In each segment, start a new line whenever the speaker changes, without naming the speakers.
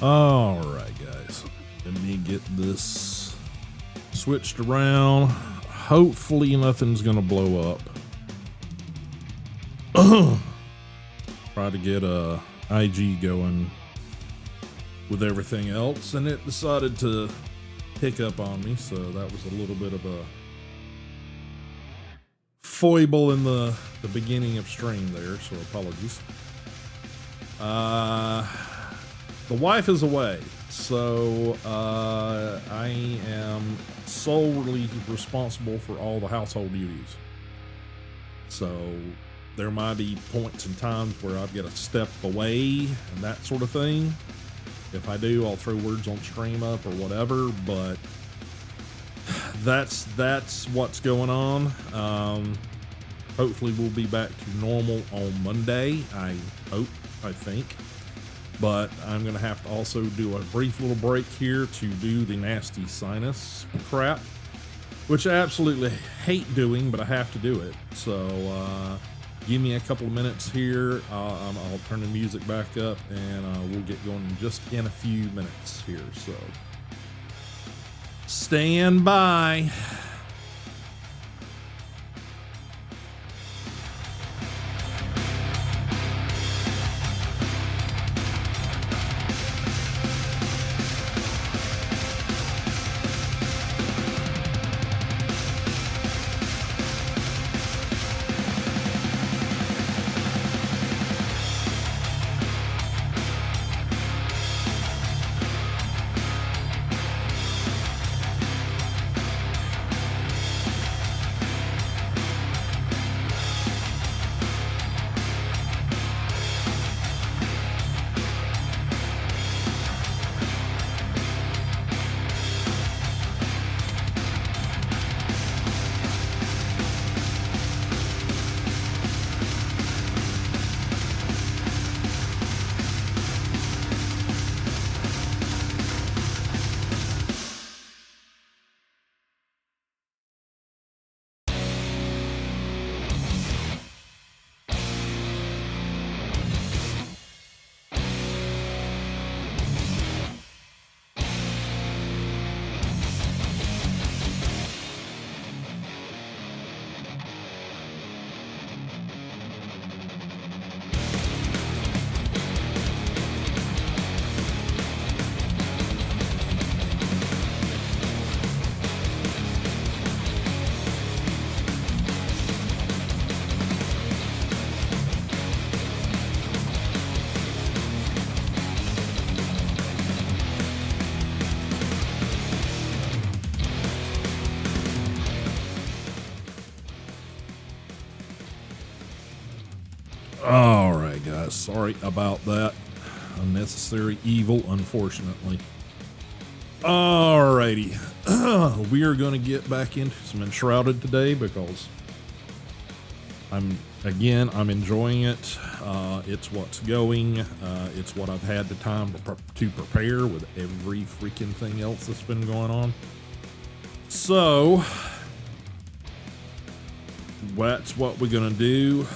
All right, guys. Let me get this switched around. Hopefully nothing's gonna blow up. Try to get a IG going with everything else, and it decided to pick up on me, so that was a little bit of a foible in the beginning of stream there, so apologies. The wife is away, so I am solely responsible for all the household duties. So there might be points and times where I've got to step away and that sort of thing. If I do, I'll throw words on stream up or whatever, but that's what's going on. Hopefully we'll be back to normal on Monday. I think. But I'm going to have to also do a brief little break here to do the nasty sinus crap, which I absolutely hate doing, but I have to do it. So give me a couple of minutes here. I'll turn the music back up, and we'll get going just in a few minutes here. So stand by. All right, guys. Sorry about that. Unnecessary evil, unfortunately. Alrighty. We are going to get back into some Enshrouded today because I'm enjoying it. It's what's going. It's what I've had the time to prepare with every freaking thing else that's been going on. So that's what we're going to do.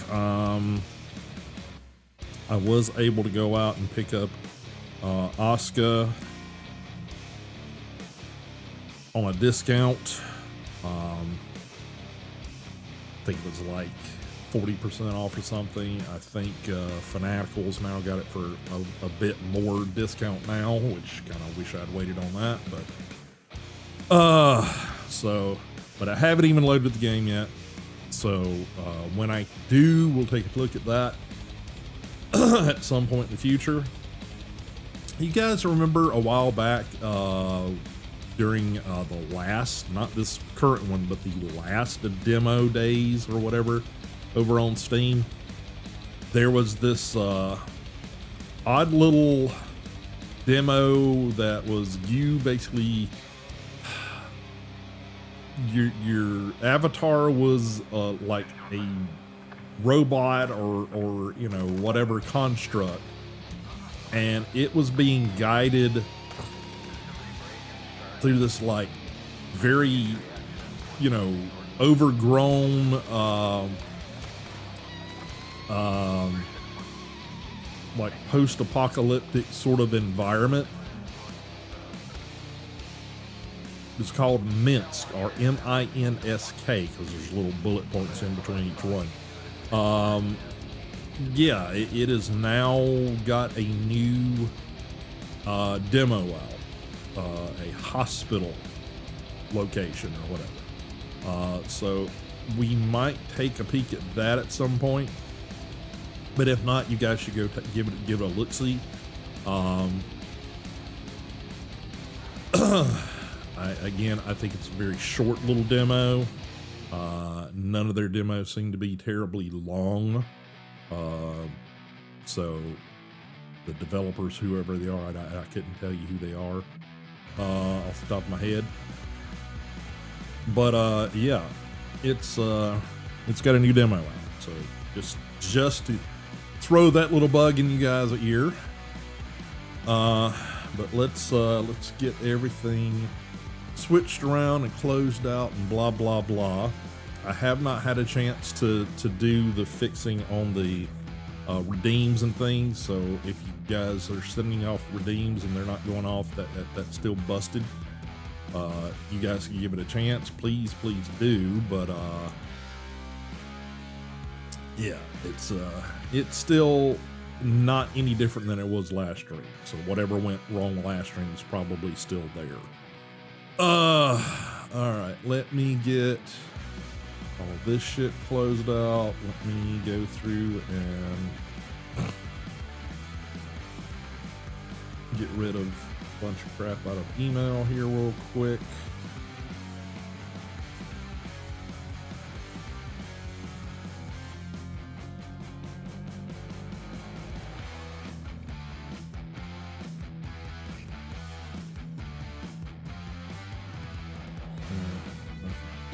I was able to go out and pick up Oscar on a discount. I think it was like 40% off or something. I think Fanatical's now got it for a bit more discount now, which kind of wish I'd waited on that. But I haven't even loaded the game yet. So when I do, we'll take a look at that at some point in the future. You guys remember a while back during the last, not this current one, but the last demo days or whatever over on Steam, there was this odd little demo that was you basically, your avatar was like a robot or you know, whatever construct, and it was being guided through this like very, you know, overgrown like post-apocalyptic sort of environment. It's called Minsk, or M-I-N-S-K, because there's little bullet points in between each one. Yeah, it has now got a new demo out, a hospital location or whatever. So we might take a peek at that at some point, but if not, you guys should go give it a look-see. I think it's a very short little demo. None of their demos seem to be terribly long. So the developers, whoever they are, I couldn't tell you who they are off the top of my head. But yeah, it's got a new demo out. So just to throw that little bug in you guys' ear. But let's get everything switched around and closed out and blah blah blah. I have not had a chance to do the fixing on the redeems and things, so if you guys are sending off redeems and they're not going off, that's still busted. You guys can give it a chance, please do. But yeah, it's still not any different than it was last stream, so whatever went wrong last stream is probably still there. All right, let me get all this shit closed out. Let me go through and get rid of a bunch of crap out of email here real quick.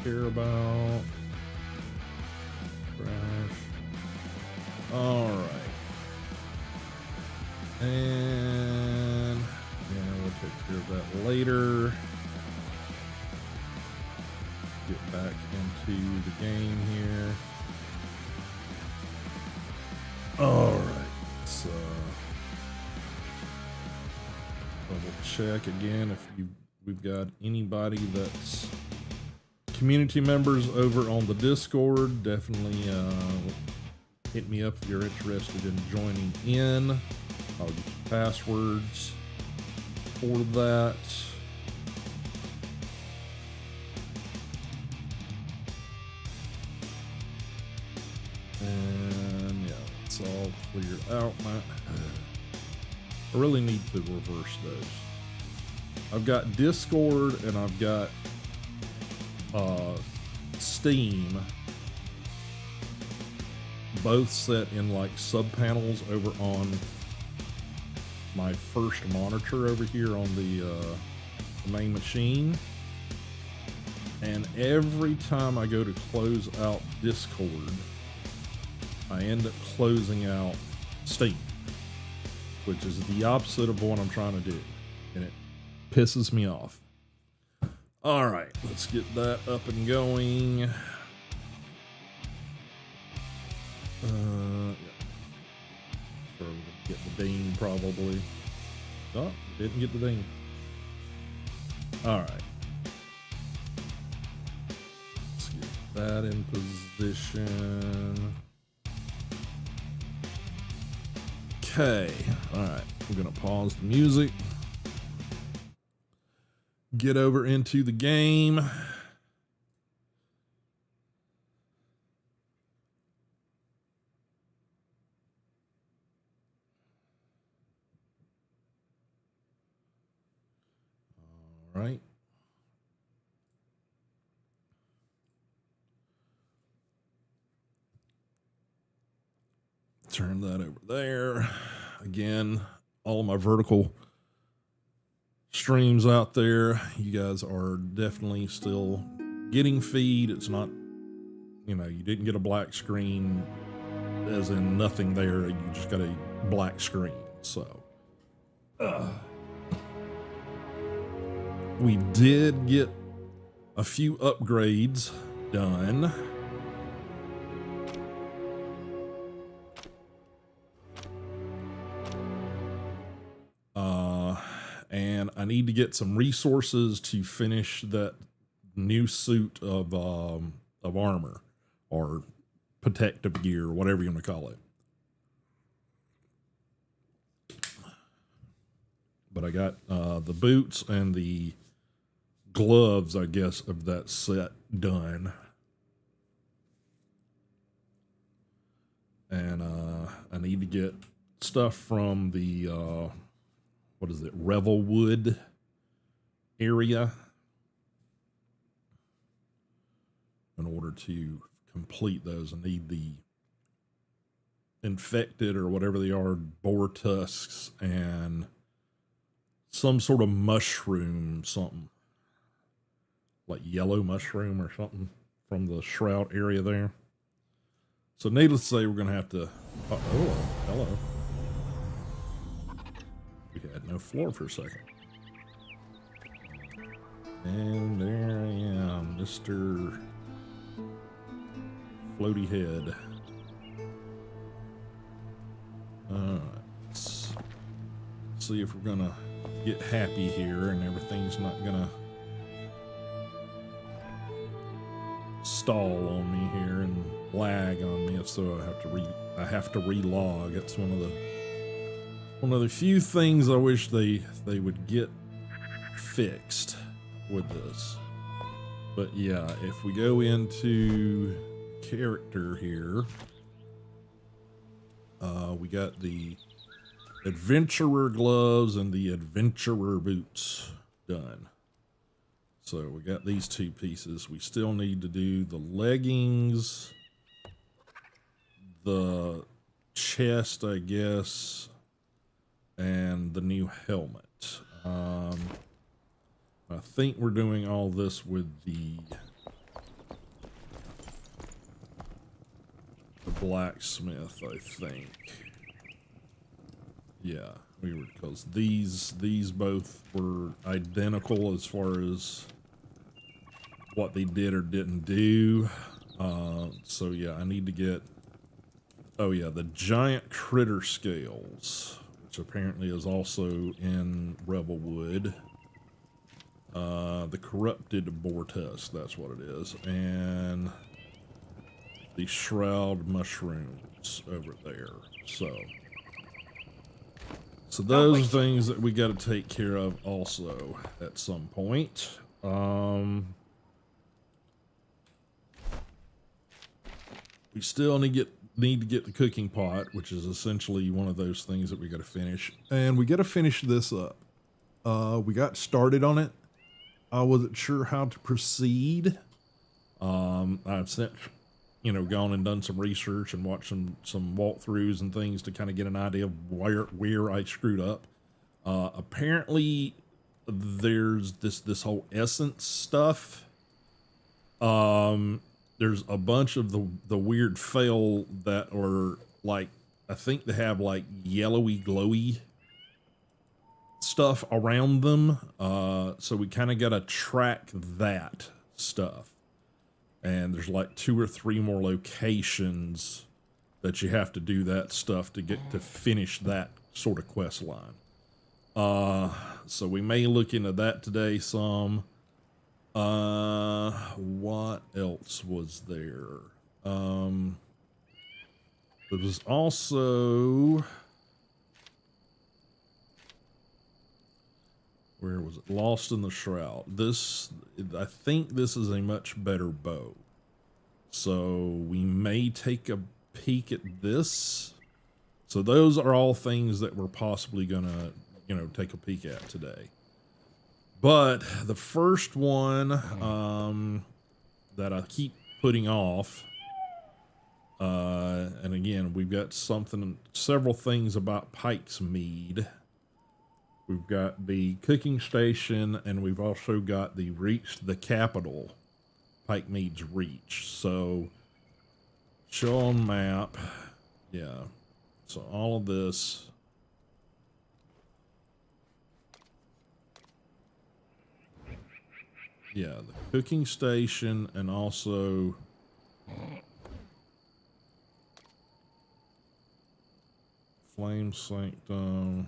Care about trash. All right, and yeah, we'll take care of that later. Get back into the game here. All right, so double check again if we've got anybody that's community members over on the Discord. Definitely hit me up if you're interested in joining in. I'll get you passwords for that. And yeah, it's all cleared out. I really need to reverse those. I've got Discord and I've got Steam, both set in like sub panels over on my first monitor over here on the main machine, and every time I go to close out Discord, I end up closing out Steam, which is the opposite of what I'm trying to do, and it pisses me off. All right, let's get that up and going. Yeah. Sure, we'll get the ding probably. Oh, didn't get the ding. All right. Let's get that in position. Okay. All right. We're going to pause the music. Get over into the game. All right. Turn that over there. Again, all of my vertical streams out there, you guys are definitely still getting feed. It's not, you didn't get a black screen as in nothing there. You just got a black screen. So we did get a few upgrades done. and I need to get some resources to finish that new suit of armor or protective gear, whatever you want to call it. But I got the boots and the gloves, I guess, of that set done. And I need to get stuff from the, what is it, Revelwood area in order to complete those. I need the infected or whatever they are, boar tusks, and some sort of mushroom, something like yellow mushroom or something from the shroud area there. So needless to say, we're going to have to, oh, hello. We had no floor for a second. And there I am, Mr. Floaty Head. Alright, let's see if we're gonna get happy here and everything's not gonna stall on me here and lag on me, so I have to relog. It's one of the few things I wish they would get fixed with this. But yeah, if we go into character here, we got the adventurer gloves and the adventurer boots done. So we got these two pieces. We still need to do the leggings, the chest, I guess, and the new helmet. I think we're doing all this with the blacksmith, I think. Yeah, we were, because these both were identical as far as what they did or didn't do. So yeah, I need to get, oh yeah, the giant critter scales, which apparently is also in Revelwood. The corrupted boar tusk, that's what it is, and the shroud mushrooms over there. So those are things that we got to take care of also at some point. We still need to get the cooking pot, which is essentially one of those things that we got to finish, and we got to finish this up. We got started on it. I wasn't sure how to proceed. I've since, gone and done some research and watched some walkthroughs and things to kind of get an idea of where I screwed up. Apparently, there's this whole essence stuff. There's a bunch of the weird fail that are like, I think they have like yellowy glowy stuff around them. So we kind of got to track that stuff. And there's like 2 or 3 more locations that you have to do that stuff to get to finish that sort of quest line. So we may look into that today some. What else was there? There was also, where was it? Lost in the Shroud. I think this is a much better bow. So we may take a peek at this. So those are all things that we're possibly gonna, take a peek at today. But the first one that I keep putting off, and again, we've got several things about Pike's Mead. We've got the cooking station, and we've also got the capital, Pike Mead's Reach. So, show on map, yeah. So all of this. Yeah, the cooking station, and also Flame Sanctum.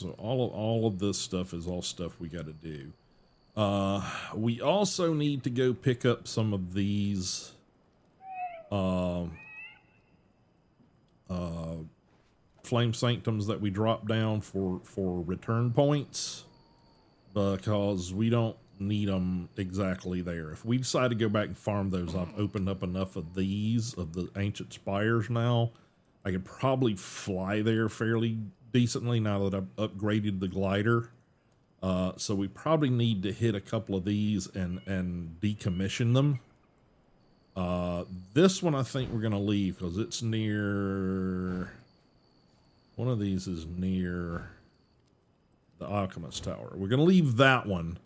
So all of this stuff is all stuff we got to do. We also need to go pick up some of these flame sanctums that we dropped down for return points, because we don't need them exactly there. If we decide to go back and farm those, I've opened up enough of these, of the ancient spires now. I could probably fly there fairly decently now that I've upgraded the glider. So we probably need to hit a couple of these and decommission them. This one I think we're going to leave because it's near... One of these is near the Alchemist Tower. We're going to leave that one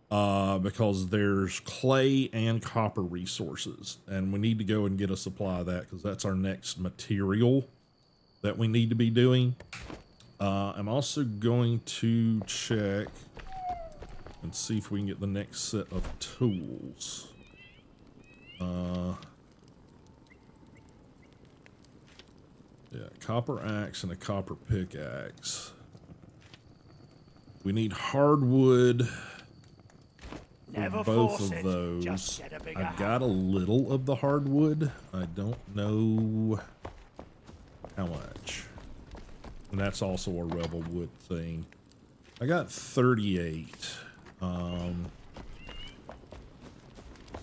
because there's clay and copper resources, and we need to go and get a supply of that because that's our next material that we need to be doing. I'm also going to check and see if we can get the next set of tools. Yeah, copper axe and a copper pickaxe. We need hardwood for both of those. I've got a little of the hardwood. I don't know how much. And that's also a rebel wood thing. I got 38.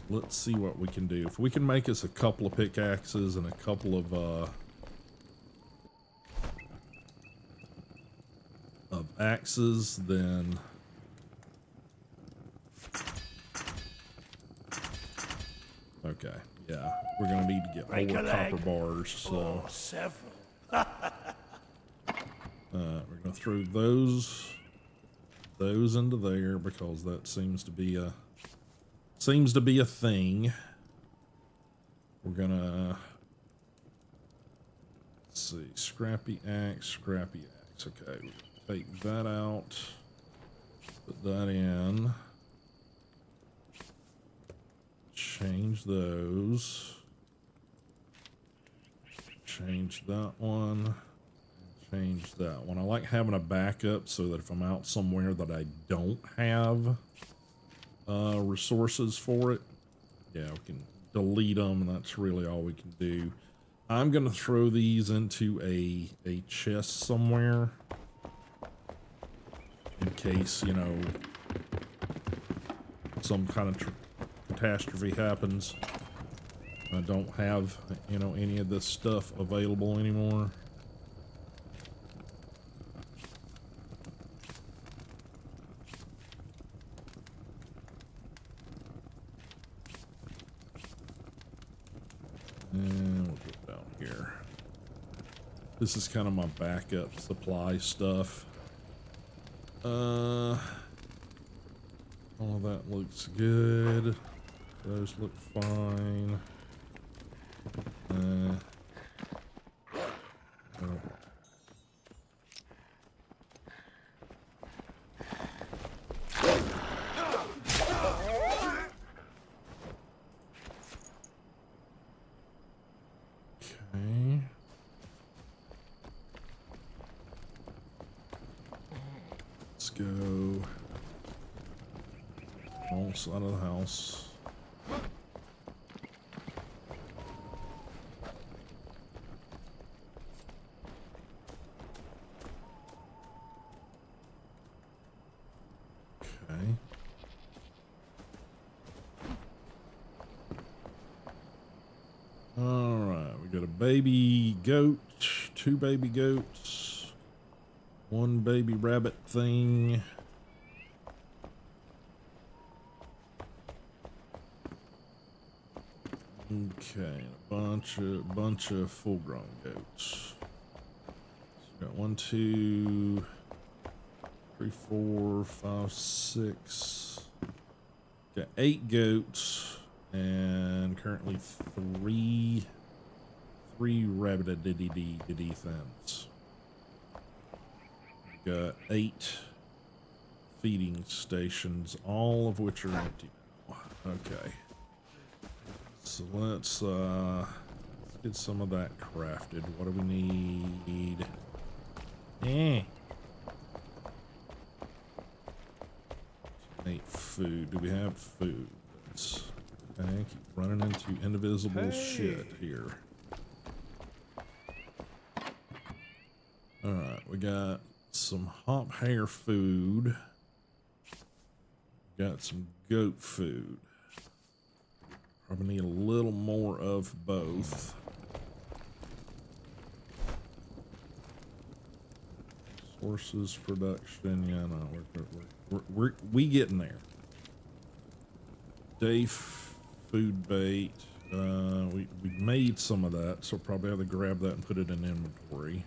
Let's see what we can do. If we can make us a couple of pickaxes and a couple of axes, then okay, yeah, we're gonna need to get more copper bars, so we're gonna throw those into there because that seems to be a thing. We're gonna, let's see, scrappy axe. Okay, take that out, put that in, change those, change that one, change that one. I like having a backup so that if I'm out somewhere that I don't have resources for it, yeah, we can delete them, and that's really all we can do. I'm gonna throw these into a chest somewhere in case, you know, some kind of catastrophe happens. I don't have, you know, any of this stuff available anymore. And we'll put it down here. This is kind of my backup supply stuff. All of that looks good. Those look fine. Oh. Okay. Let's go wrong side of the house. Okay. All right, we got a baby goat, 2 baby goats, 1 baby rabbit thing. Okay, a bunch of full-grown goats. So we got 1, 2, 3, 4, 5, 6. Got 8 goats and currently 3 rabbit diddy things. Got 8 feeding stations, all of which are empty now. Okay. So let's get some of that crafted. What do we need? Ain't food. Do we have food? I keep running into indivisible shit here. Alright, we got some hop hair food. Got some goat food. Probably need a little more of both. Sources, production, yeah, no, we getting there. Day food bait. We made some of that, so probably have to grab that and put it in inventory.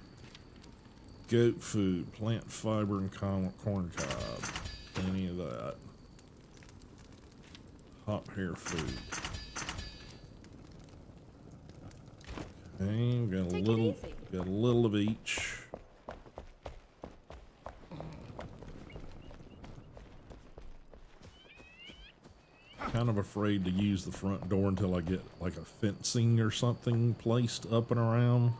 Goat food, plant fiber, and corn cob. Any of that. Hop hair food. Okay, we got a little of each. Kind of afraid to use the front door until I get like a fencing or something placed up and around.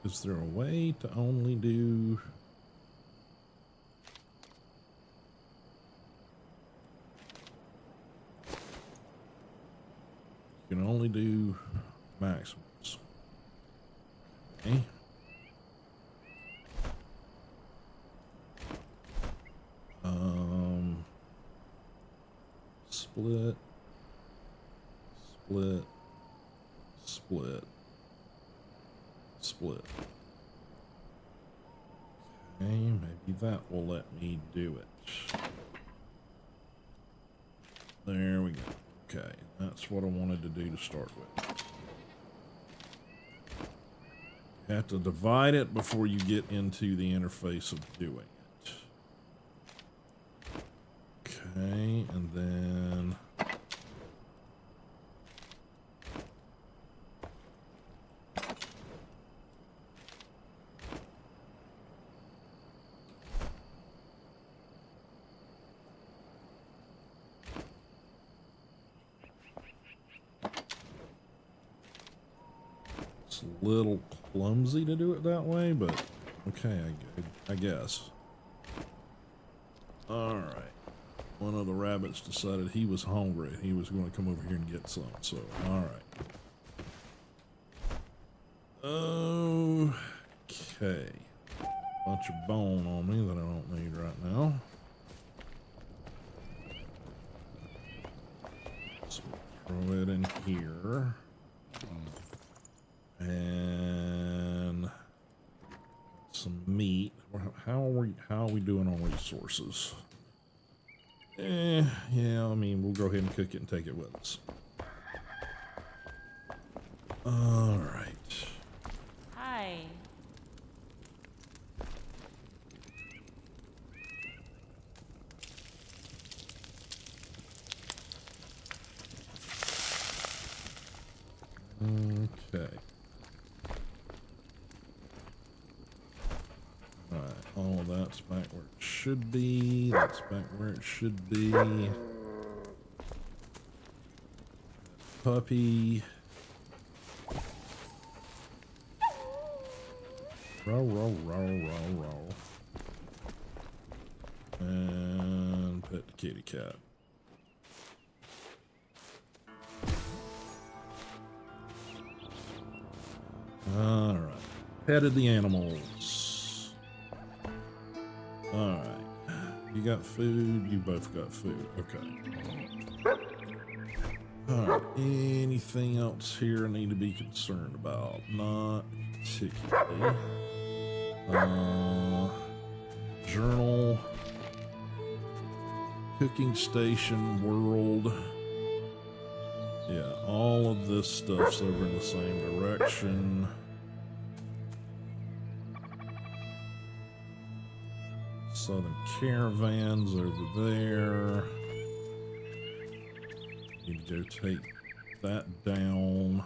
Is there a way to only do... You can only do maximums. Okay. Split. Split. Split. Split. Okay, maybe that will let me do it. There we go. Okay, that's what I wanted to do to start with. You have to divide it before you get into the interface of doing it. Okay, and then... It's a little clumsy to do it that way, but okay, I guess. Alright. One of the rabbits decided he was hungry. He was going to come over here and get some, so alright. Okay. Bunch of bone on me that I don't need right now. So throw it in here. And some meat. How are we doing on resources? Yeah, I mean, we'll go ahead and cook it and take it with us. All right.
Hi.
Okay. Alright, all of that's back where it should be. That's back where it should be. Puppy. Row, row, row, row, row. And pet the kitty cat. Alright. Petted the animals. Alright. You got food? You both got food. Okay. Alright. Anything else here I need to be concerned about? Not particularly. Journal. Cooking station. World. Yeah, all of this stuff's over in the same direction. Southern caravans over there. Need to go take that down.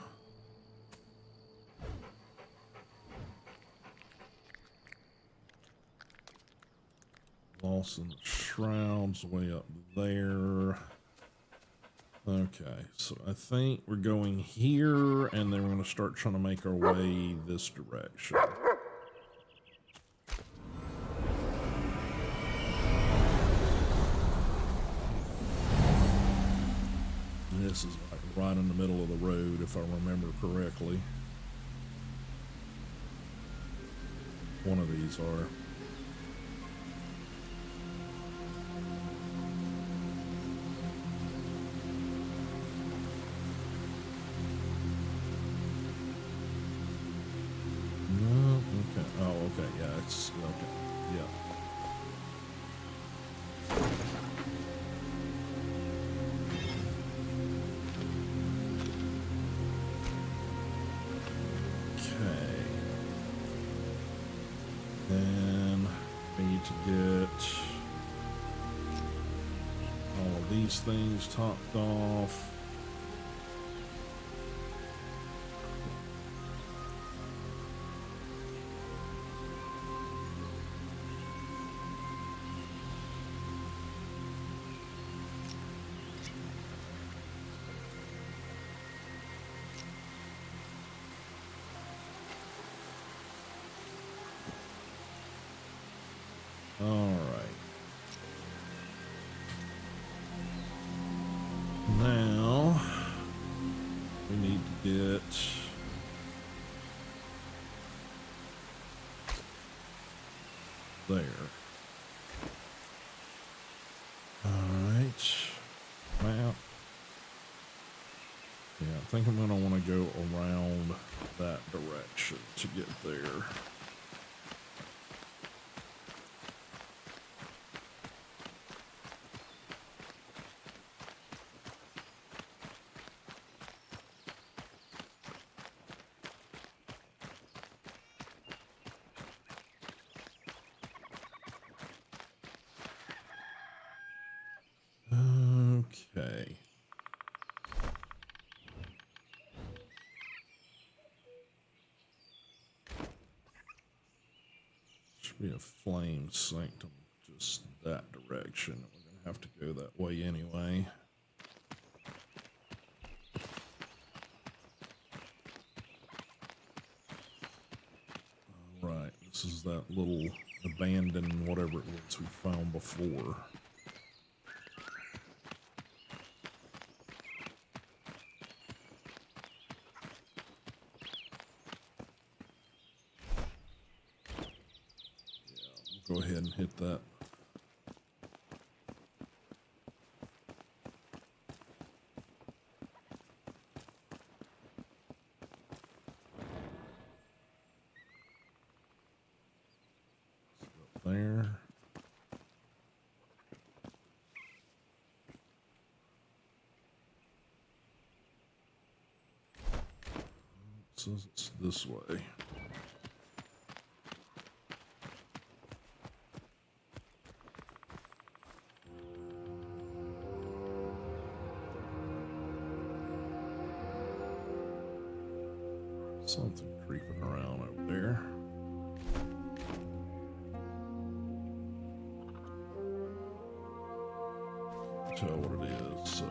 Lawson Shrouds way up there. Okay, so I think we're going here, and then we're going to start trying to make our way this direction. This is like right in the middle of the road, if I remember correctly. One of these are. No, okay. Oh, okay. Yeah, it's okay. Yeah. Okay. Then we need to get all of these things topped off. All right. Now we need to get there. All right. Map. Yeah, I think I'm gonna want to go around that direction to get there. Okay. Should be a flame sanctum just that direction. We're gonna have to go that way anyway. All right, this is that little abandoned whatever it was we found before. Go ahead and hit that. Up there. It says it's this way. Something creeping around over there. Can't tell what it is. So.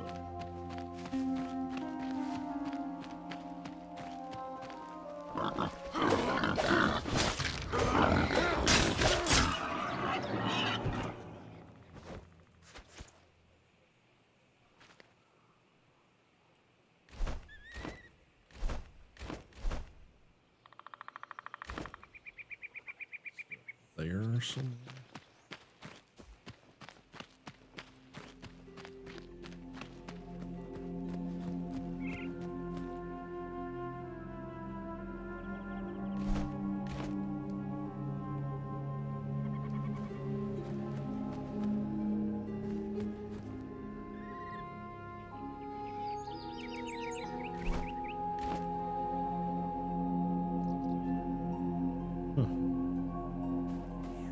There or something.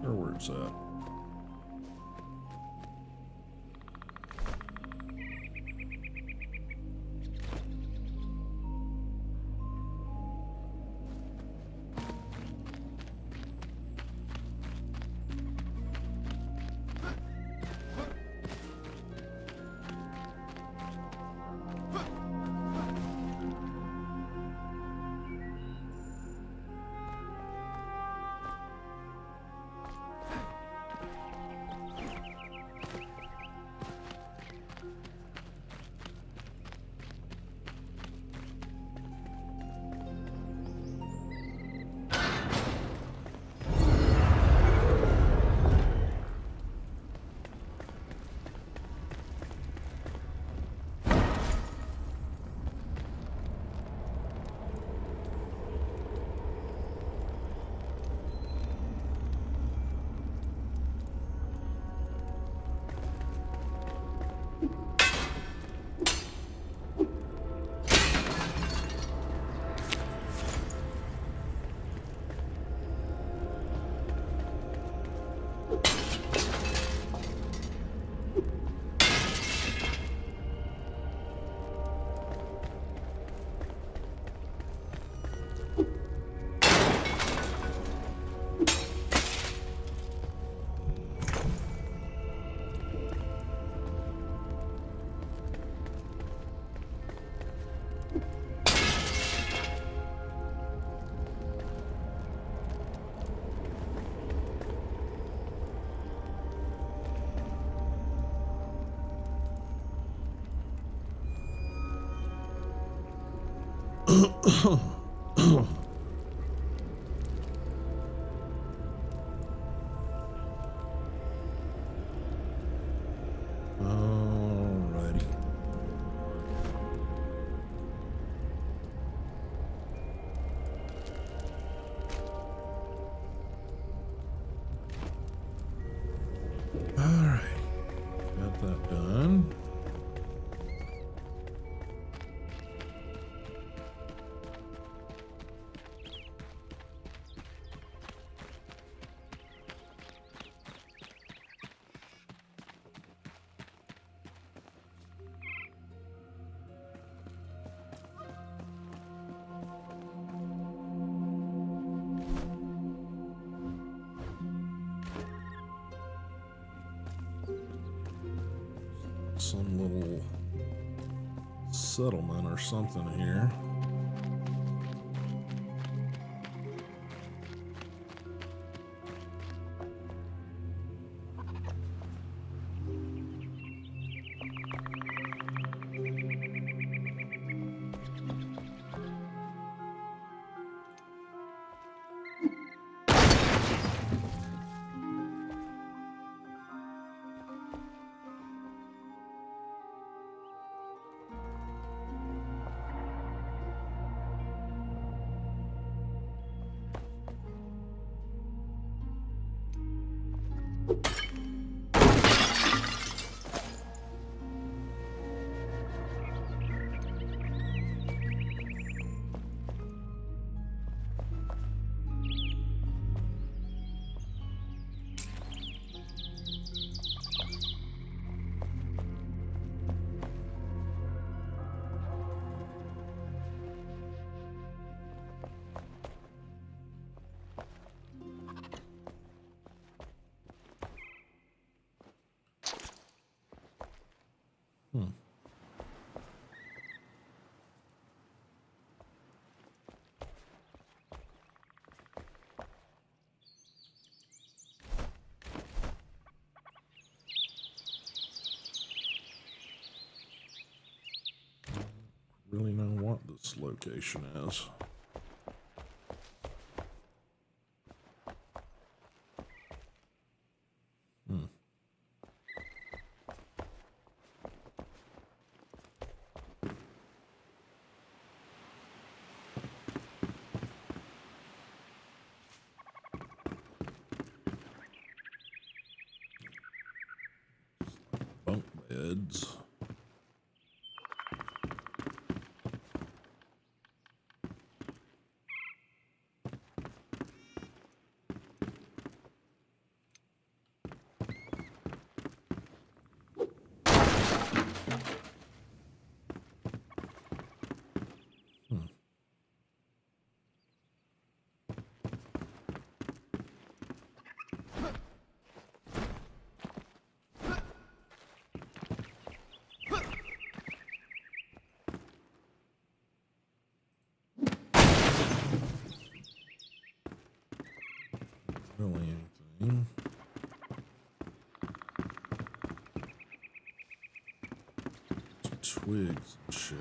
Sure, where it's at. Alrighty. Alright. Got that done. Some little settlement or something here. Really know what this location is. Bunk beds. Really anything. Some twigs and shit.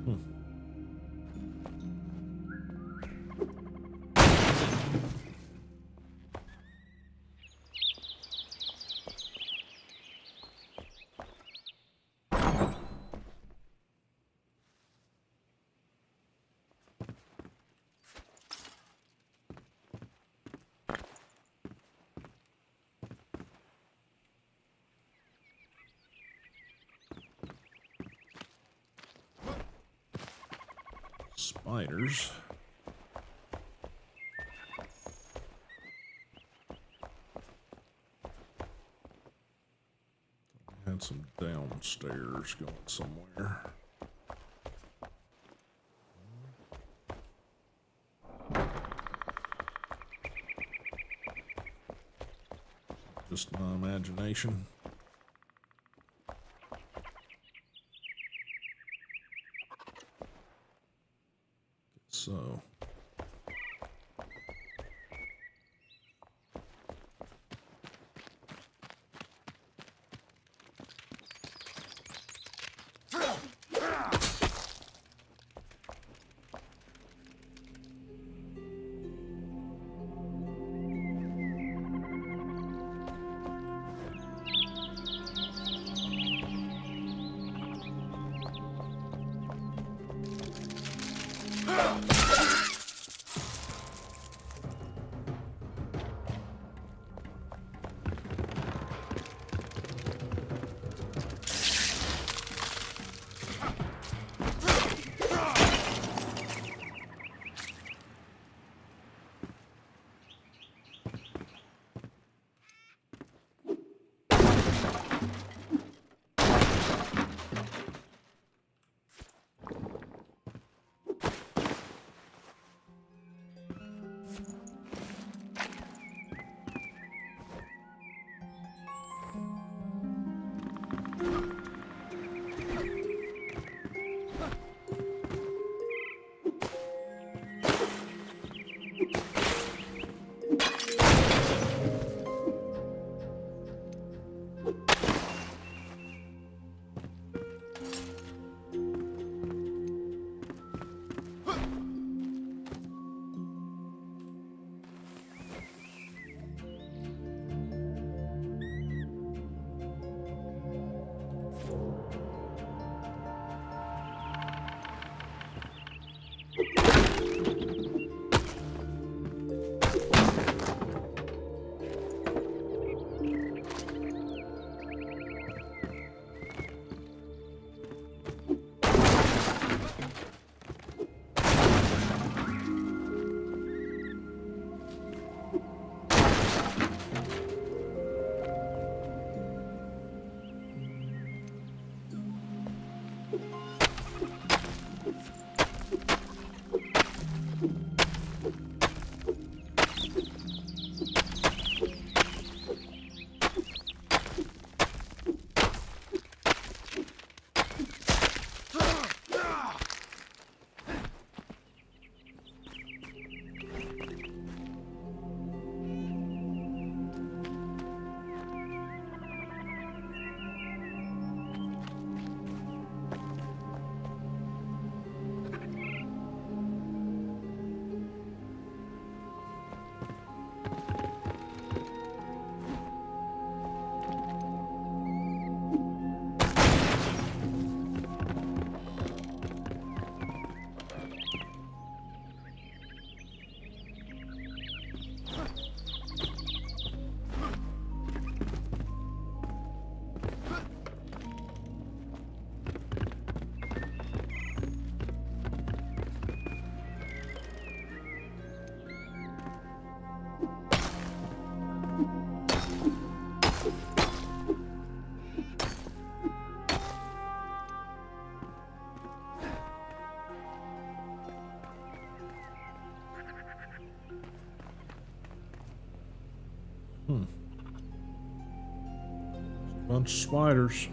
Hmm. Spiders. Had some downstairs going somewhere. Just my imagination. So. Bunch of spiders.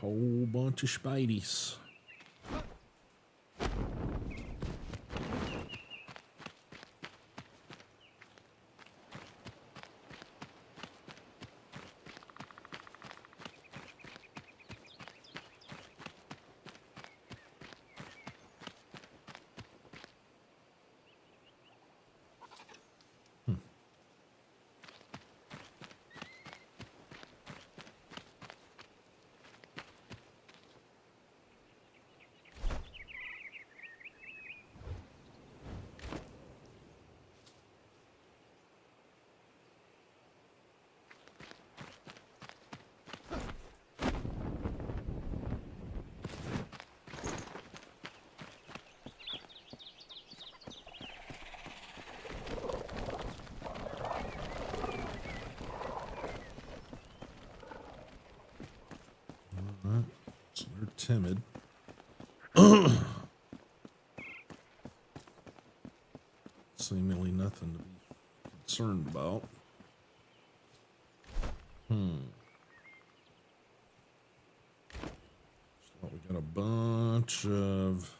whole bunch of Spideys. So they're timid. Seemingly nothing to be concerned about. So we got a bunch of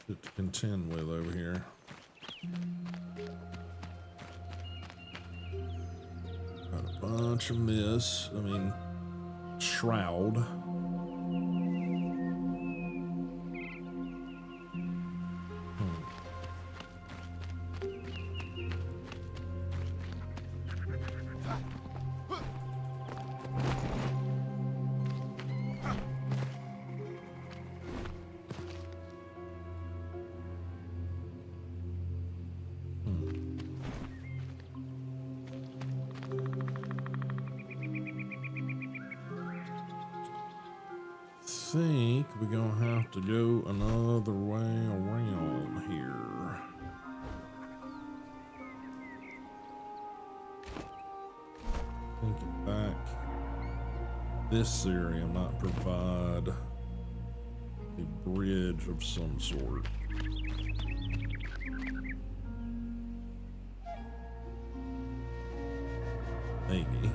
shit to contend with over here. Got a bunch of shroud. Think we're gonna have to go another way around here. Thinking back, this area might provide a bridge of some sort. Maybe.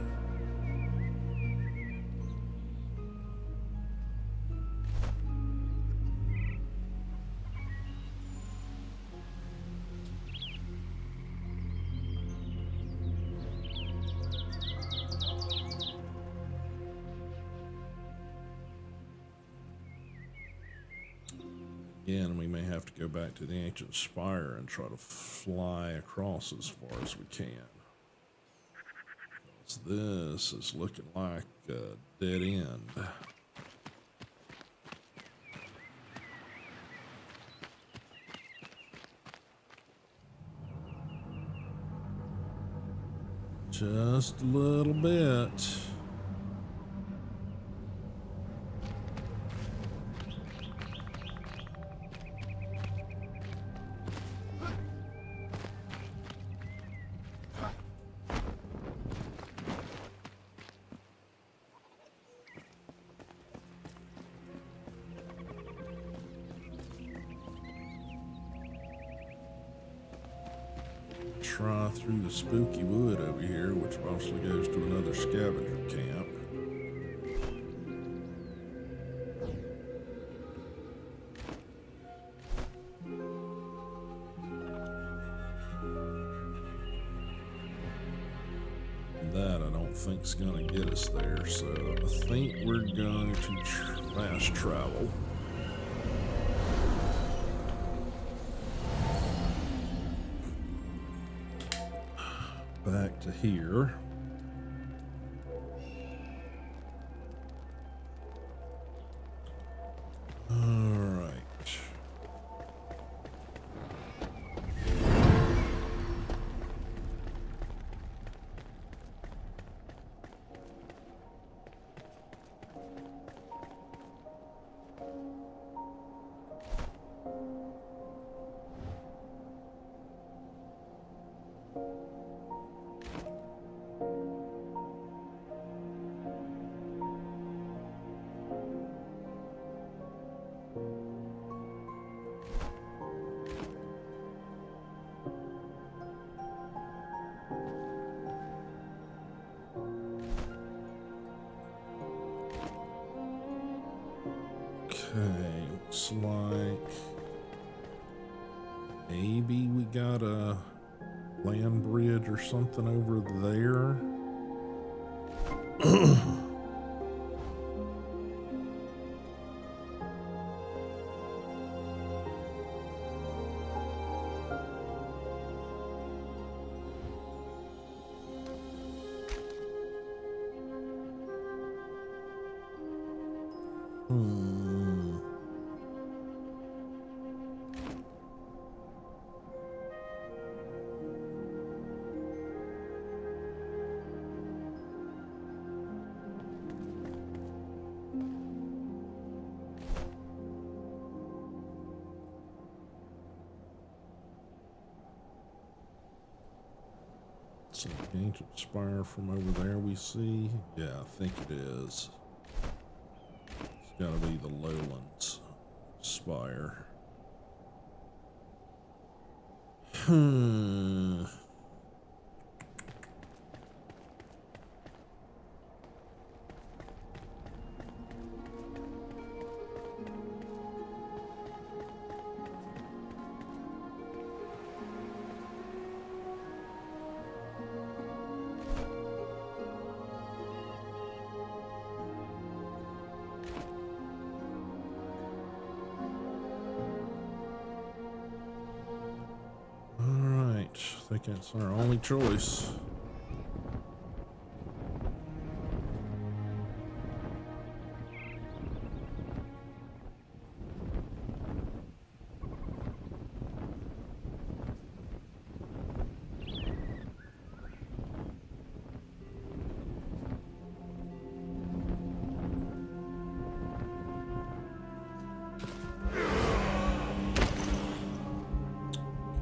Again, we may have to go back to the ancient spire and try to fly across as far as we can. Because this is looking like a dead end. Just a little bit. Try through the spooky wood over here, which mostly goes to another scavenger camp. That I don't think's gonna get us there, so I think we're going to fast travel. Back to here. All right. Looks like maybe we got a land bridge or something over there. Some ancient spire from over there we see. Yeah, I think it is. It's gotta be the lowlands spire. I think that's our only choice.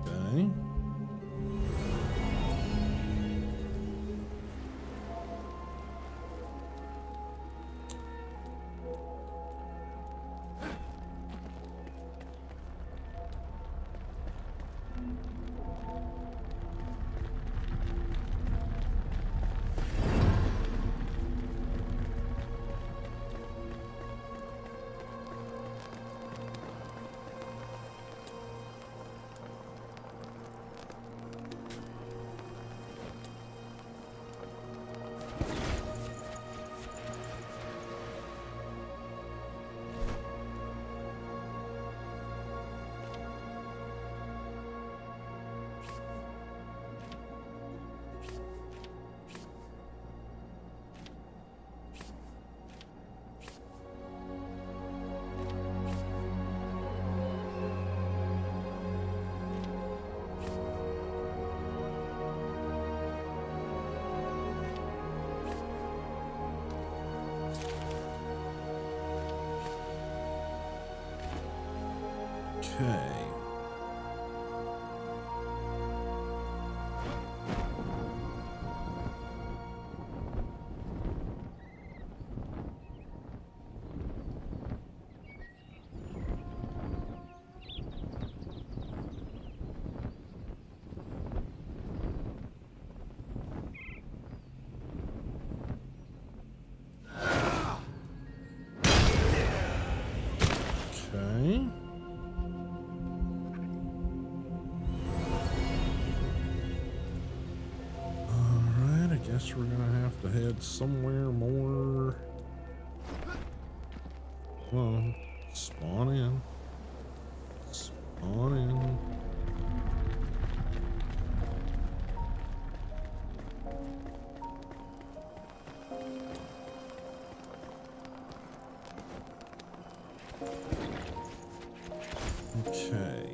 Okay. Okay. Okay. Alright, I guess we're gonna have to head somewhere more. Well, spawn in. Spawn in. Okay.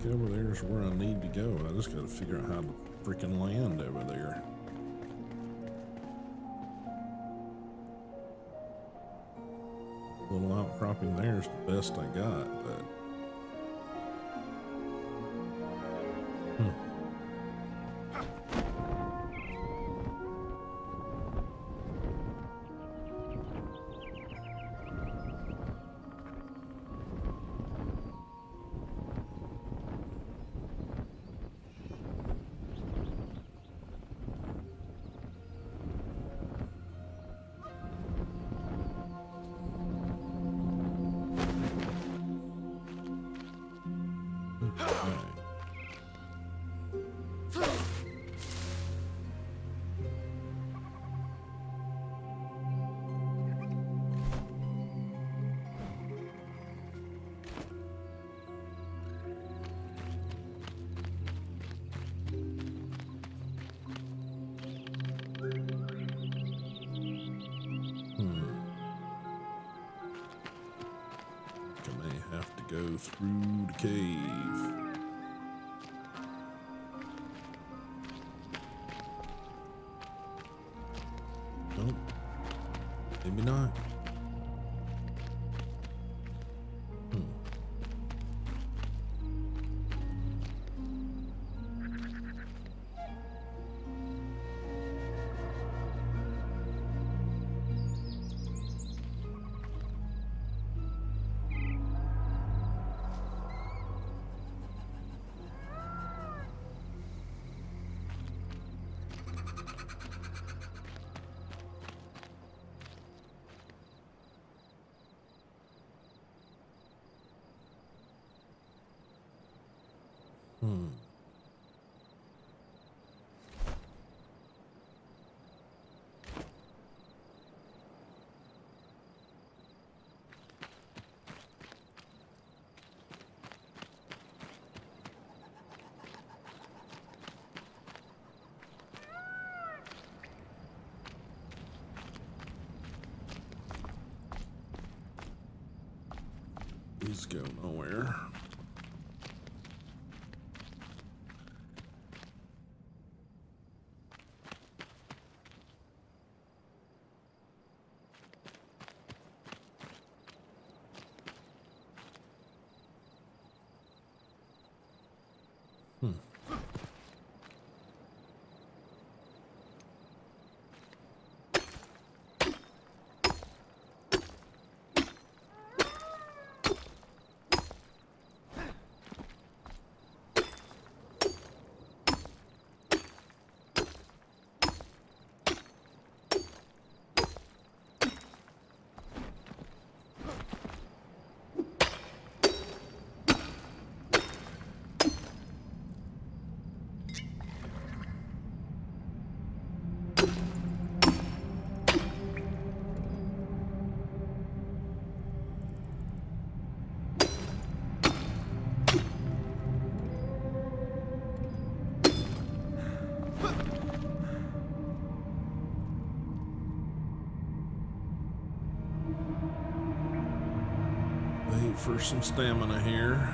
think over there is where I need to go. I just gotta figure out how to freaking land over there. Little outcropping there is the best I got, but go through the cave. Nope. Maybe not. These go nowhere. Wait for some stamina here.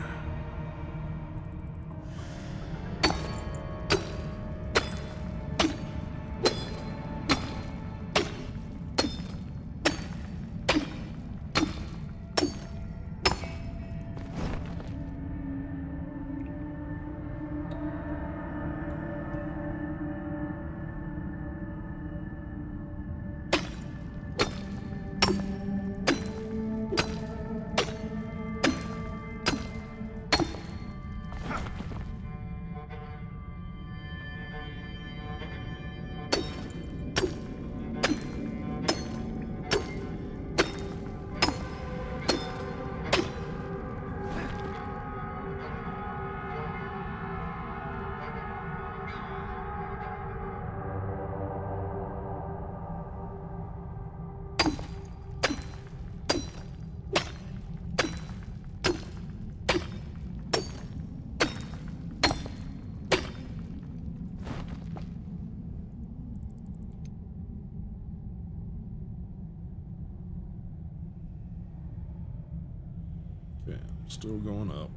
Okay, still going up.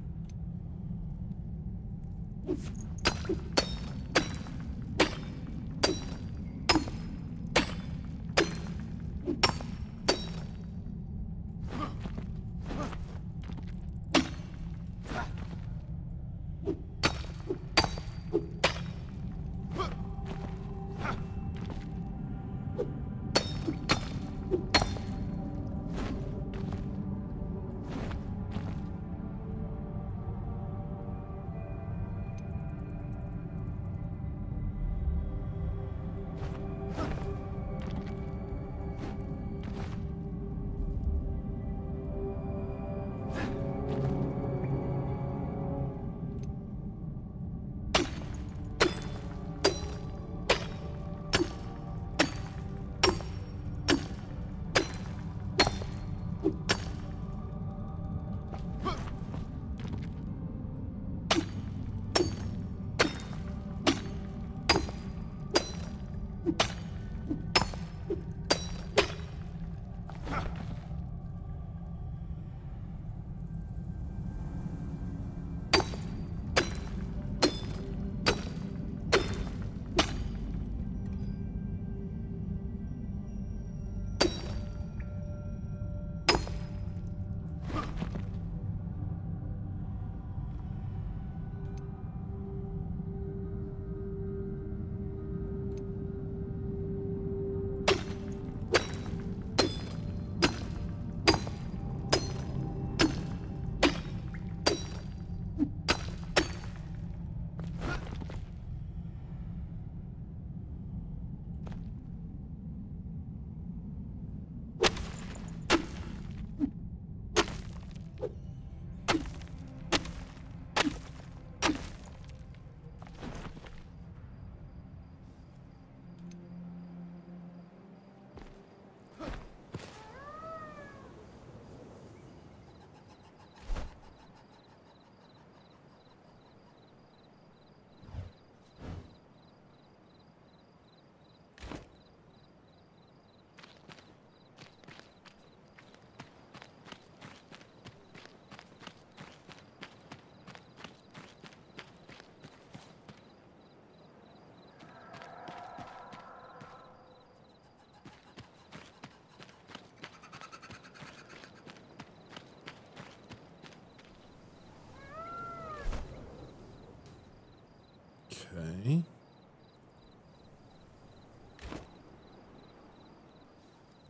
Okay.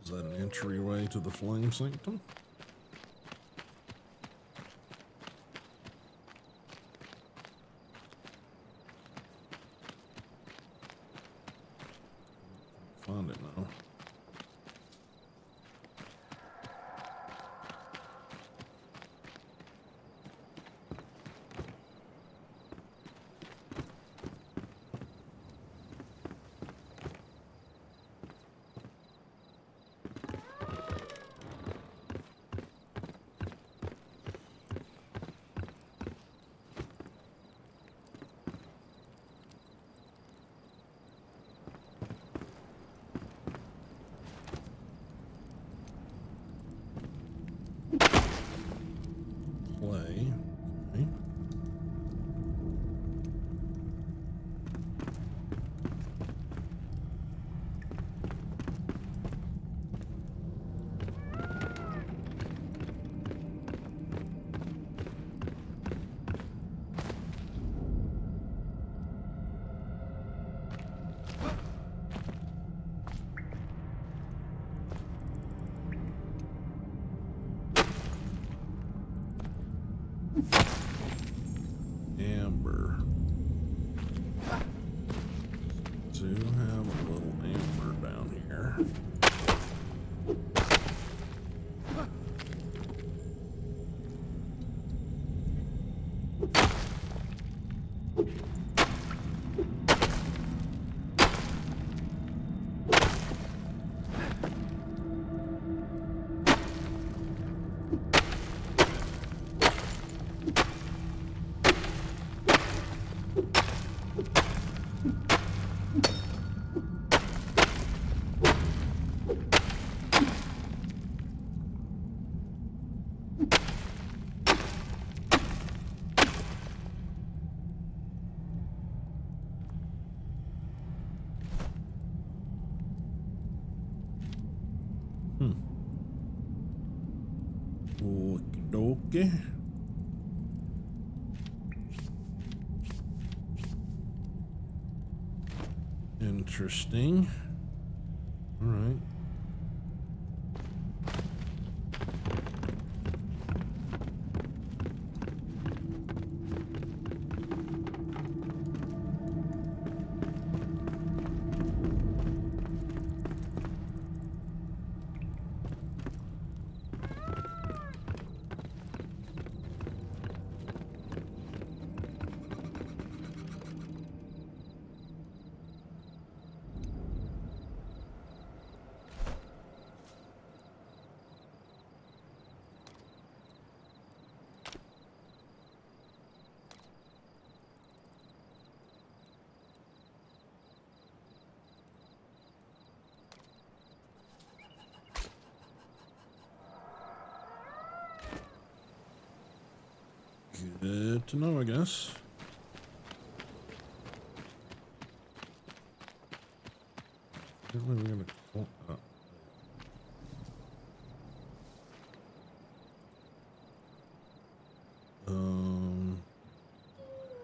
Is that an entryway to the flame sanctum? Find it now. Play. Okay. Amber. Do have a little amber down here. dokey. Interesting. All right. Good to know, I guess. We're gonna oh,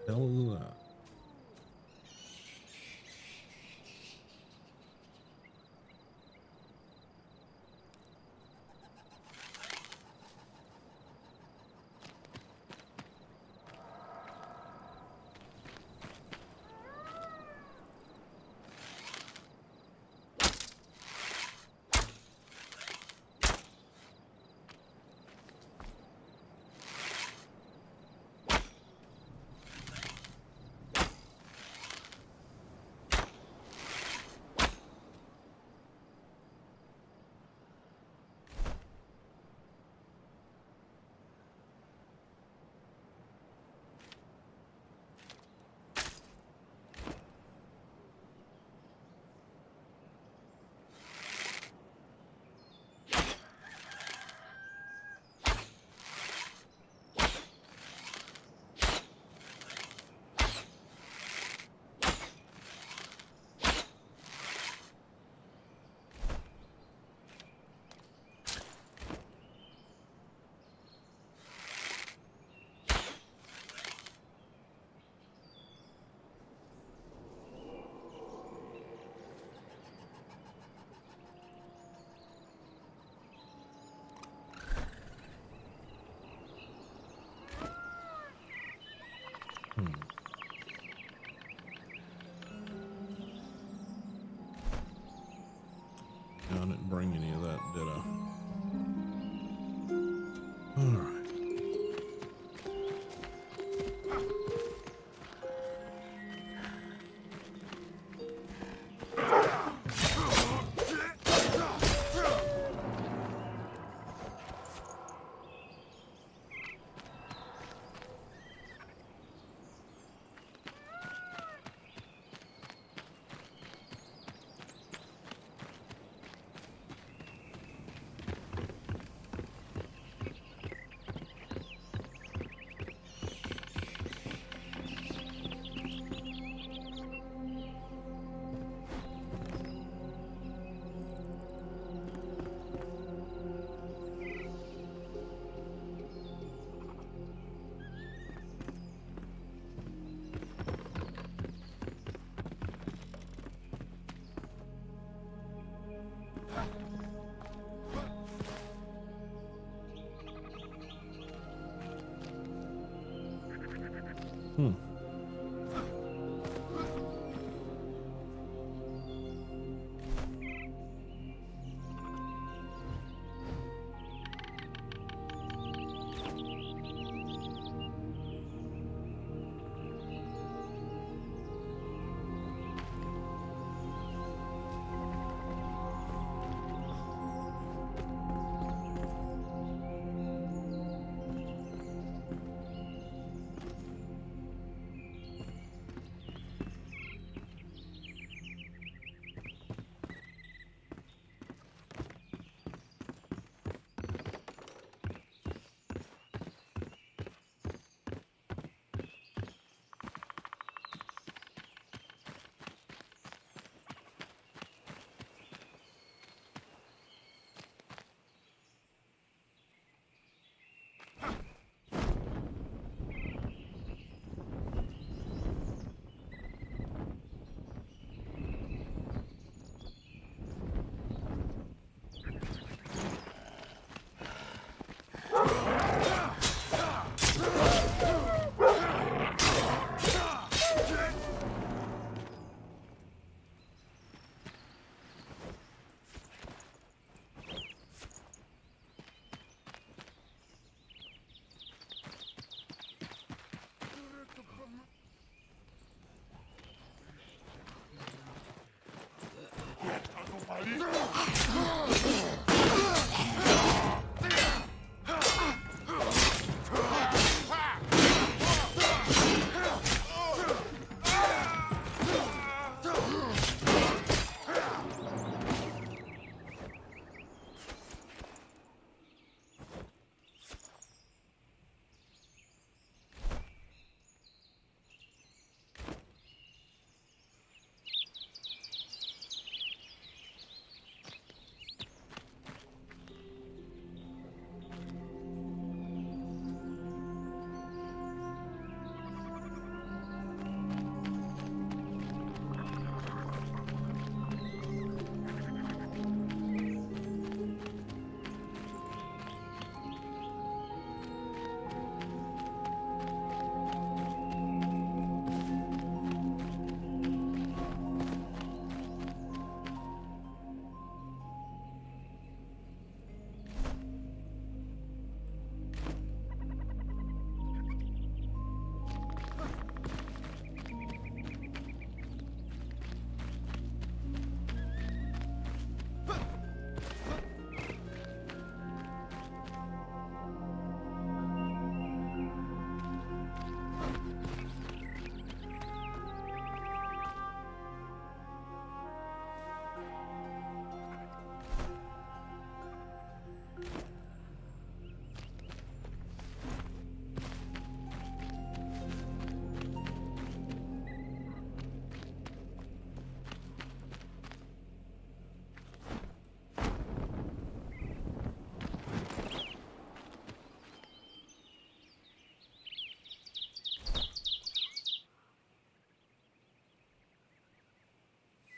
hell is that? I didn't bring any of that, did I? All right.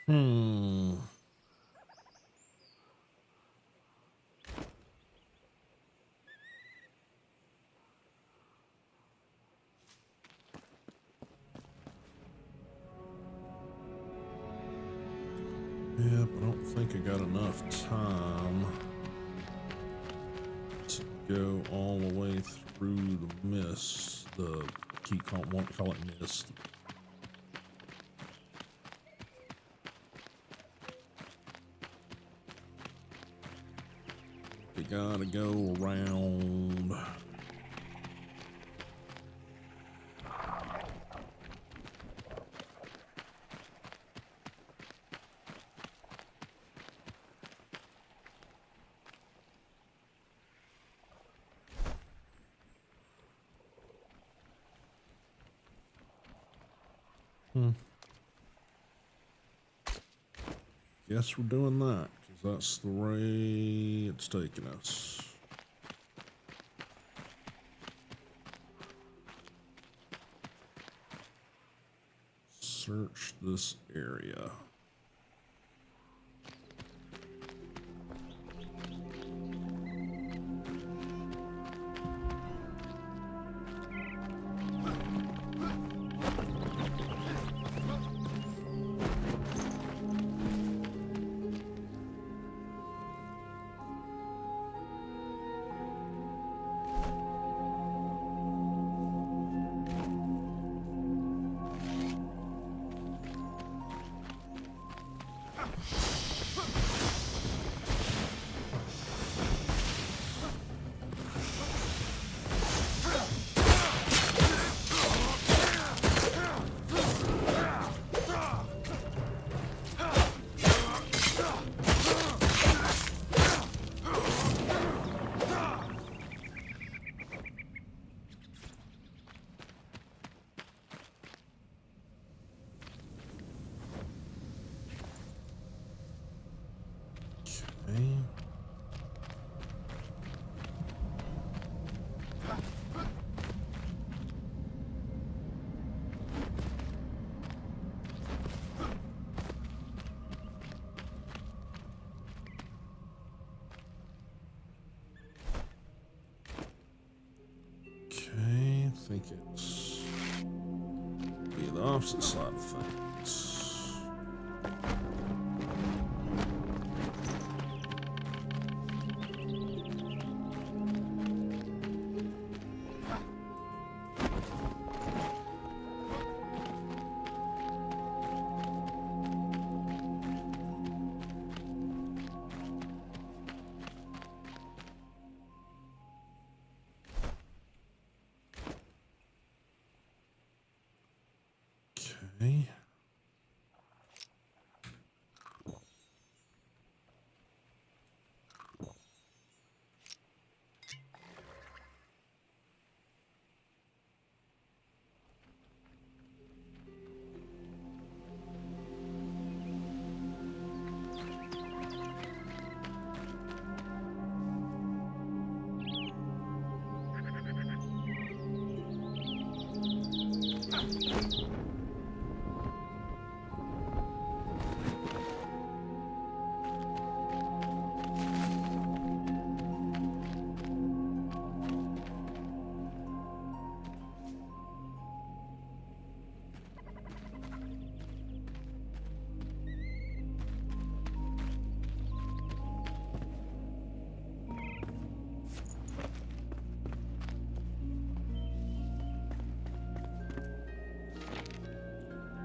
Hmm. Yep, I don't think I got enough time to go all the way through the mist. Won't call it mist. You gotta go around. Guess we're doing that, because that's the way it's taking us. Search this area. Okay. Okay, I think it's the opposite side of things. Okay.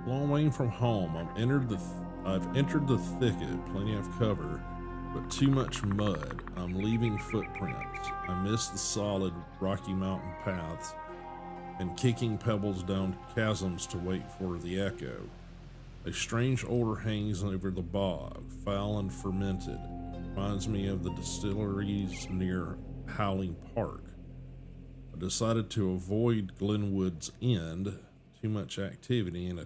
Long way from home. I've entered the thicket, plenty of cover, but too much mud. I'm leaving footprints. I miss the solid Rocky Mountain paths and kicking pebbles down chasms to wait for the echo. A strange odor hangs over the bog, foul and fermented. Reminds me of the distilleries near Howling Park. I decided to avoid Glenwood's End. Too much activity and I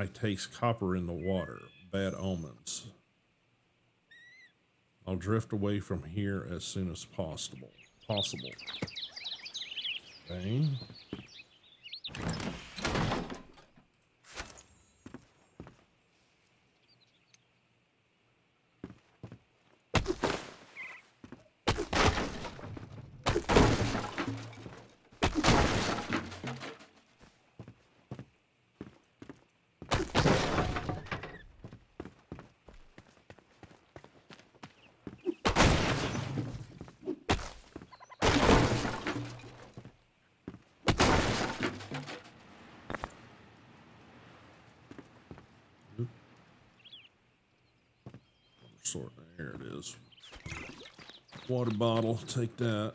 taste copper in the water. Bad omens. I'll drift away from here as soon as possible. Okay. Sort. There it is. Water bottle. Take that.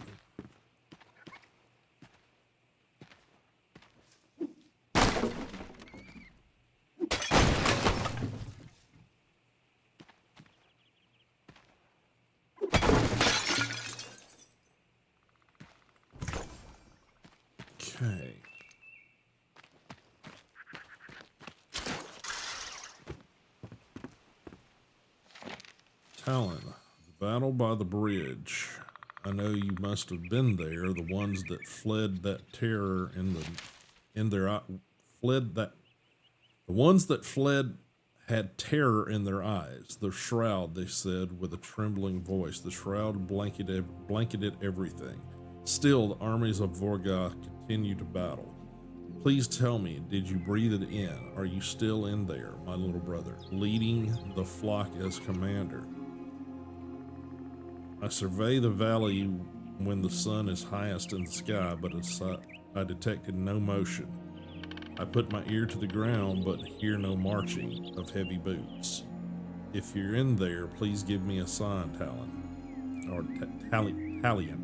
Okay. Talon, the battle by the bridge. I know you must have been there. The ones that fled that terror the ones that fled had terror in their eyes. The shroud, they said with a trembling voice. The shroud blanketed everything. Still, the armies of Vorgoth continue to battle. Please tell me, did you breathe it in? Are you still in there, my little brother, leading the flock as commander? I survey the valley when the sun is highest in the sky, but I detected no motion. I put my ear to the ground, but hear no marching of heavy boots. If you're in there, please give me a sign, Talon. Or Talion.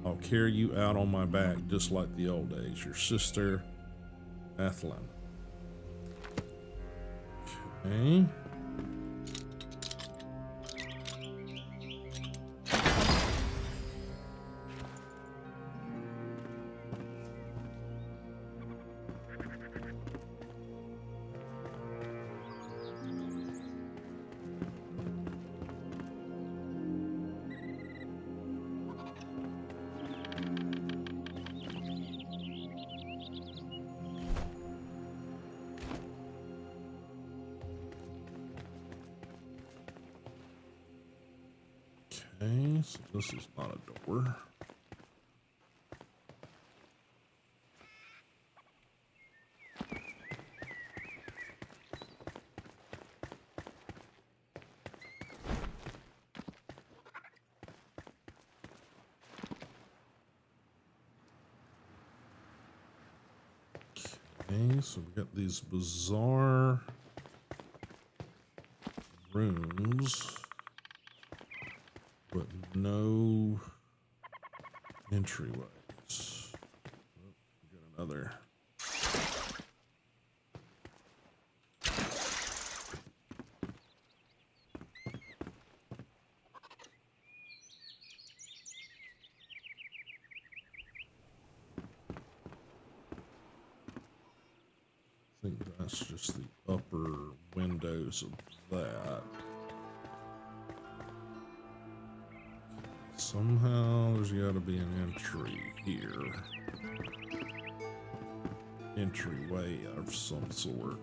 I'll carry you out on my back just like the old days. Your sister, Athlin. Okay. Okay, so this is not a door. Okay, so we got these bizarre rooms, but no entryways. Oh, we think that's just the upper windows of that. Somehow there's got to be an entry here. Entryway of some sort.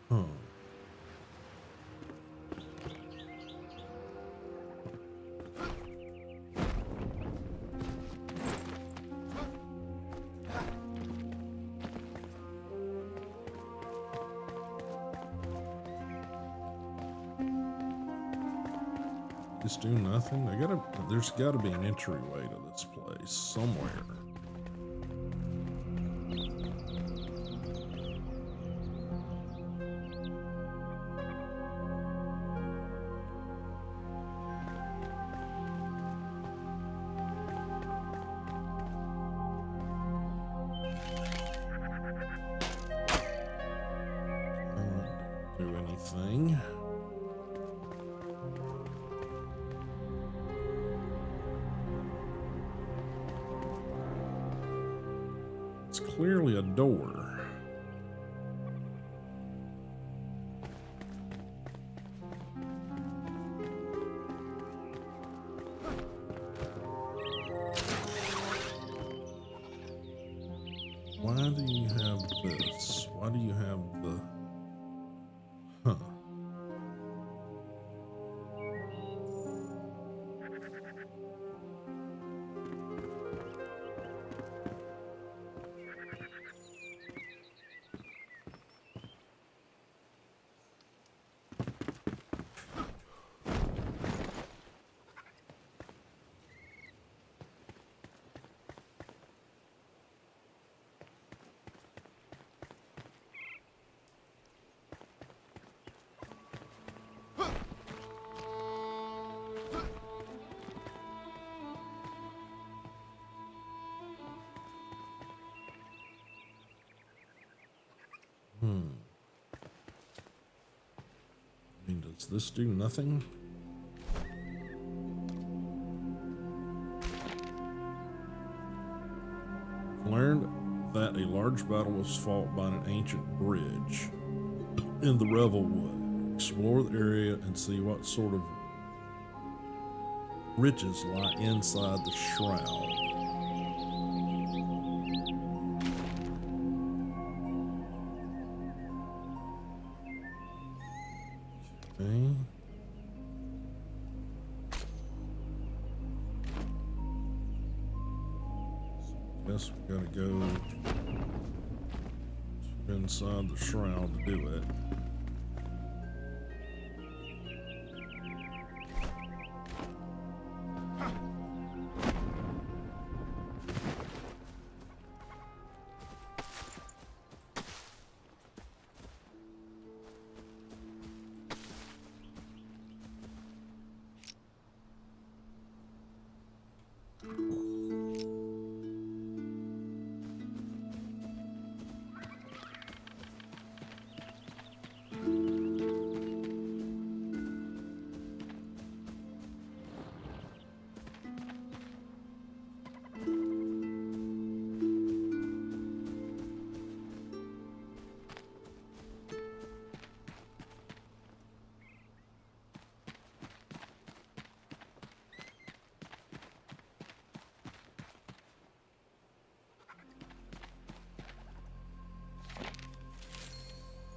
Huh. Just do nothing? There's gotta be an entryway to this place somewhere. Do anything. It's clearly a door. Why do you have this? Why do you have the... Huh. I mean, does this do nothing? Learned that a large battle was fought by an ancient bridge in the Revelwood. Explore the area and see what sort of riches lie inside the shroud. Okay. Guess we gotta go inside the shroud to do it.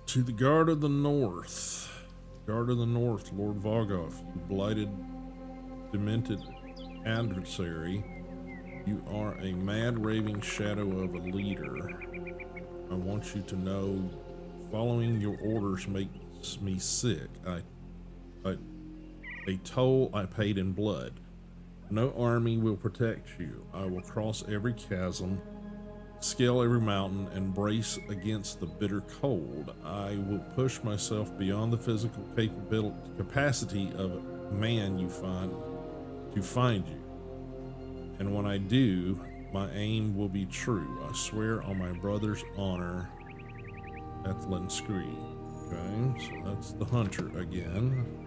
To the Guard of the North. Guard of the North, Lord Vogoth, you blighted, demented adversary. You are a mad, raving shadow of a leader. I want you to know, following your orders makes me sick. A toll I paid in blood. No army will protect you. I will cross every chasm, scale every mountain, and brace against the bitter cold. I will push myself beyond the physical capacity of man to find you. And when I do, my aim will be true. I swear on my brother's honor, Ethlin Scree. Okay, so that's the hunter again.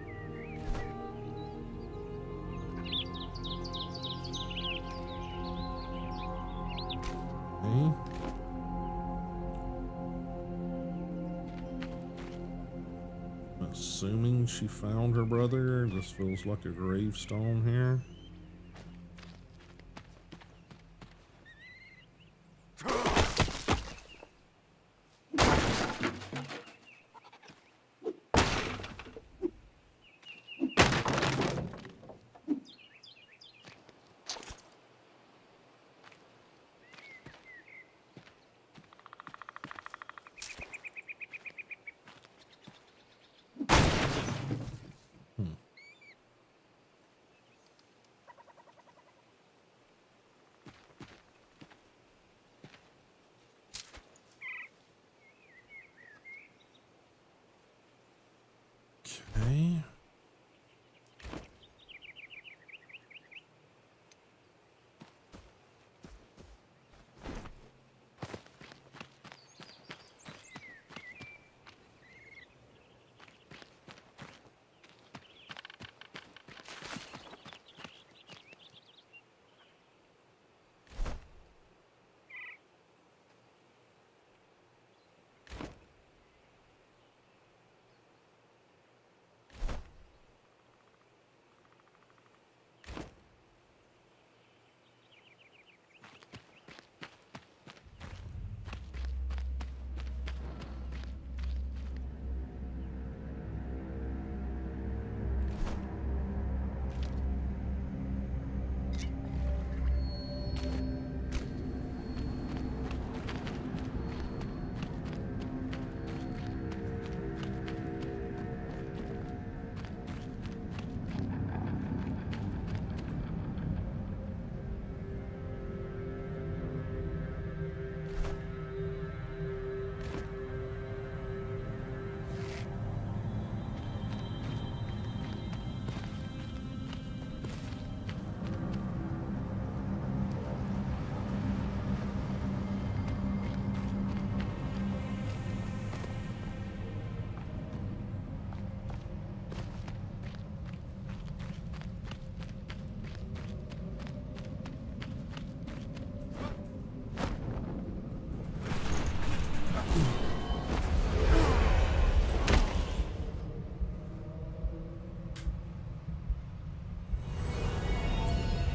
assuming she found her brother. This feels like a gravestone here. Okay.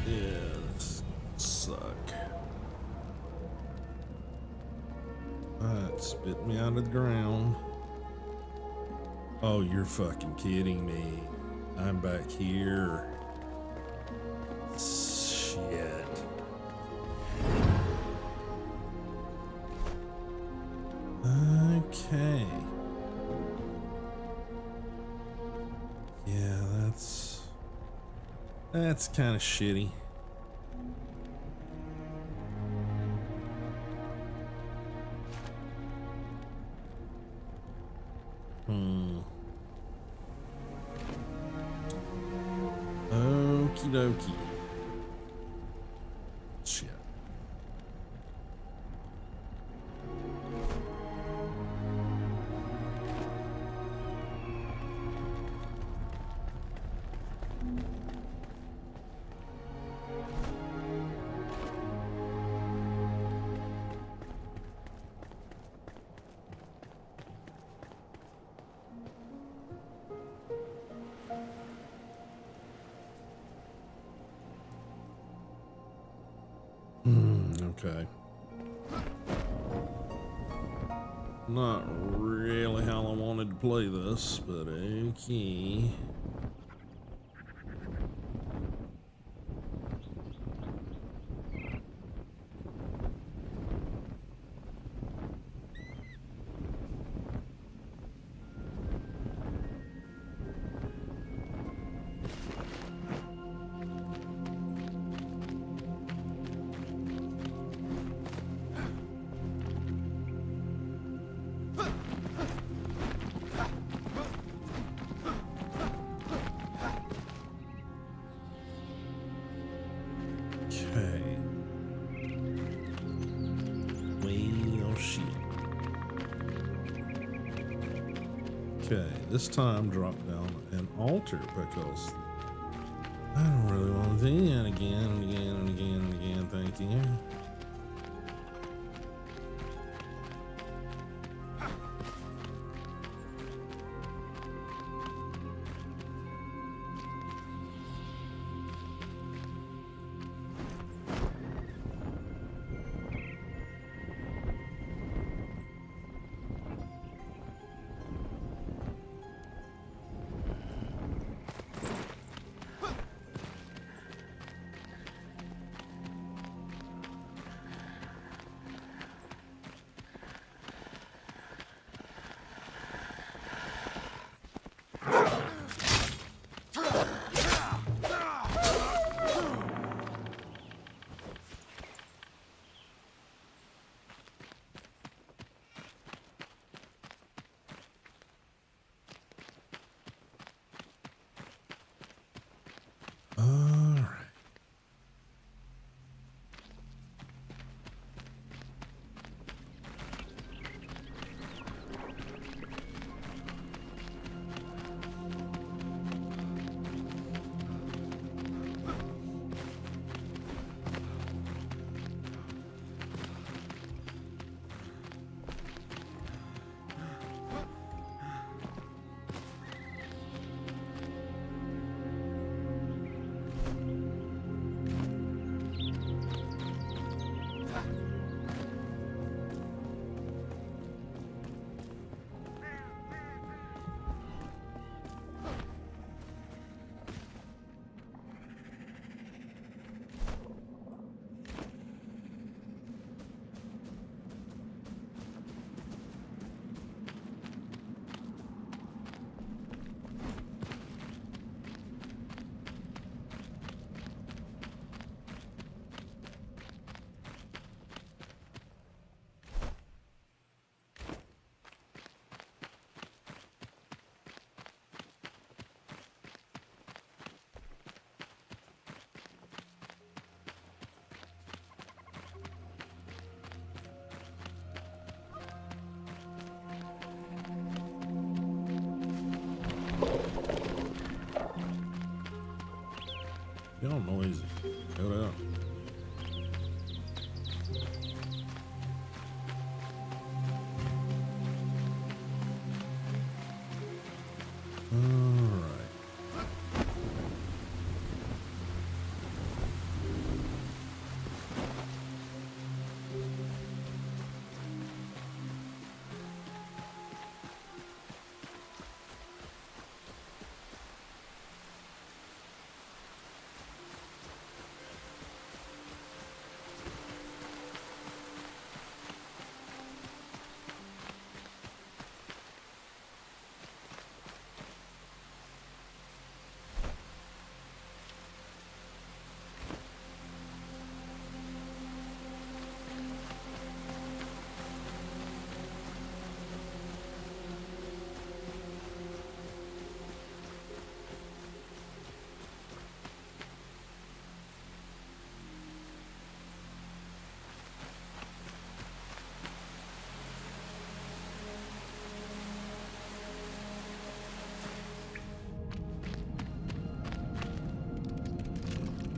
Yes. Suck. That spit me out of the ground. Oh, you're fucking kidding me. I'm back here. Shit. Okay. Yeah, that's kind of shitty. Okie dokie. Shit. Okay. Not really how I wanted to play this, but okay. Okay. Well, shit. Okay, this time drop down an altar because I don't really want to do that again and again and again and again. Thank you. Y'all noisy. Go down. All right.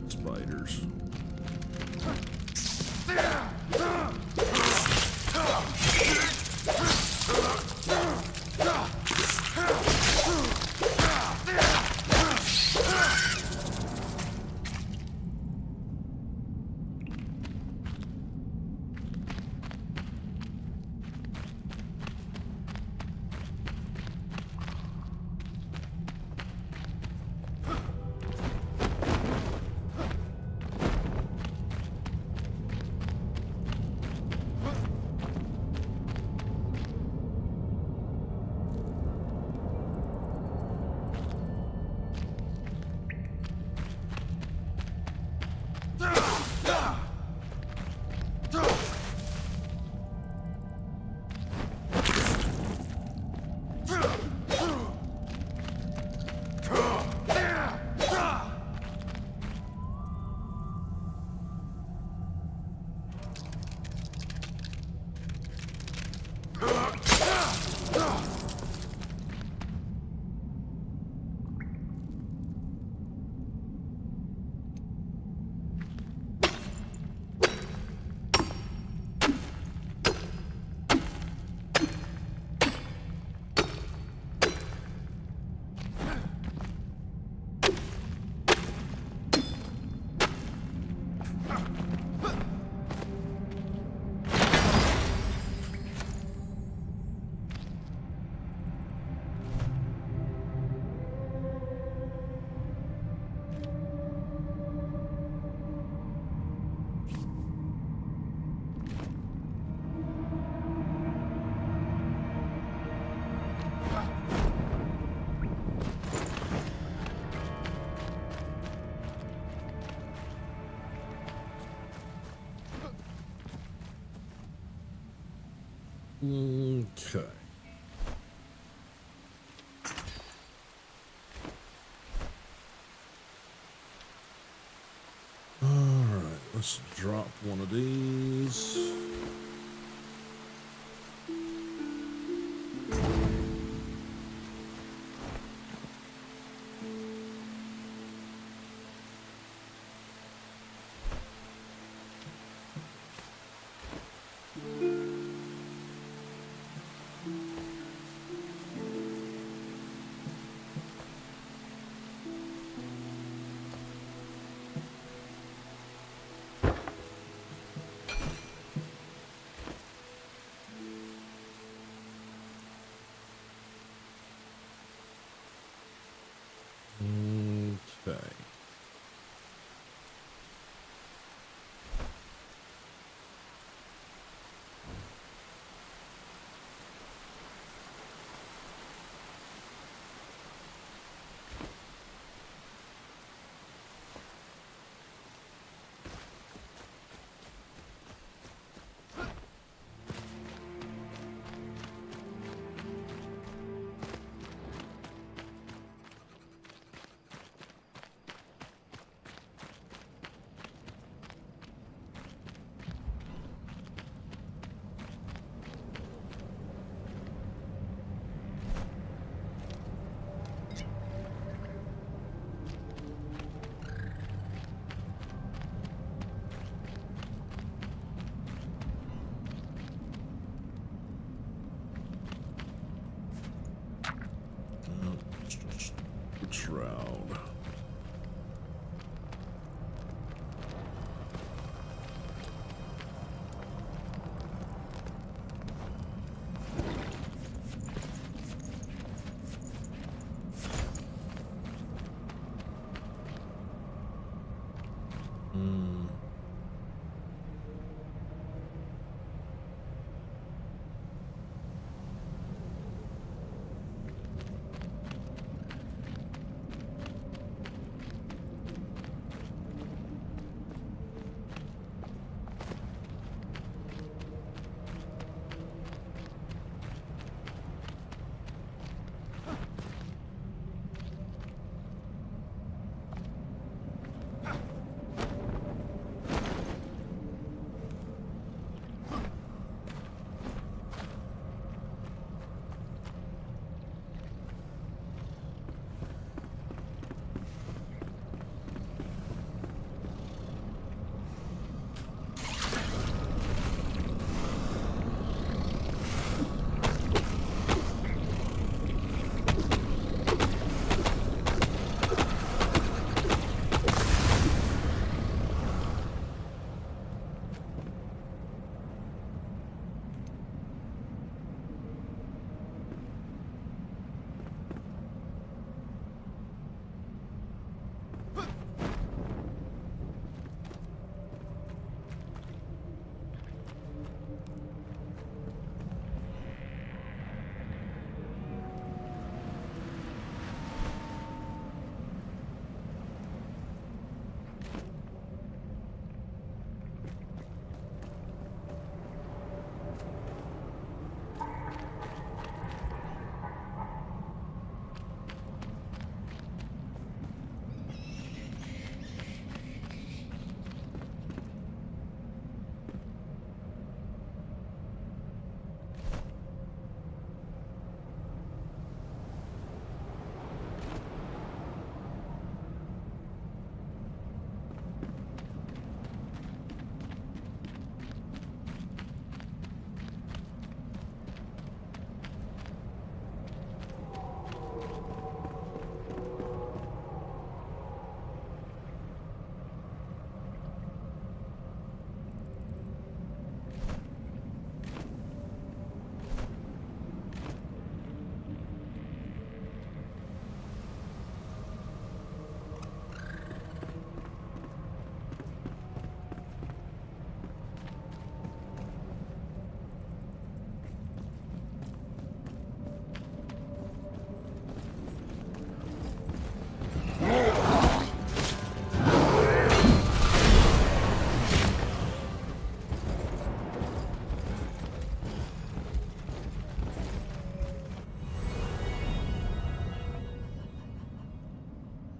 Spiders. Okay. All right, let's drop one of these. Hmm.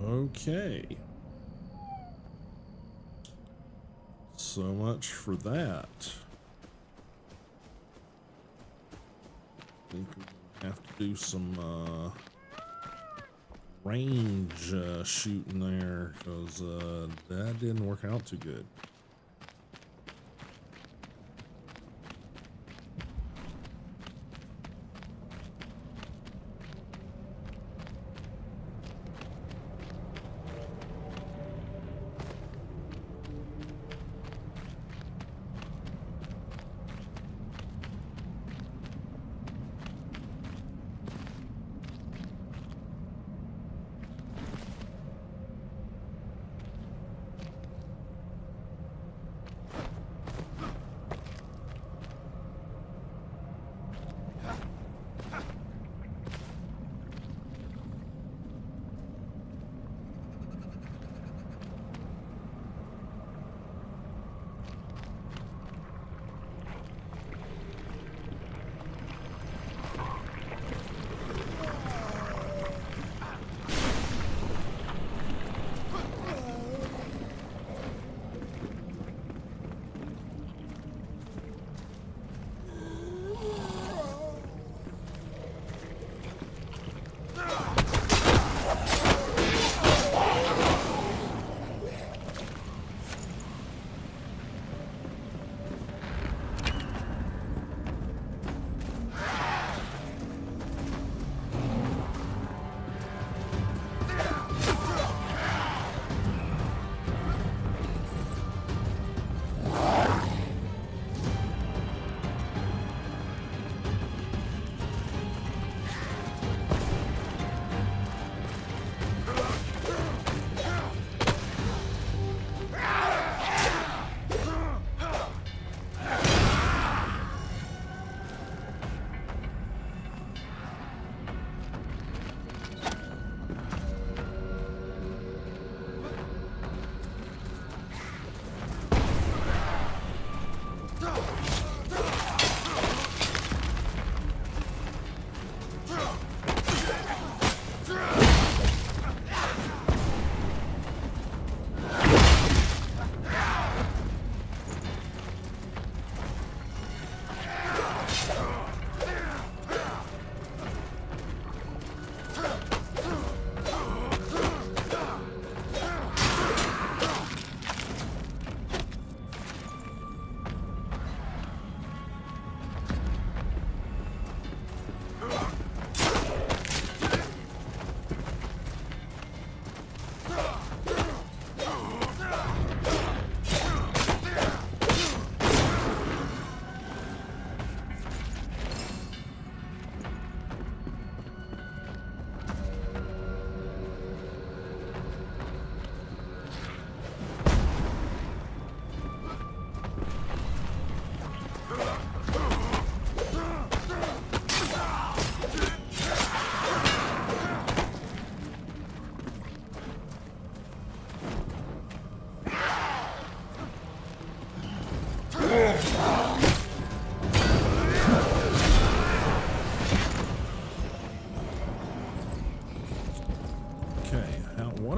Okay. So much for that. I think we're gonna have to do some range shooting there, because that didn't work out too good.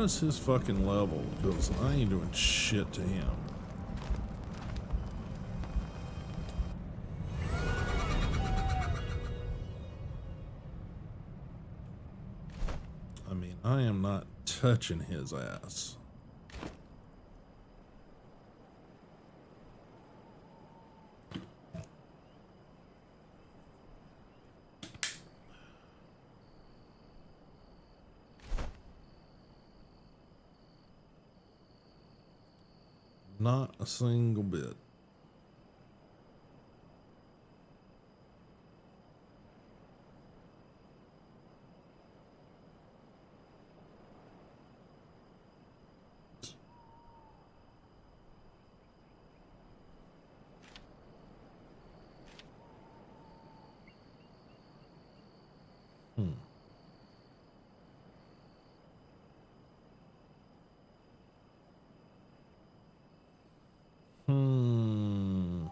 is his fucking level? Because I ain't doing shit to him. I mean, I am not touching his ass. Not a single bit. Hmm.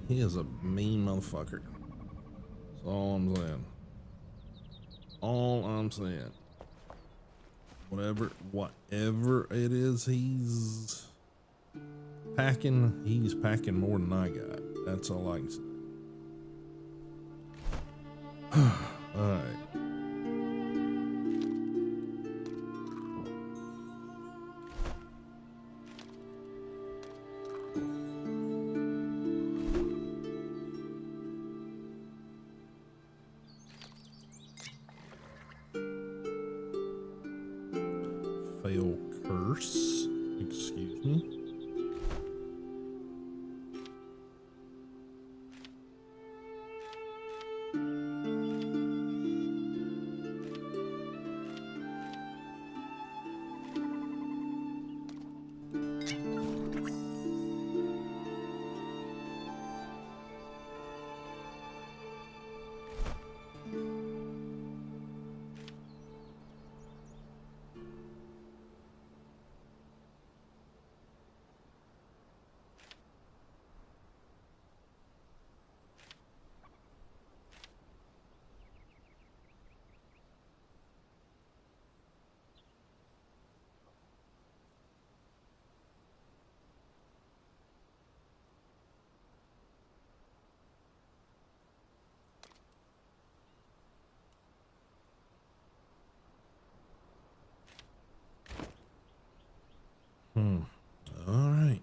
He is a mean motherfucker. That's all I'm saying. All I'm saying. Whatever it is he's packing more than I got. That's all I can say. All right. Fail curse. Excuse me. All right.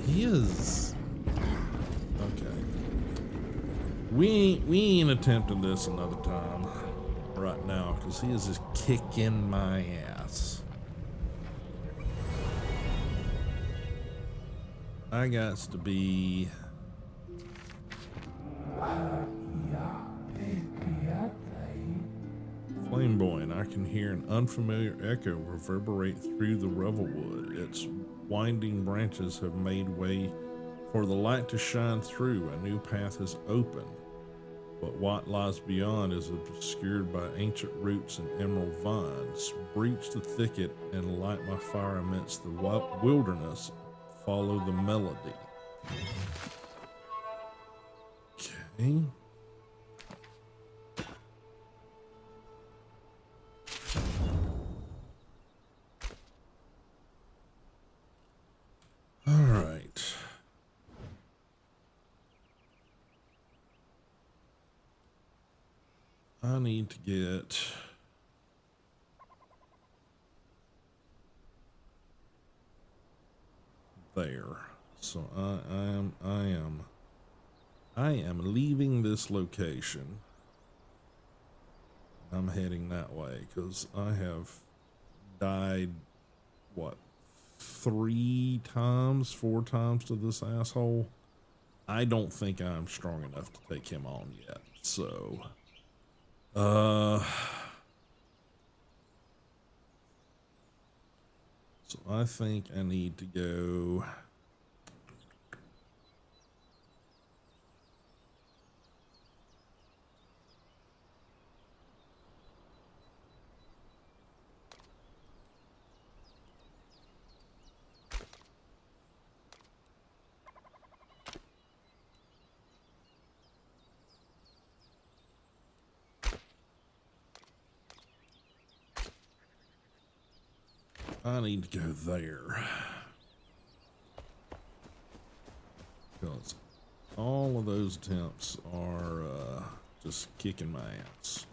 He is We ain't attempting this another time right now because he is just kicking my ass. I got to be flamboyant. I can hear an unfamiliar echo reverberate through the revelwood. Its winding branches have made way for the light to shine through. A new path is open, but what lies beyond is obscured by ancient roots and emerald vines. Breach the thicket and light my fire amidst the wilderness. Follow the melody. Okay. All right. I need to get there. So I am leaving this location. I'm heading that way because I have died, what, 3 times, 4 times to this asshole. I don't think I'm strong enough to take him on yet. So, so I think I need to go. I need to go there because all of those attempts are just kicking my ass.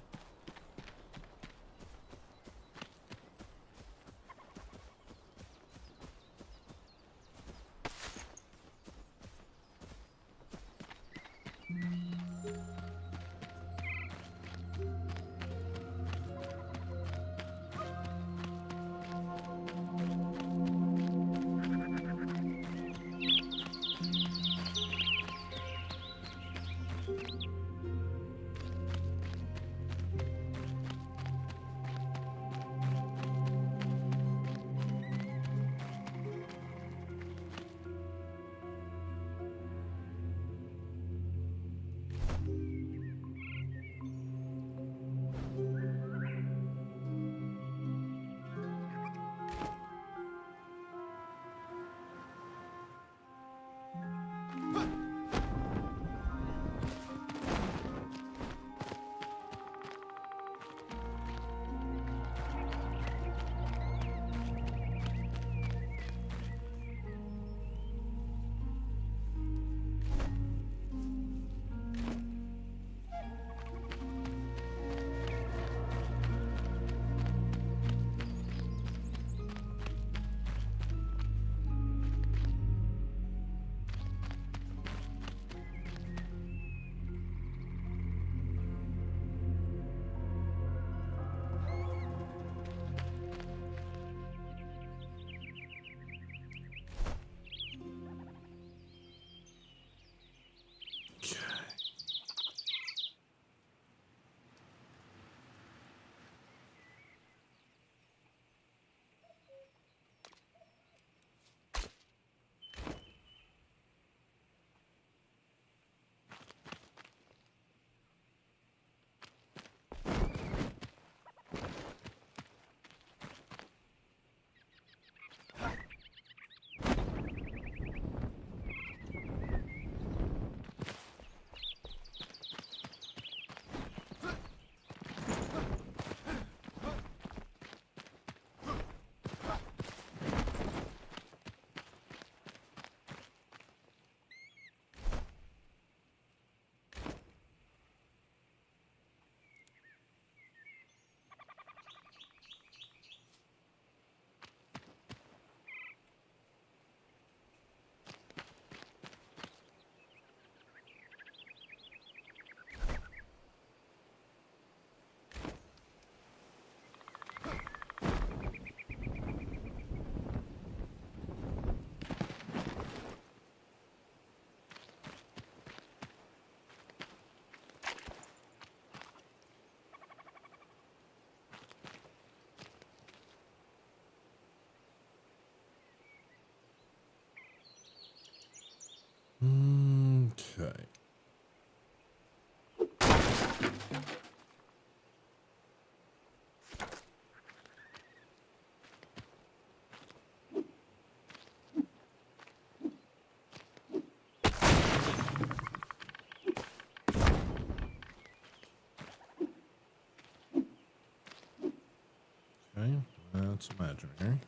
It's imaginary.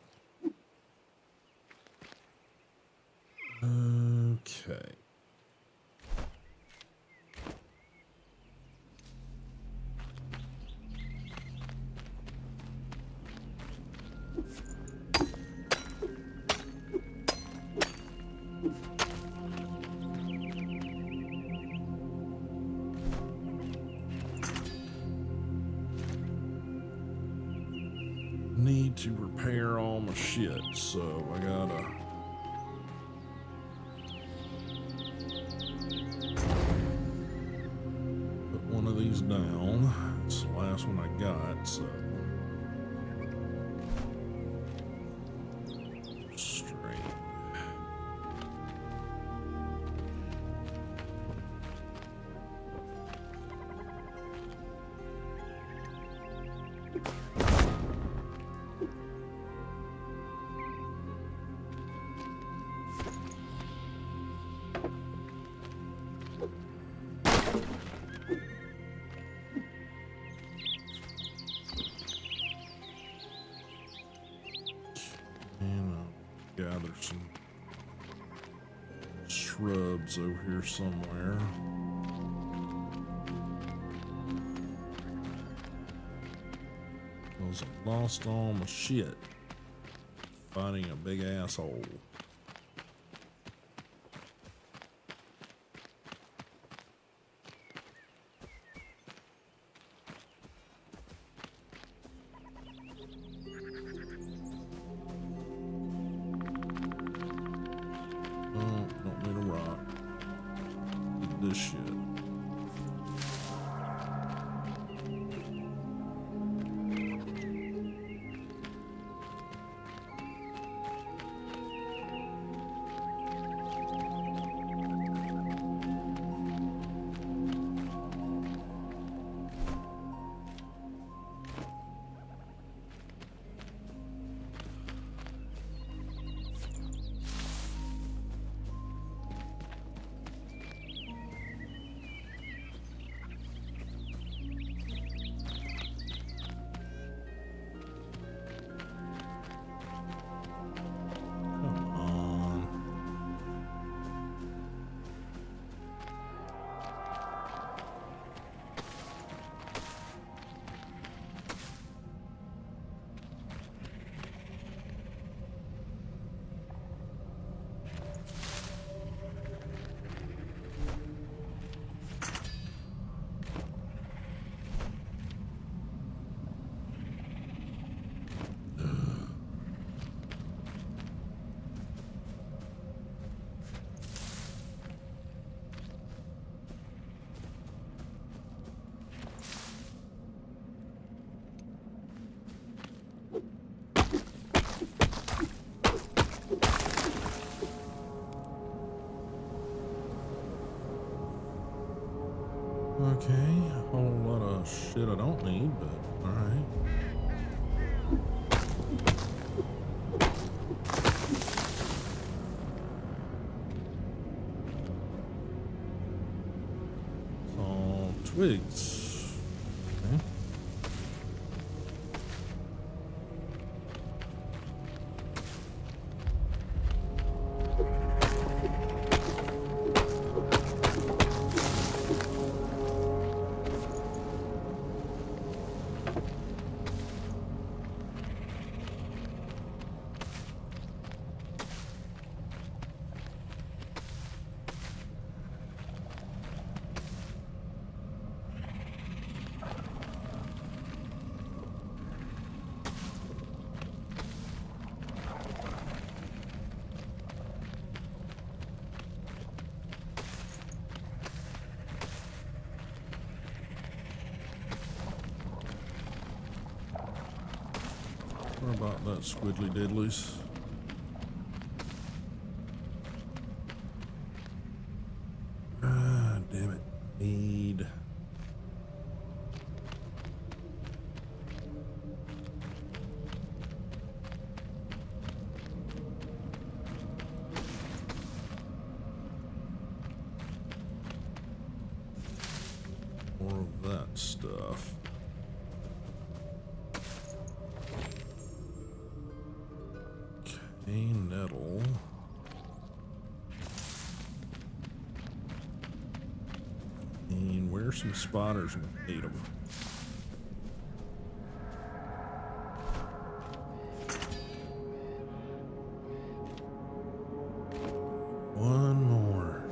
Okay. Need to repair all my shit, so I gotta put one of these down. It's the last one I got, so straight. And I'll gather some shrubs over here somewhere. Because I lost all my shit fighting a big asshole. Don't need a rock. Need this shit. Come on. Okay, a whole lot of shit I don't need, but alright. It's all twigs. Okay. What about that squiddly diddlies? Ah, damn it. Need. More of that stuff. A nettle. And where's some spiders and eat them? One more.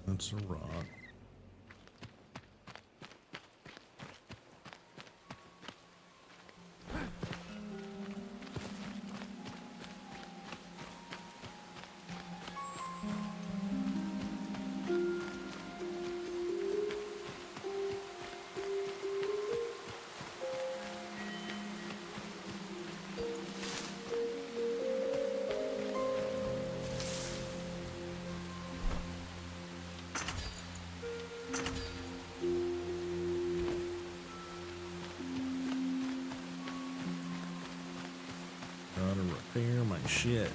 That's a rock. Gotta repair my shit.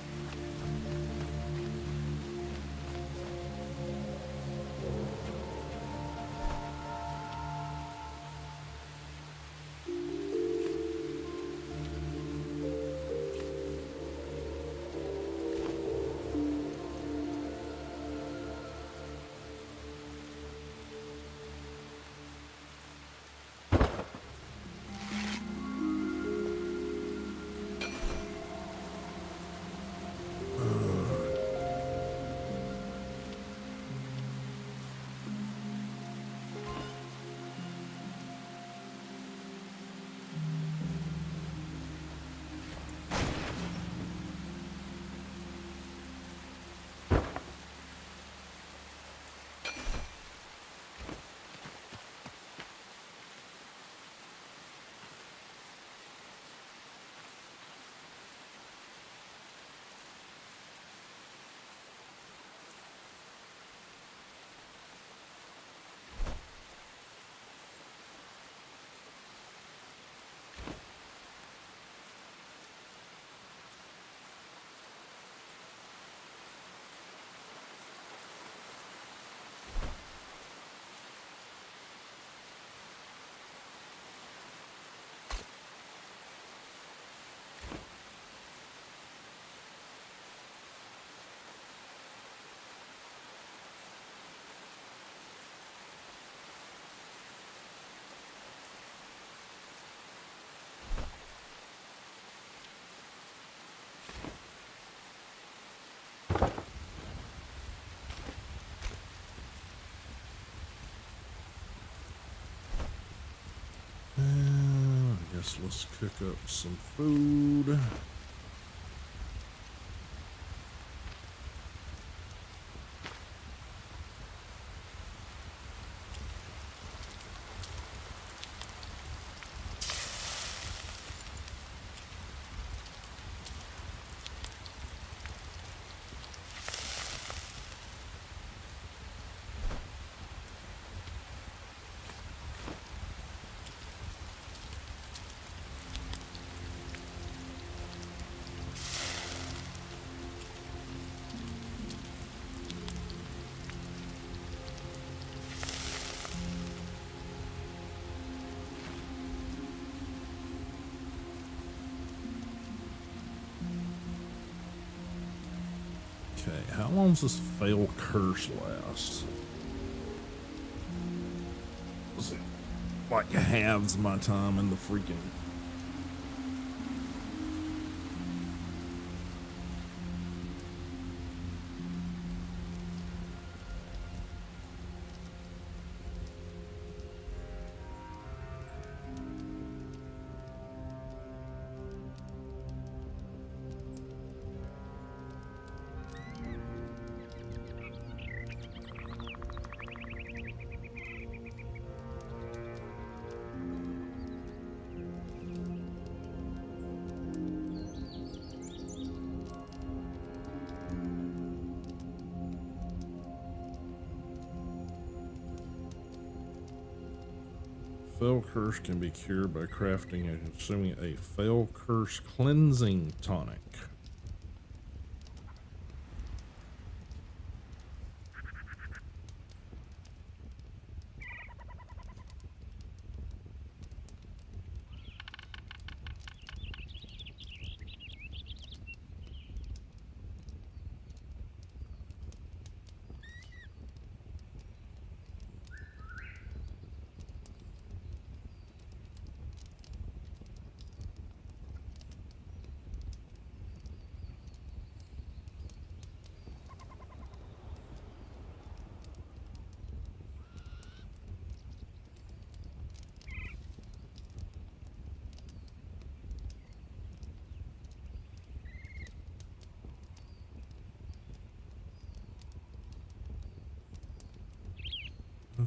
I guess let's cook up some food. Okay, how long does this fail curse last? Was it like halves my time in the freaking... Fail curse can be cured by crafting and consuming a fail curse cleansing tonic.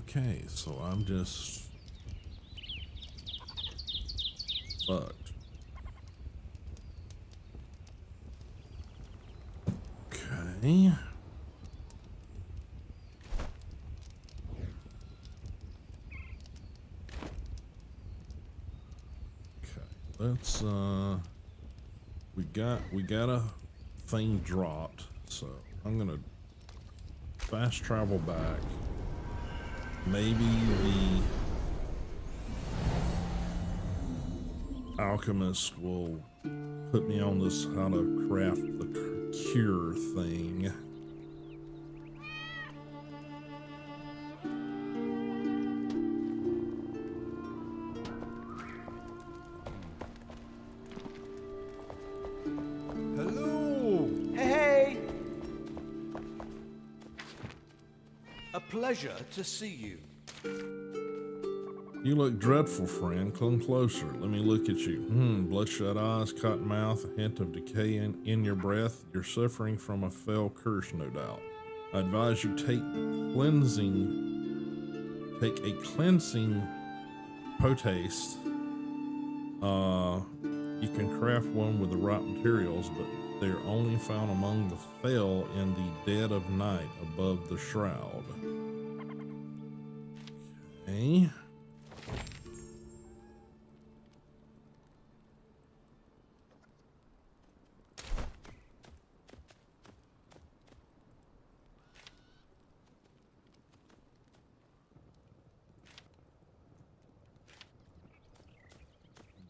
Okay, so I'm just fucked. Okay. Okay, let's we got a thing dropped, so I'm gonna fast travel back. Maybe the alchemist will put me on this how to craft the cure thing.
Hello! Hey! A pleasure to see you.
You look dreadful, friend. Come closer. Let me look at you. Bloodshot eyes, cotton mouth, a hint of decay in your breath. You're suffering from a fell curse, no doubt. I advise you take a cleansing potaste. You can craft one with the right materials, but they're only found among the fell in the dead of night above the shroud. Okay.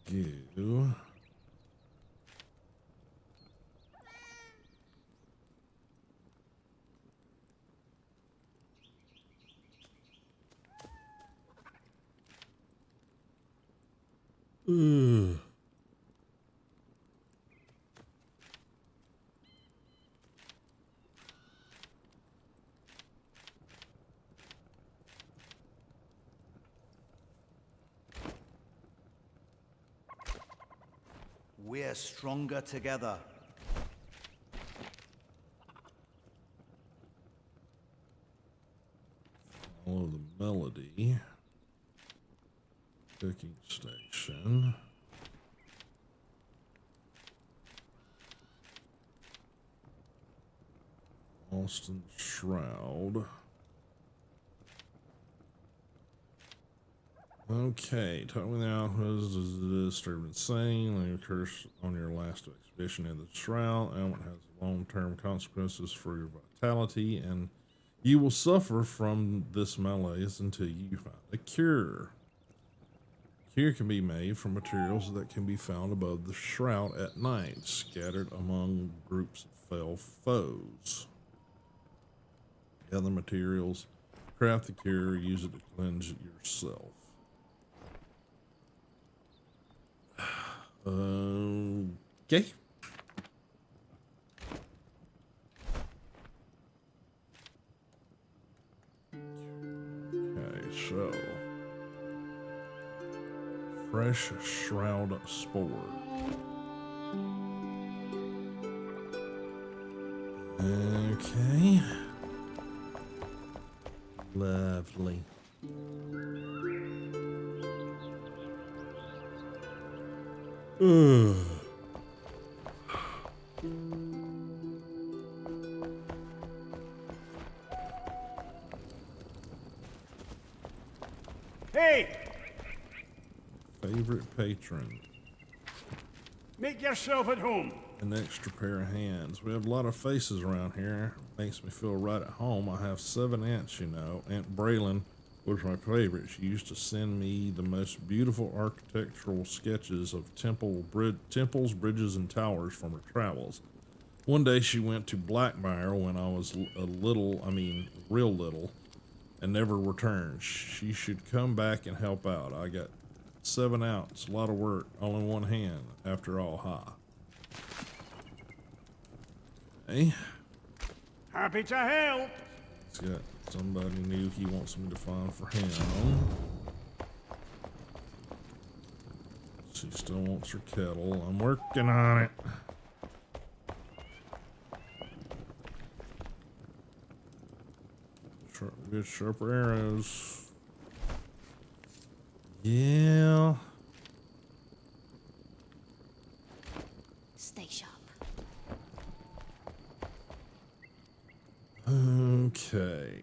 Goo. Ugh.
We're stronger together.
Follow the melody. Cooking station. Austin Shroud. Okay, talking about was disturbed insane. Leave a curse on your last expedition in the Shroud. Element has long-term consequences for your vitality, and you will suffer from this malaise until you find a cure. Cure can be made from materials that can be found above the Shroud at night, scattered among groups of fell foes. Gather materials, craft the cure, use it to cleanse yourself. Okay. Okay, so fresh shroud spore. Okay. Lovely. Ugh.
Hey!
Favorite patron.
Make yourself at home.
An extra pair of hands. We have a lot of faces around here. Makes me feel right at home. I have 7 aunts, you know. Aunt Braylon was my favorite. She used to send me the most beautiful architectural sketches of temples, bridges, and towers from her travels. One day she went to Blackmire when I was real little, and never returned. She should come back and help out. I got 7 outs, a lot of work, only 1 hand, after all, ha. Okay.
Happy to help.
He's got somebody new he wants me to find for him. She still wants her kettle. I'm working on it. Get sharper arrows. Yeah.
Stay sharp.
Okay.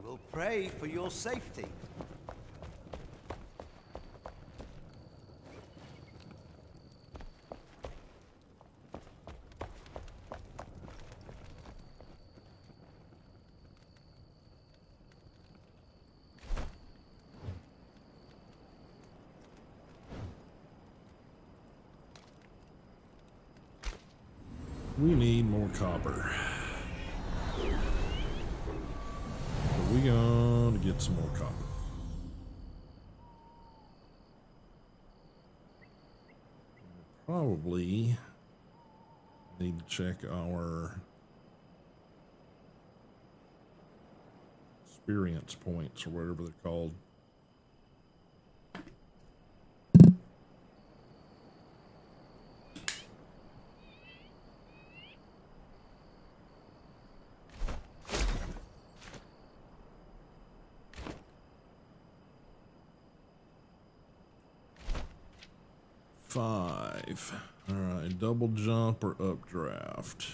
will pray for your safety.
We need more copper. Are we gonna get some more copper? Probably need to check our experience points or whatever they're called. Five. All right, double jump or updraft.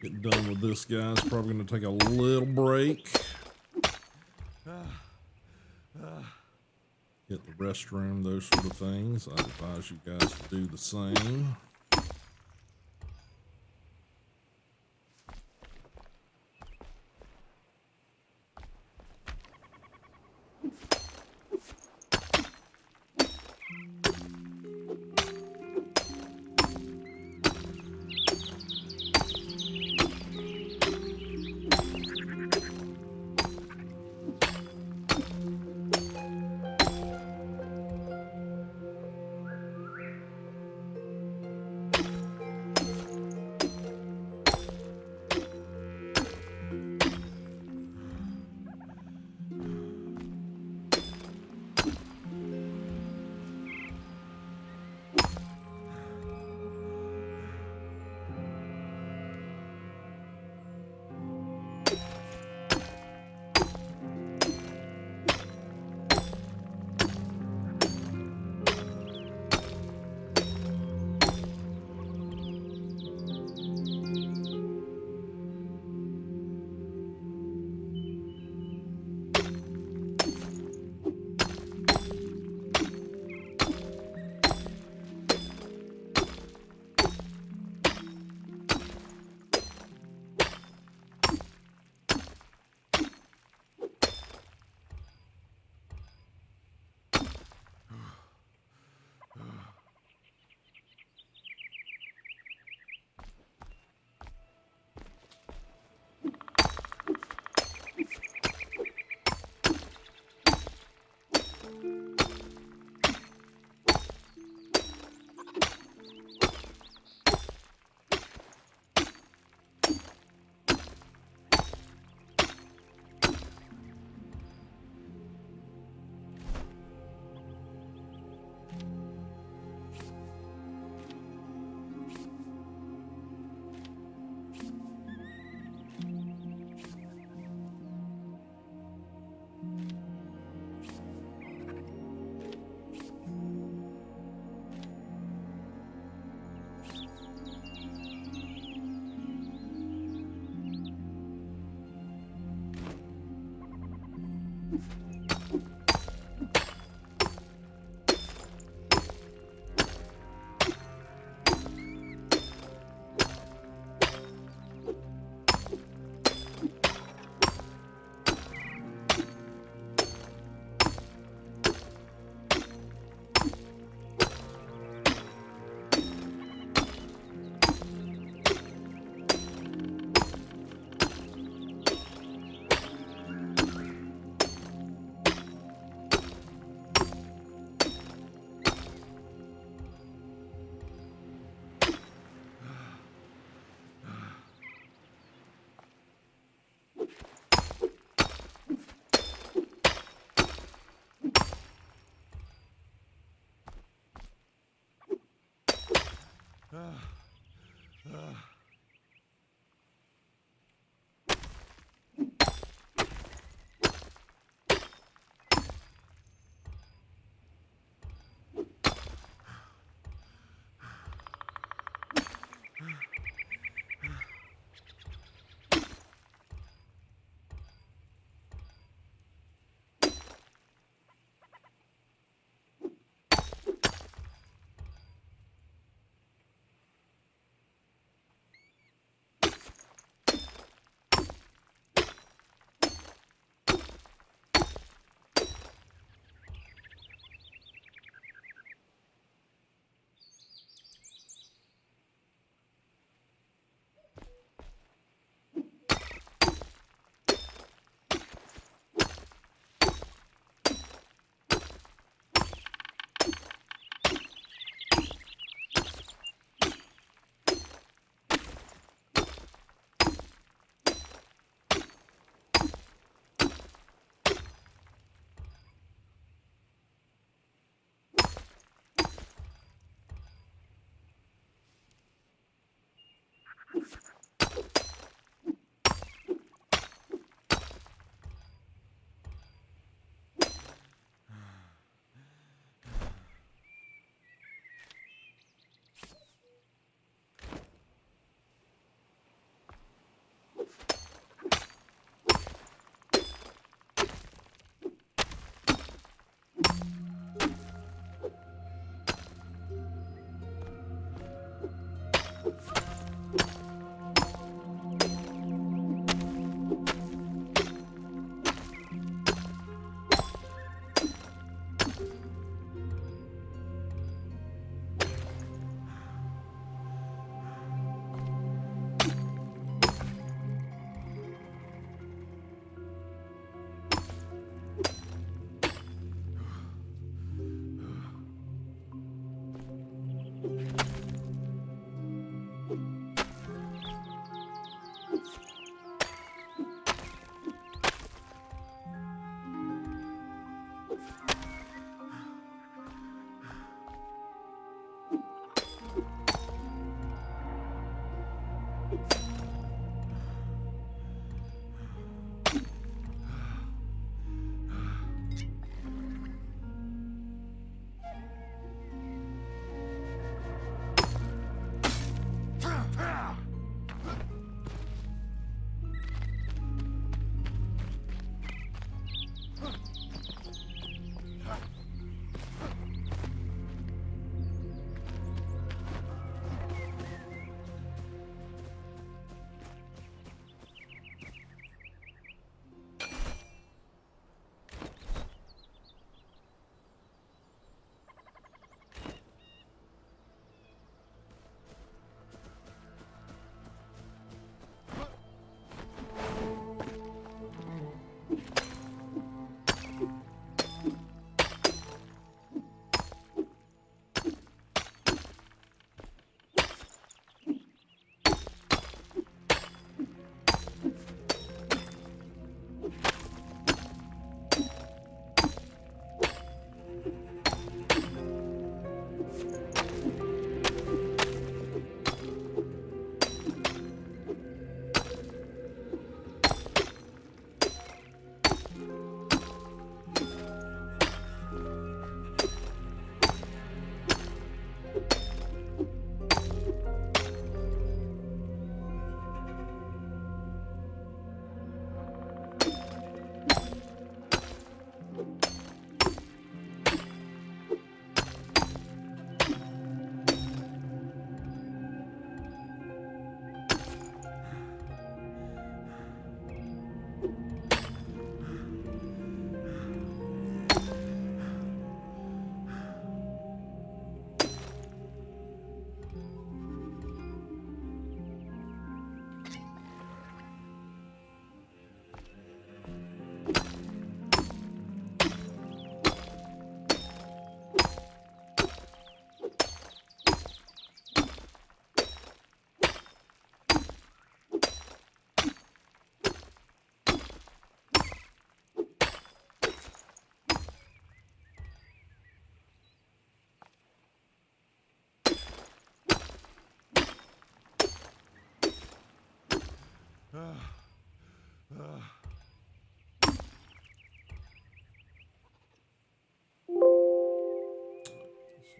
Getting done with this, guys. Probably going to take a little break. Hit the restroom, those sort of things. I advise you guys to do the same.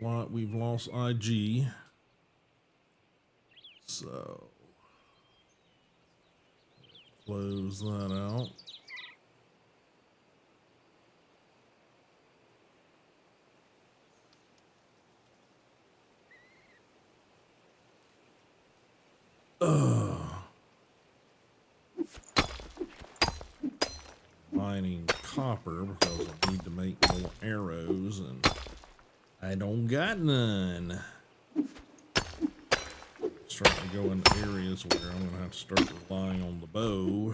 Slot, we've lost IG. So close that out. Mining copper because I need to make more arrows and I don't got none. Starting to go into areas where I'm gonna have to start relying on the bow.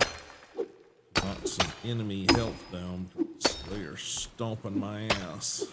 Got some enemy health down because they are stomping my ass.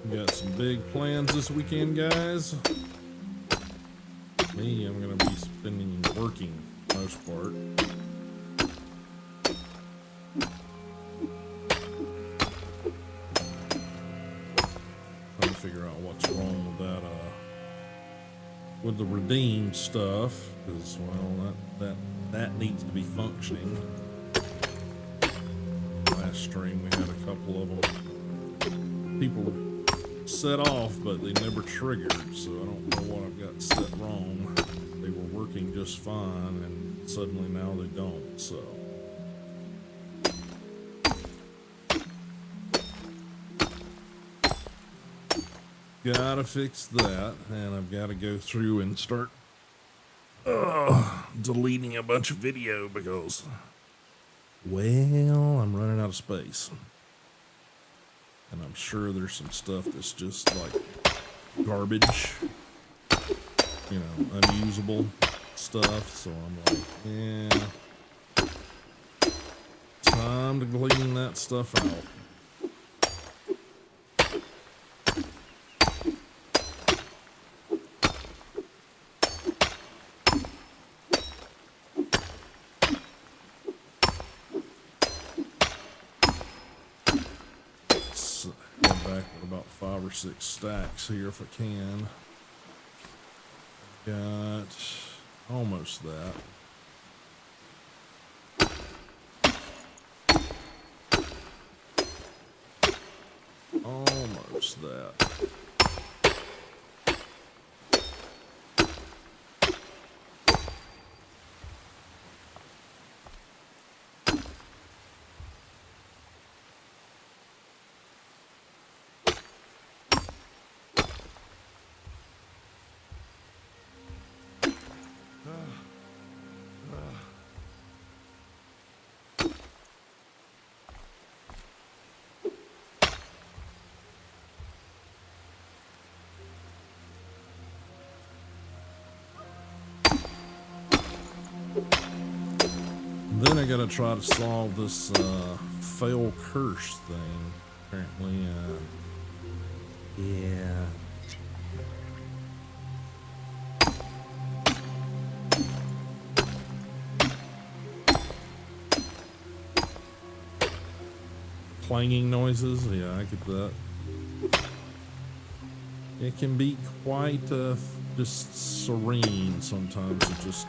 Got some big plans this weekend, guys. Me, I'm gonna be spending working most part. Trying to figure out what's wrong with that, with the redeem stuff, because well, that needs to be functioning. Last stream we had a couple of them. People set off, but they never triggered, so I don't know what I've got set wrong. They were working just fine, and suddenly now they don't, so. Gotta fix that, and I've got to go through and start deleting a bunch of video because, well, I'm running out of space. And I'm sure there's some stuff that's just like garbage, you know, unusable stuff. So I'm like, yeah, time to clean that stuff out. Back with about 5 or 6 stacks here if I can. Got almost that. Almost that. Then I gotta try to solve this fail curse thing. Apparently, yeah. Clanging noises, yeah, I get that. It can be quite just serene sometimes to just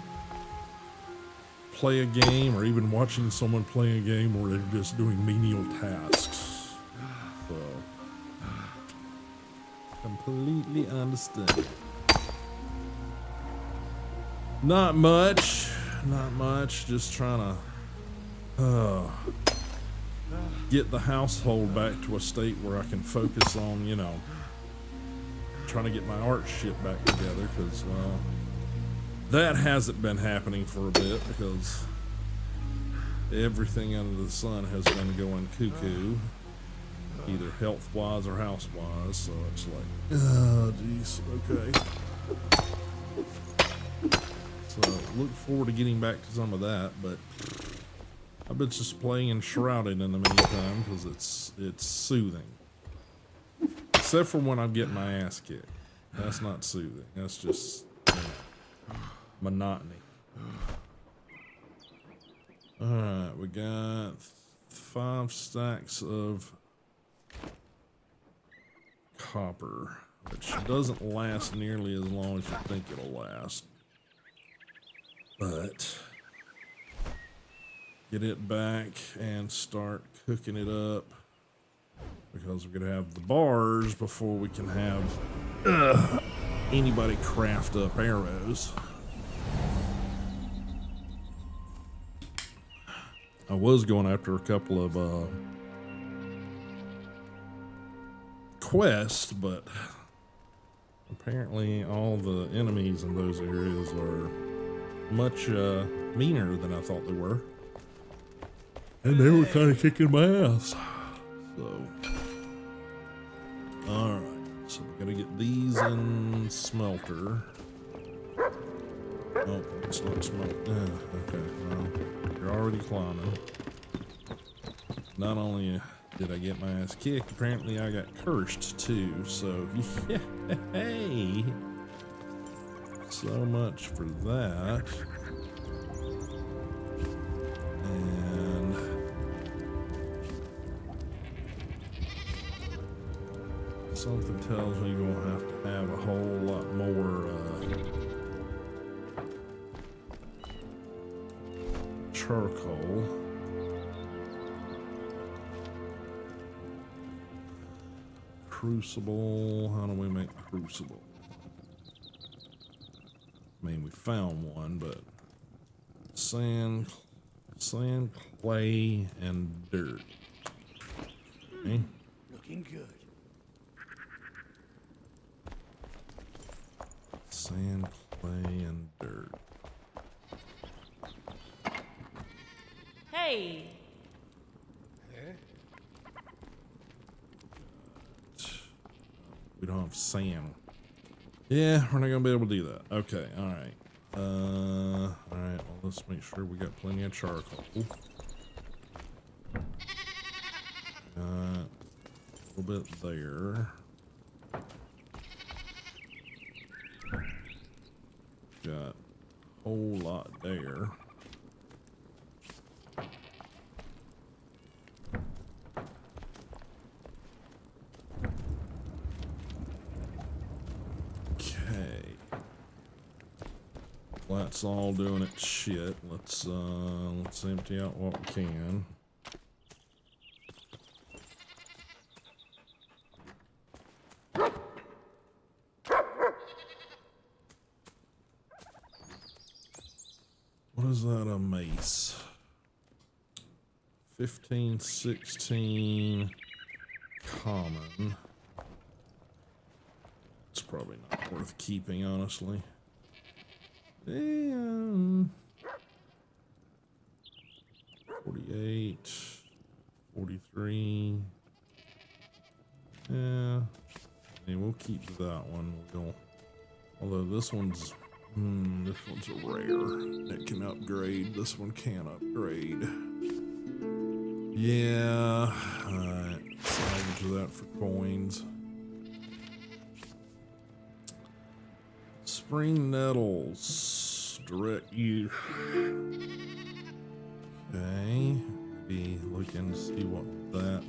play a game, or even watching someone play a game where they're just doing menial tasks. So, completely understand. Not much, just trying to get the household back to a state where I can focus on, you know, trying to get my art shit back together, because, well, that hasn't been happening for a bit because everything under the sun has been going cuckoo, either health-wise or house-wise, so it's like, oh, geez, okay. So, look forward to getting back to some of that, but I've been just playing Enshrouded in the meantime because it's soothing. Except for when I'm getting my ass kicked. That's not soothing. That's just, you know, monotony. Alright, we got 5 stacks of copper, which doesn't last nearly as long as you think it'll last. But get it back and start cooking it up, because we're gonna have the bars before we can have anybody craft up arrows. I was going after a couple of quests, but apparently all the enemies in those areas are much meaner than I thought they were. And they were kind of kicking my ass. So, alright. So we gotta get these in smelter. Oh, it's not smelter. Okay, well, you're already climbing. Not only did I get my ass kicked, apparently I got cursed too. So, yay! So much for that. And something tells me you're gonna have to have a whole lot more charcoal. crucible. How do we make crucible? I mean, we found one, but sand, clay, and dirt. Okay.
Looking good.
Sand, clay, and dirt.
Hey.
We don't have sand. Yeah, we're not gonna be able to do that. Okay, all right. All right. Well, let's make sure we got plenty of charcoal. Got a little bit there. Got a whole lot there. That's all doing its shit. Let's empty out what we can. What is that, a mace? 15, 16 common. It's probably not worth keeping, honestly. Damn. 48, 43. Yeah. I mean, we'll keep that one. Although this one's a rare. It can upgrade. This one can't upgrade. Yeah. Alright. Salvage that for coins. Spring nettles, direct use. Okay, be looking to see what that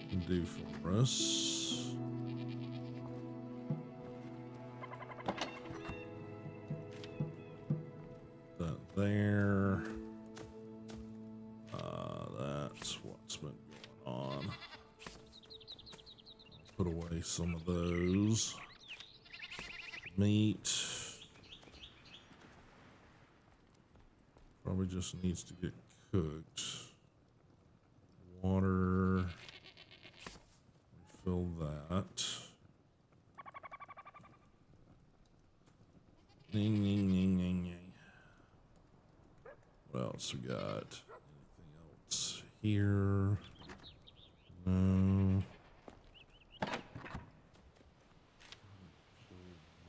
can do for us. That there. That's what's been going on. I'll put away some of those. Meat probably just needs to get cooked. Water, refill that. Ning, ning, ning, ning, ning. What else we got? Anything else here? No.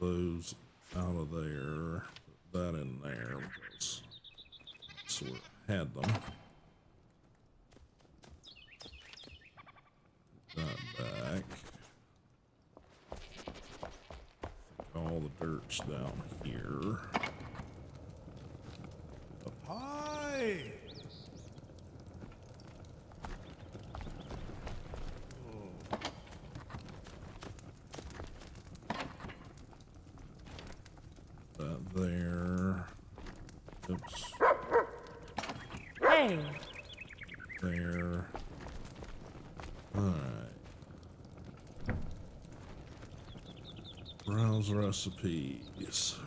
Those out of there, put that in there because that's where I had them. Put that back. I think all the dirt's down here.
Hi!
That there. Oops.
Hey.
There. Alright. Browse recipes.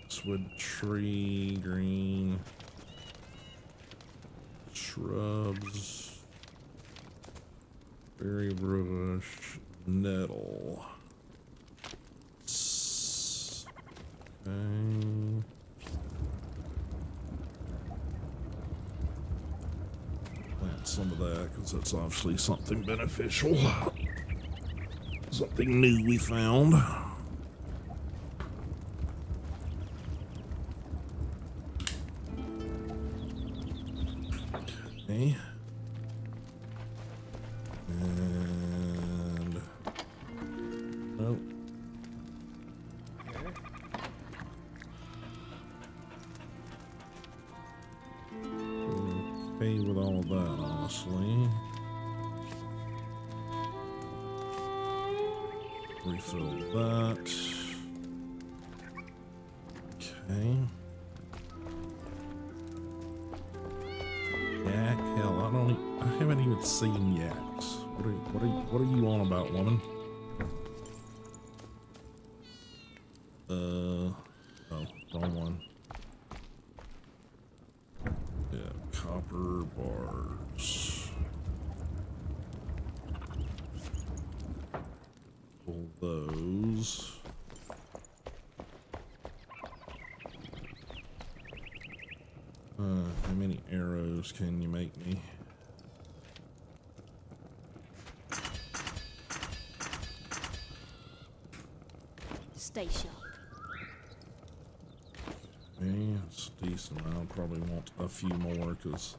Sword tree, green. Shrubs. Berry bush. Nettle. Okay. Plant some of that because that's obviously something beneficial. Something new we found. Okay. And nope. Okay with all of that, honestly. Refill that. Okay. Yak, hell, I haven't even seen yaks. What are you on about, woman? Oh, wrong one. Yeah, copper bars. Pull those. How many arrows can you make me?
Stay sharp.
Okay, it's decent. I'll probably want a few more because,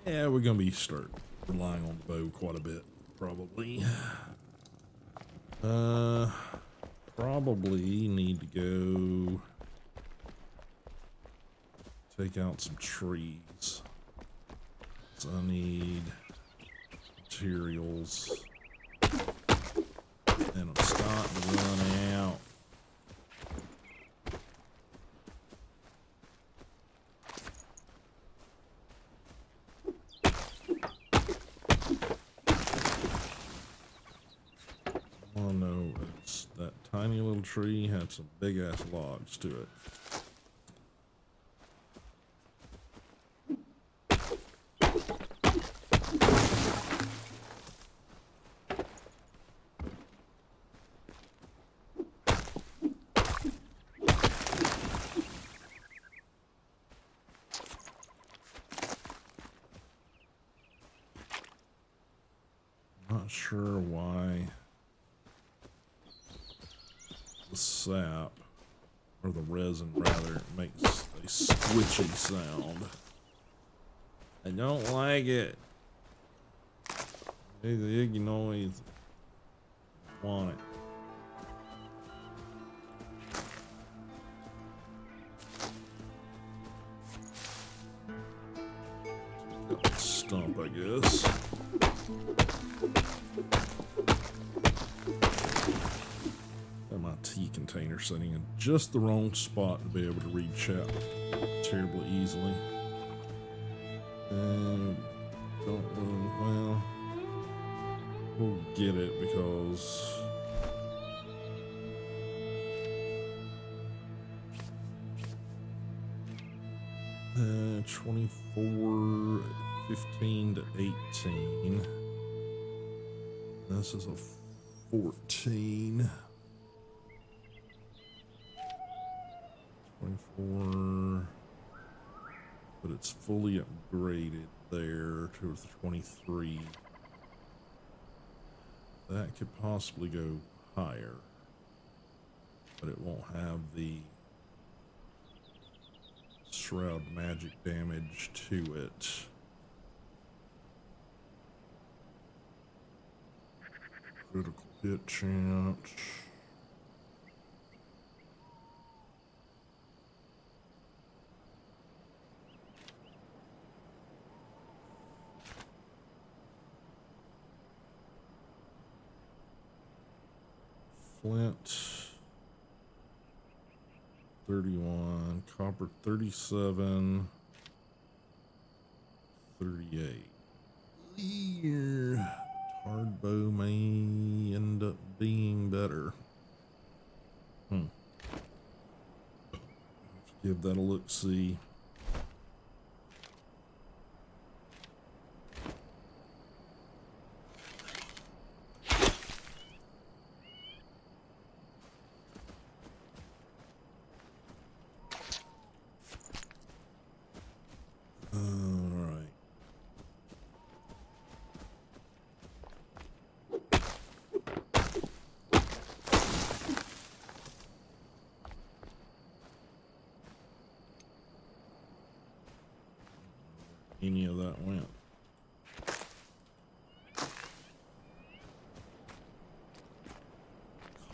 yeah, we're gonna be relying on the bow quite a bit, probably. Probably need to go take out some trees. So I need materials, and I'm starting to run out. Oh no, it's that tiny little tree had some big ass logs to it. Not sure why the sap, or the resin rather, makes a squishy sound. I don't like it. Hey, the eggy noise. Want it. Stump, I guess. Got my tea container sitting in just the wrong spot to be able to read chat terribly easily. And don't really, well, we'll get it because uh, 24, 15 to 18. This is a 14. 24. But it's fully upgraded there to the 23. That could possibly go higher, but it won't have the shroud magic damage to it. Critical hit chance. Flint 31, copper 37, 38. Yeah. Hard bow may end up being better. Give that a look see. Any of that went.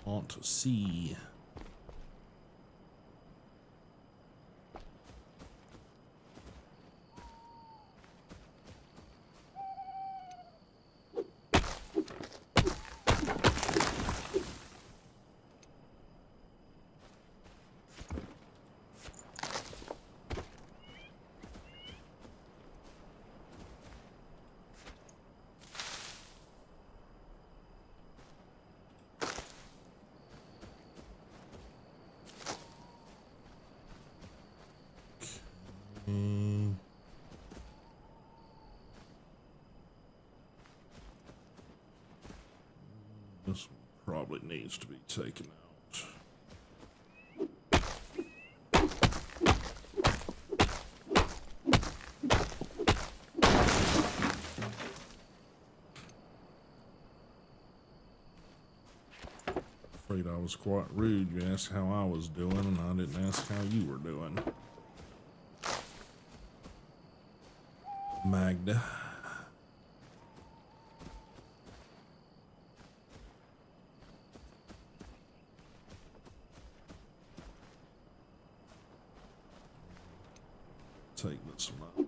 Can't see. This probably needs to be taken out. Afraid I was quite rude. You asked how I was doing, and I didn't ask how you were doing. Magda. Take this one out.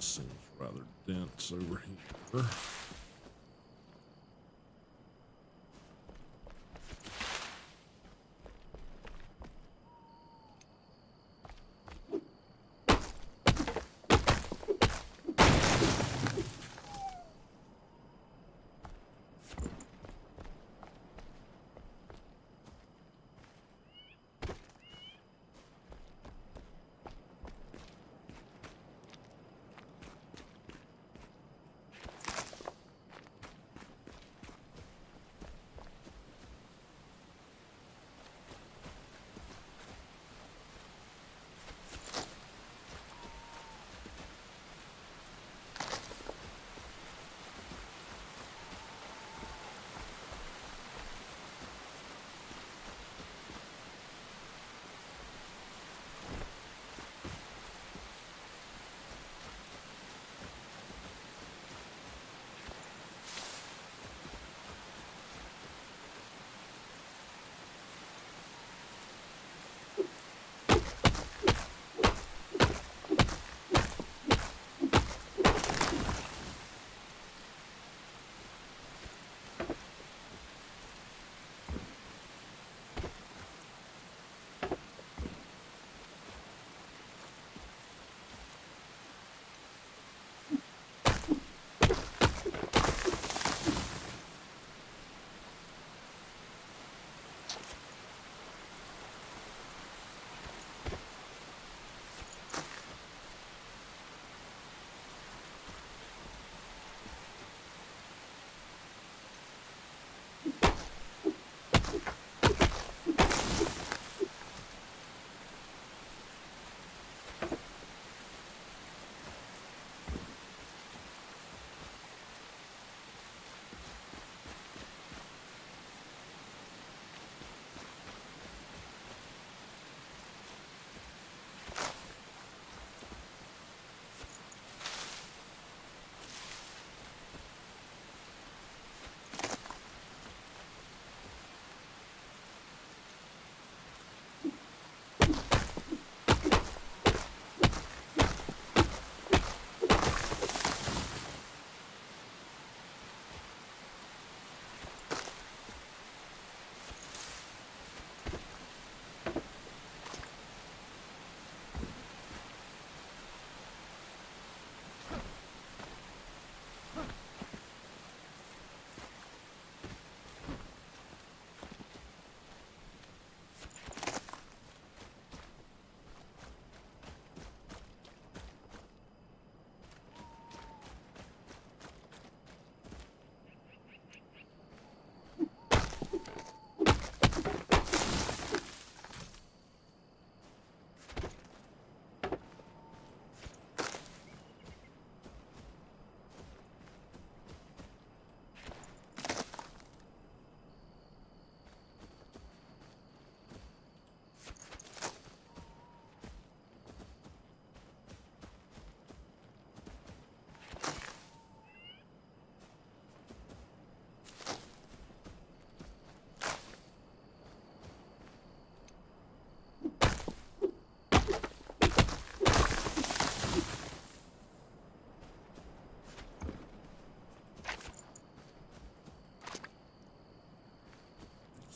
Seems rather dense over here.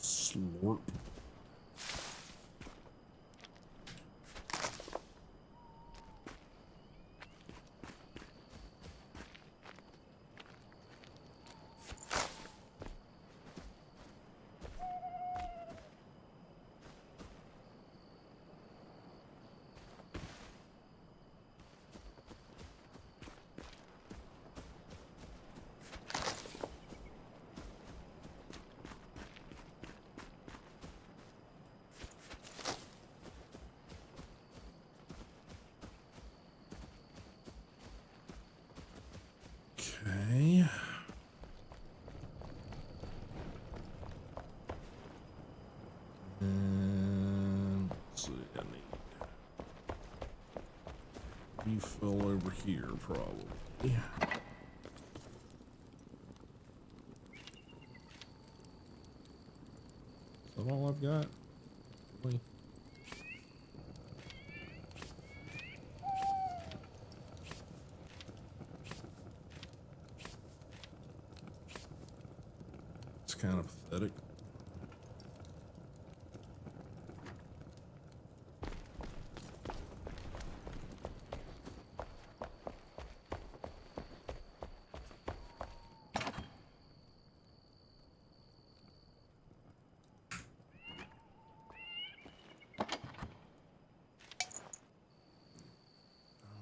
Slurp. Okay. And let's see, I need refill over here probably. Is that all I've got? Really? It's kind of pathetic.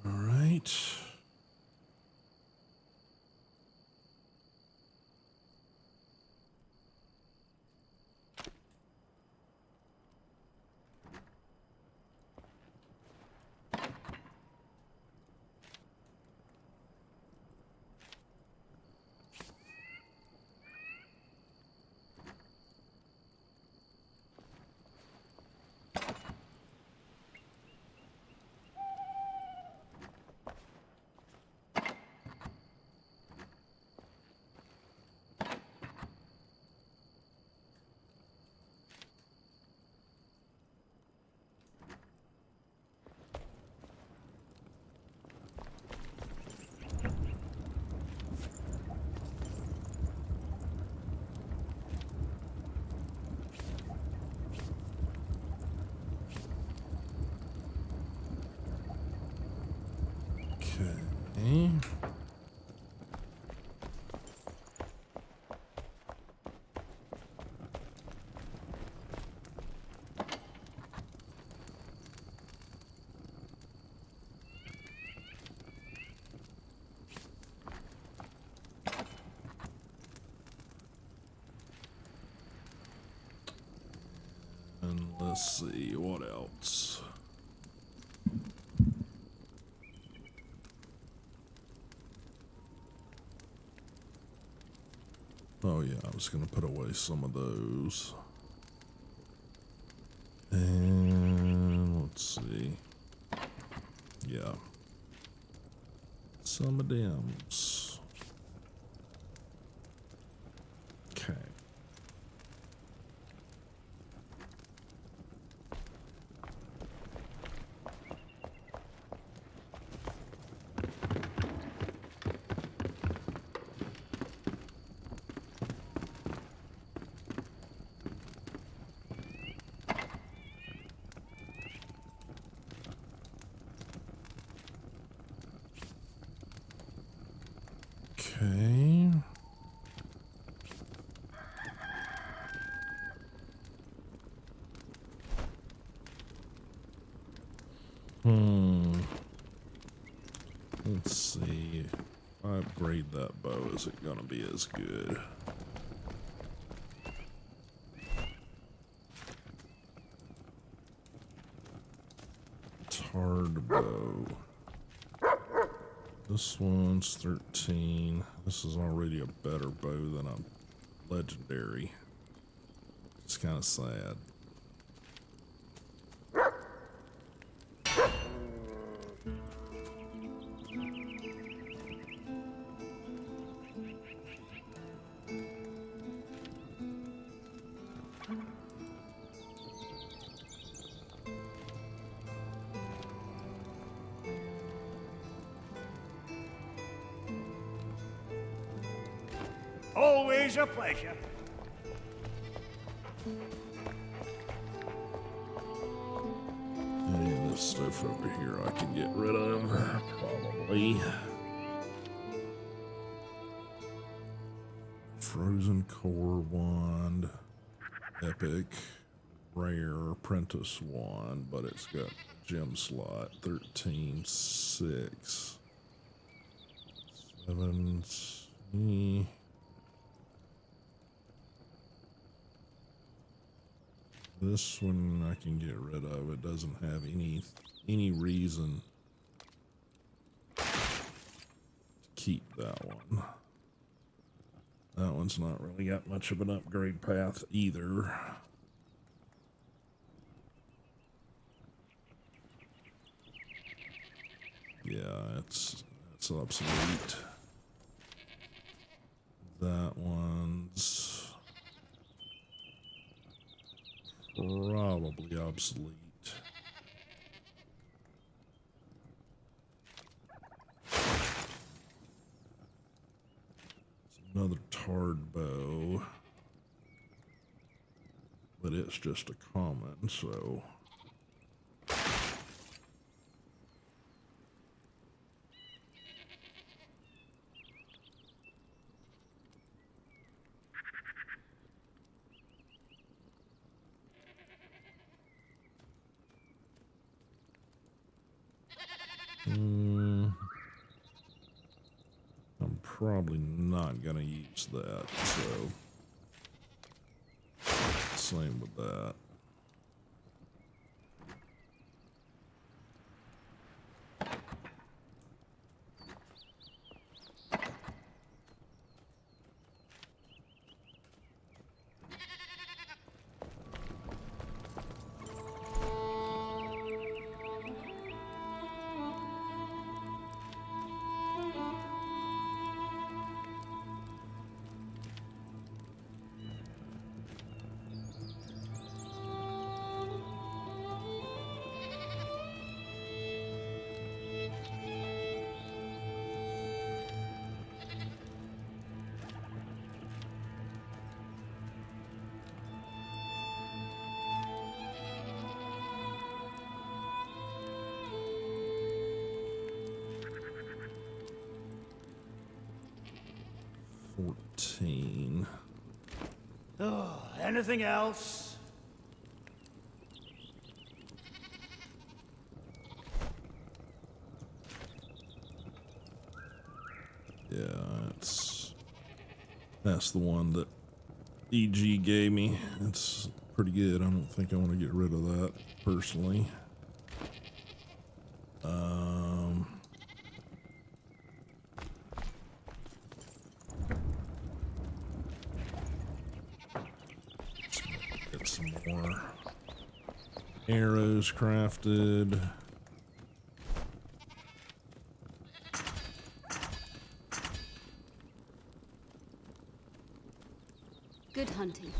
All right. Okay. And let's see what else. Oh yeah, I was gonna put away some of those. And let's see. Yeah. Some of them. Okay. Okay. Let's see. If I upgrade that bow, is it gonna be as good? Hard bow. This one's 13. This is already a better bow than a legendary. It's kind of sad.
Always a pleasure.
Any of this stuff over here I can get rid of, probably. Frozen core wand, epic, rare, apprentice wand, but it's got gem slot, 13, 6, 7, This one I can get rid of. It doesn't have any reason to keep that one. That one's not really got much of an upgrade path either. Yeah, it's obsolete. That one's probably obsolete. It's another tarred bow, but it's just a common, so. I'm probably not gonna use that, so same with that.
Oh, anything else?
Yeah, that's the one that EG gave me. It's pretty good. I don't think I want to get rid of that personally. Get some more arrows crafted.
Good hunting.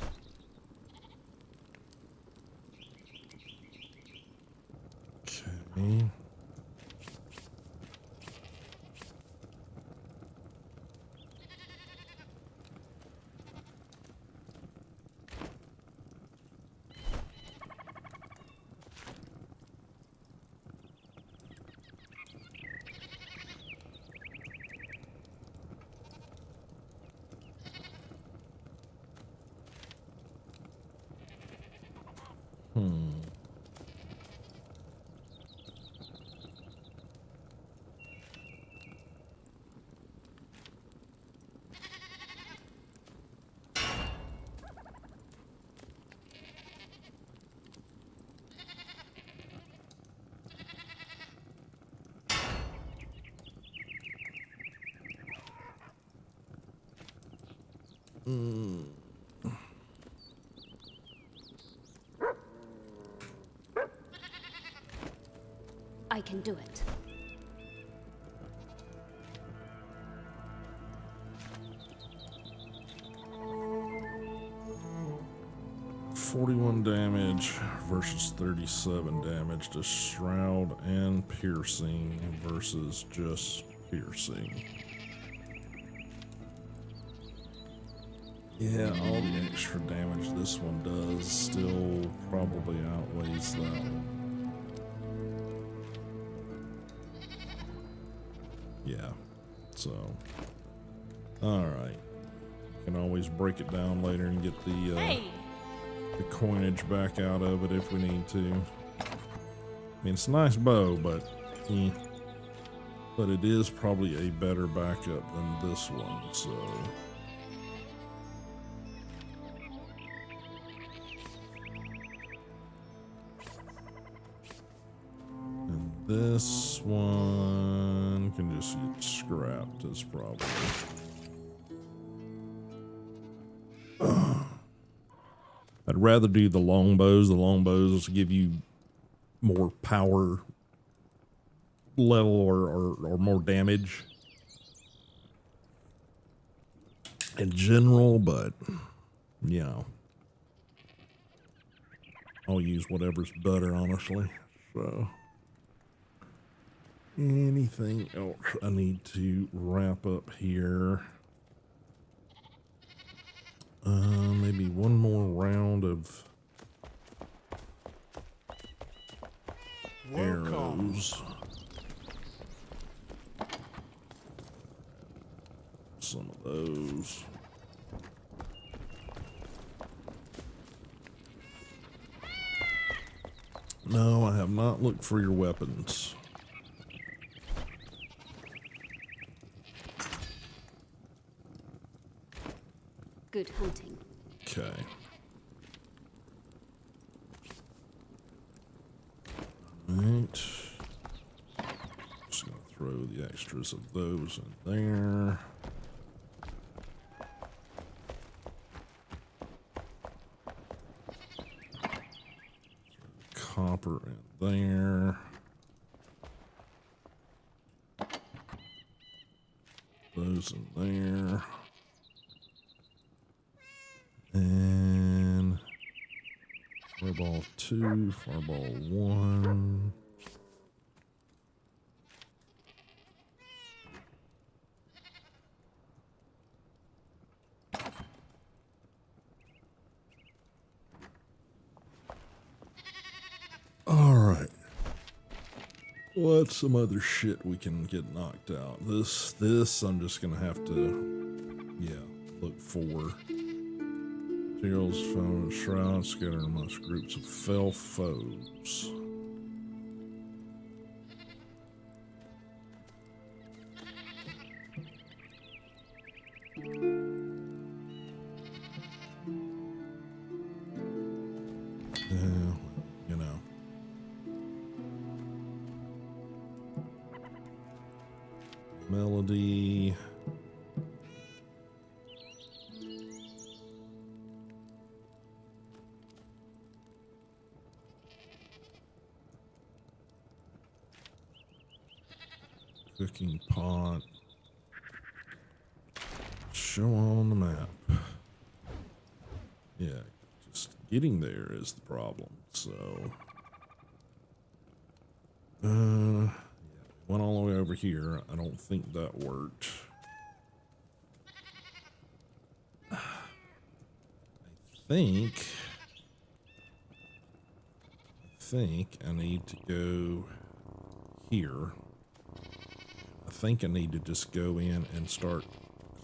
Okay.
I can do it.
$41 damage versus 37 damage to shroud and piercing versus just piercing. Yeah, all the extra damage this one does still probably outweighs that one. Yeah, so, alright. Can always break it down later and get the coinage back out of it if we need to. I mean, it's a nice bow, but it is probably a better backup than this one, so. And this one can just get scrapped as probably. I'd rather do the longbows. The longbows give you more power level or more damage in general, but you know, I'll use whatever's better, honestly. So, anything else I need to wrap up here? Maybe one more round of arrows. Some of those. No, I have not looked for your weapons.
Good hunting.
Okay. Right. Just gonna throw the extras of those in there. Copper in there. Those in there. And fireball 2, fireball 1. All right. What's some other shit we can get knocked out? This I'm just gonna have to, look for. Materials found in Enshrouded, scattered amongst groups of fell foes. You know. Melody. Cooking pot. Show on the map. Yeah, just getting there is the problem. So, went all the way over here. I don't think that worked. I think I need to go here. I think I need to just go in and start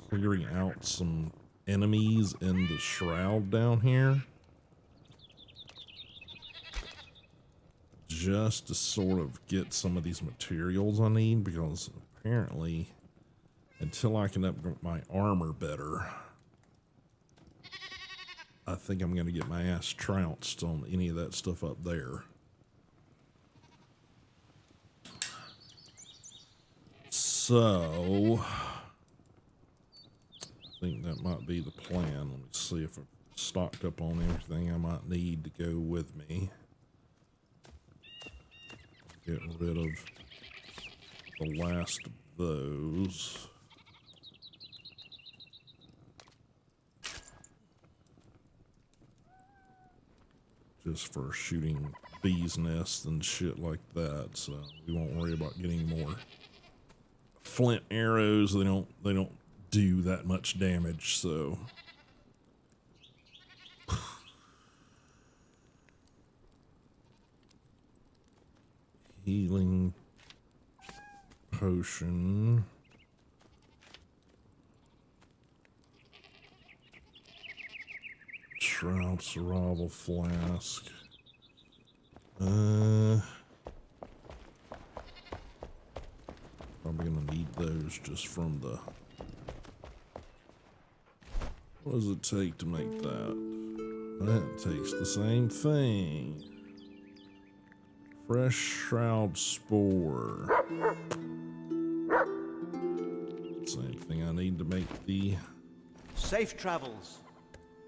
clearing out some enemies in the shroud down here. Just to sort of get some of these materials I need, because apparently until I can upgrade my armor better, I think I'm going to get my ass trounced on any of that stuff up there. So, I think that might be the plan. Let me see if I'm stocked up on everything I might need to go with me. Get rid of the last of those. Just for shooting bees' nests and shit like that, so we won't worry about getting more flint arrows. They don't do that much damage, so healing potion. Shroud survival flask. Probably gonna need those just from the. What does it take to make that? That takes the same thing. Fresh shroud spore. need to make the
Safe travels.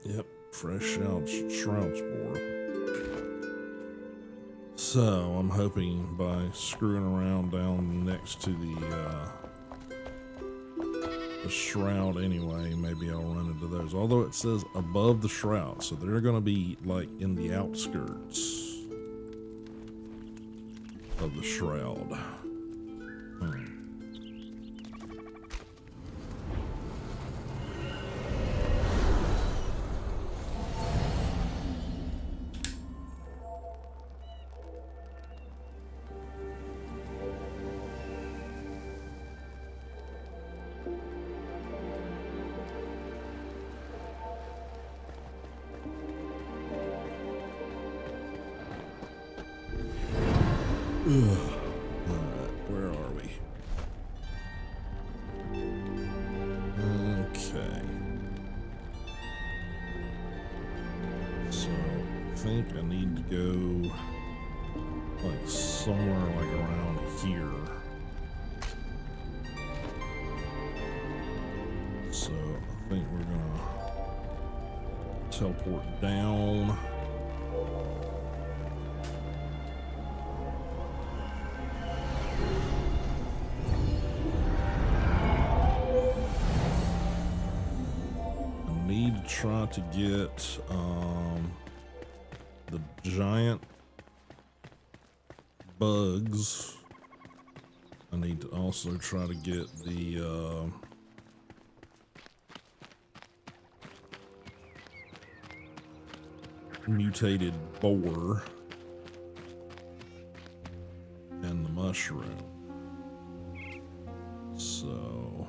yep fresh shroud spore. So I'm hoping by screwing around down next to the shroud anyway, maybe I'll run into those. Although it says above the shroud, so they're going to be like in the outskirts of the shroud. Alright, where are we? Okay. So, I think I need to go like somewhere like around here. So, I think we're gonna teleport down. Need to try to get the giant bugs. I need to also try to get the mutated boar and the mushroom. So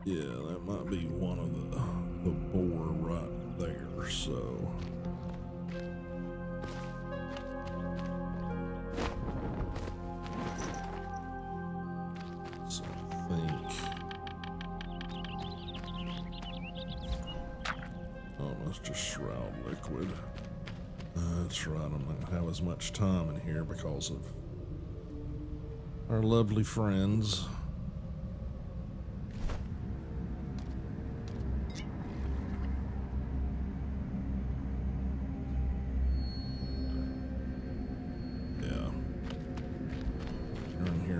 yeah, that might be one of the boar right there, so I think oh, that's just shroud liquid. That's right, I'm not gonna have as much time in here because of our lovely friends.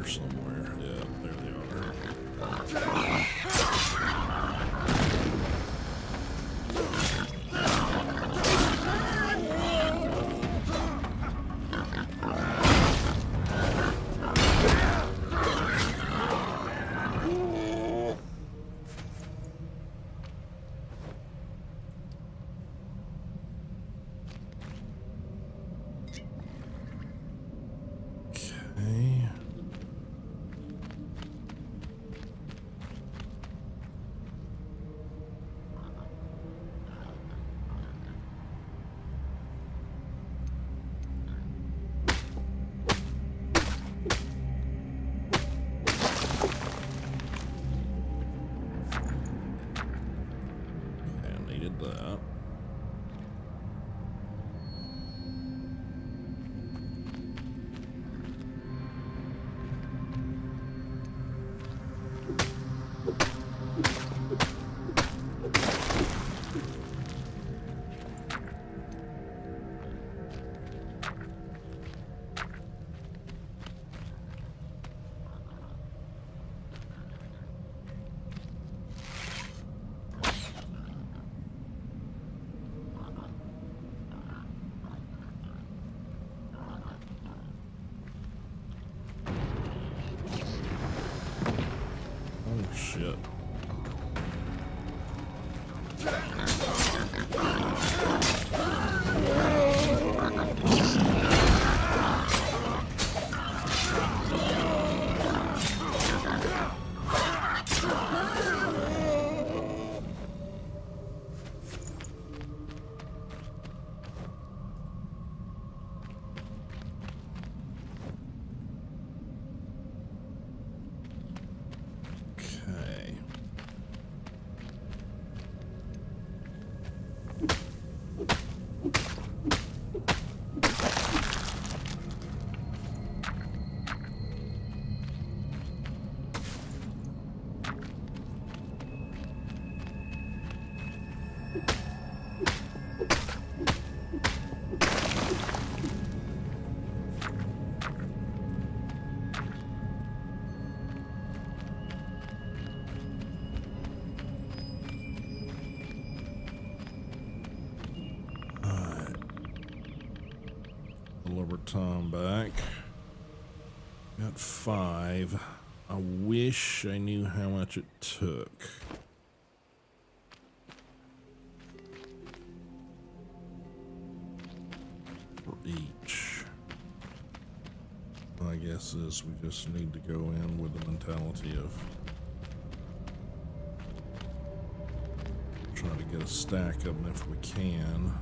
Somewhere. Yeah, there they are. Okay. little over time back. Got 5. I wish I knew how much it took. For each. My guess is we just need to go in with the mentality of trying to get a stack of them if we can.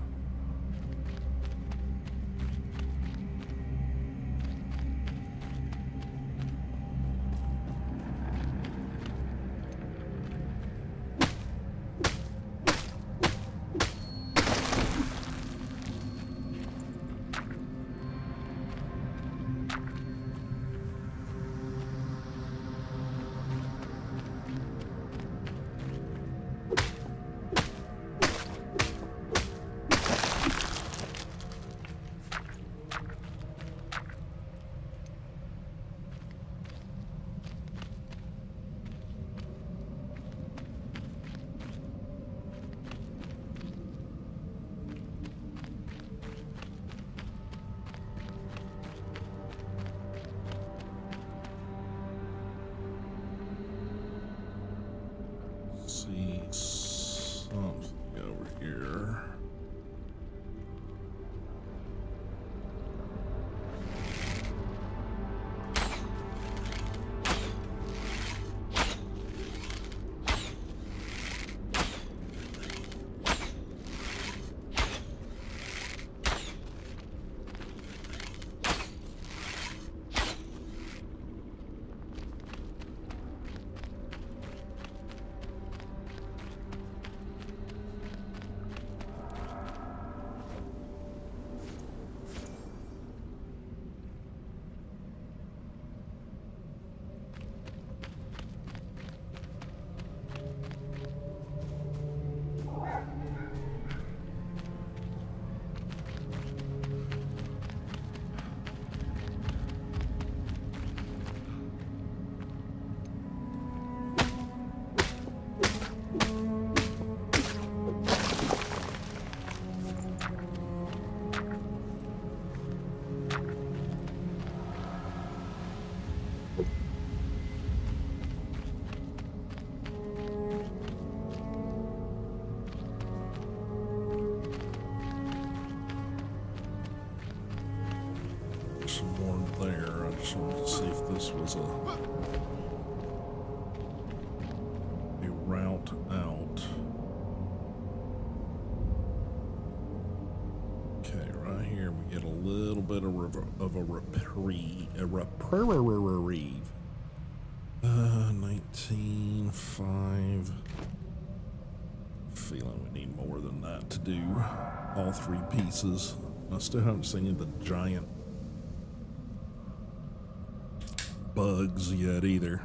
See something over here. Some more there. I just wanted to see if this was a route out. Okay, right here we get a little bit of a reprieve. 19.5. Feeling we need more than that to do all 3 pieces. I still haven't seen the giant bugs yet either.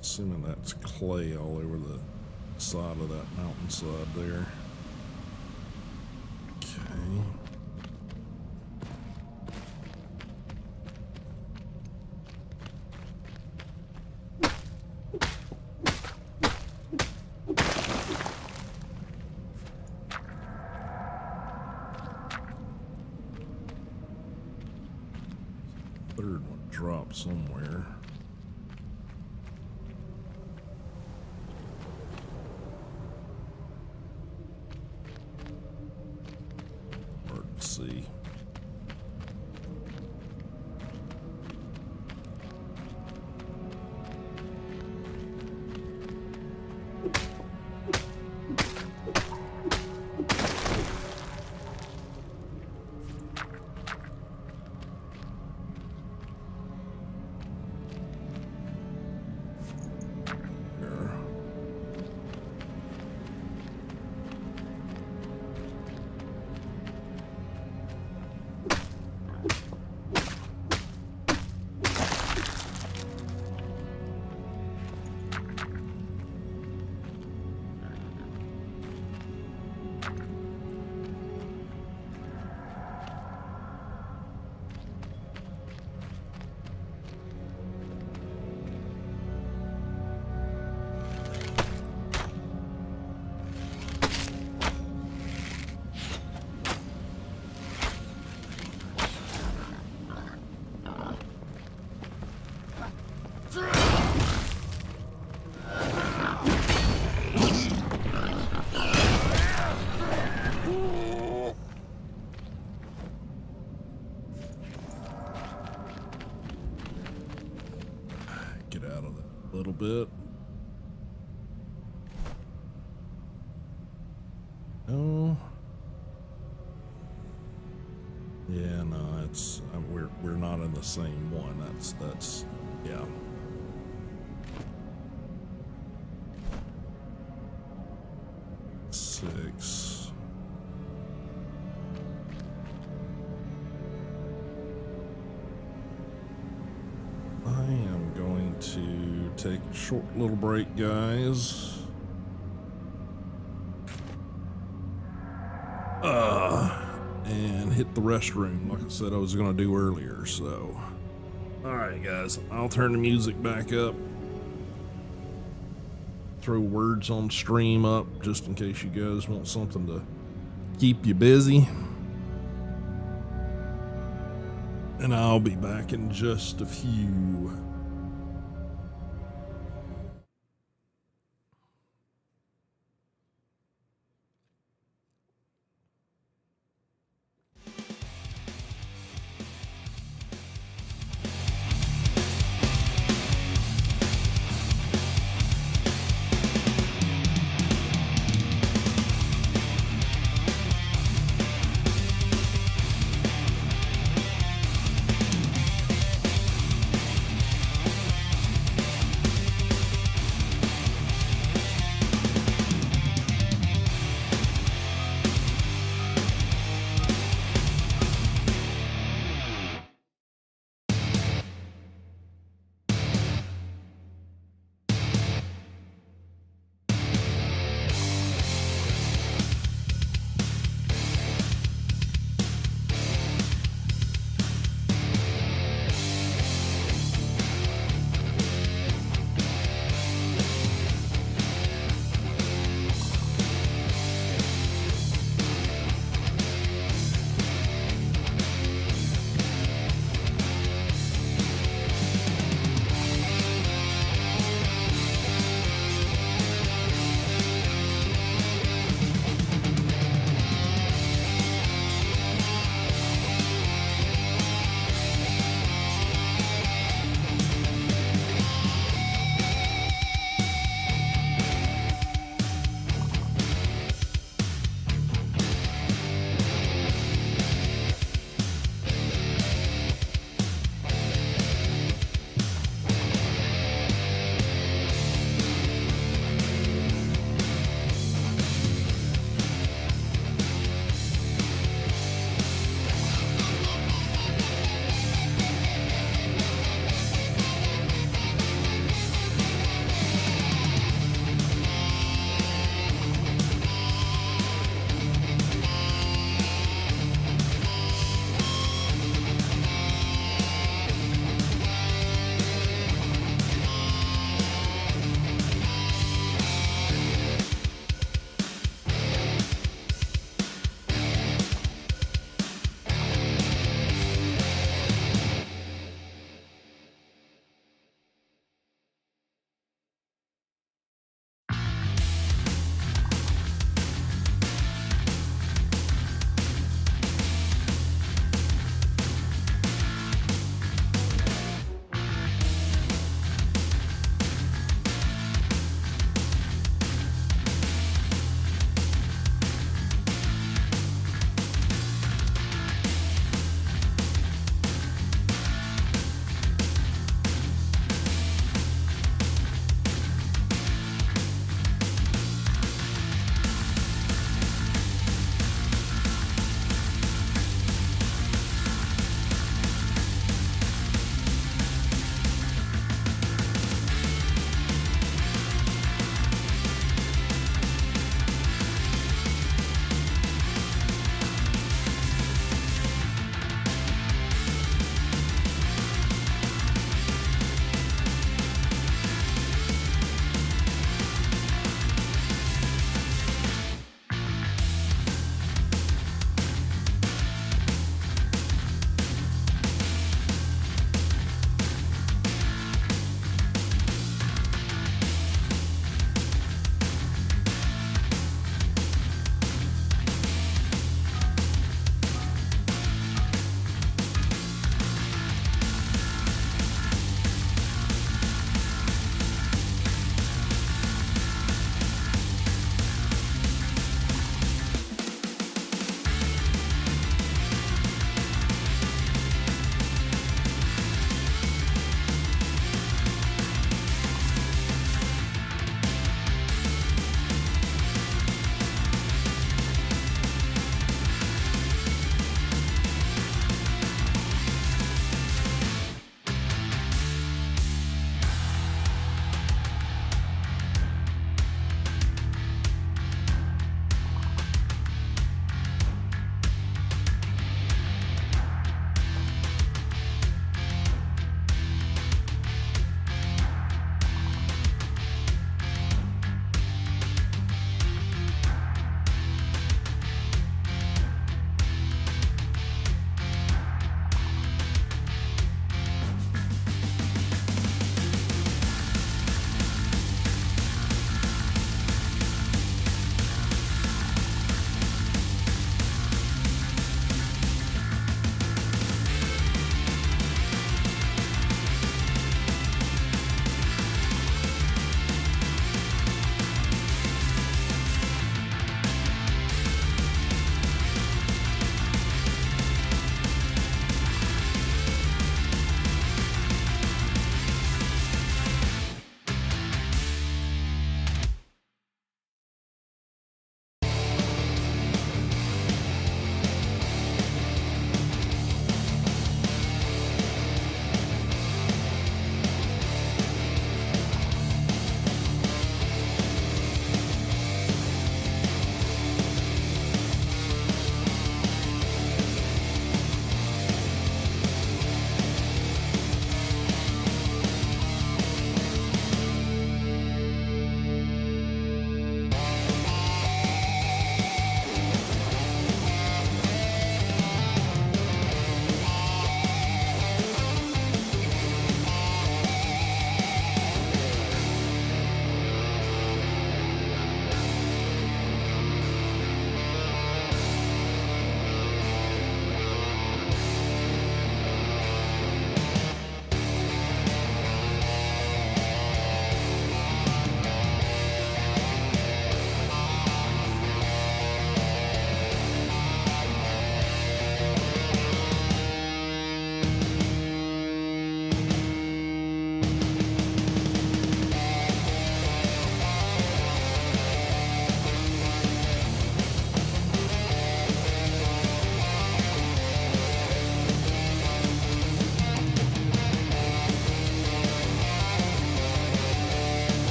Assuming that's clay all over the side of that mountainside there. Okay. Third one dropped somewhere. Hard to see. It's we're not in the same one. That's yeah. Six. I am going to take a short little break, guys. And hit the restroom like I said I was going to do earlier. So, all right, guys, I'll turn the music back up. Throw words on stream up just in case you guys want something to keep you busy. And I'll be back in just a few.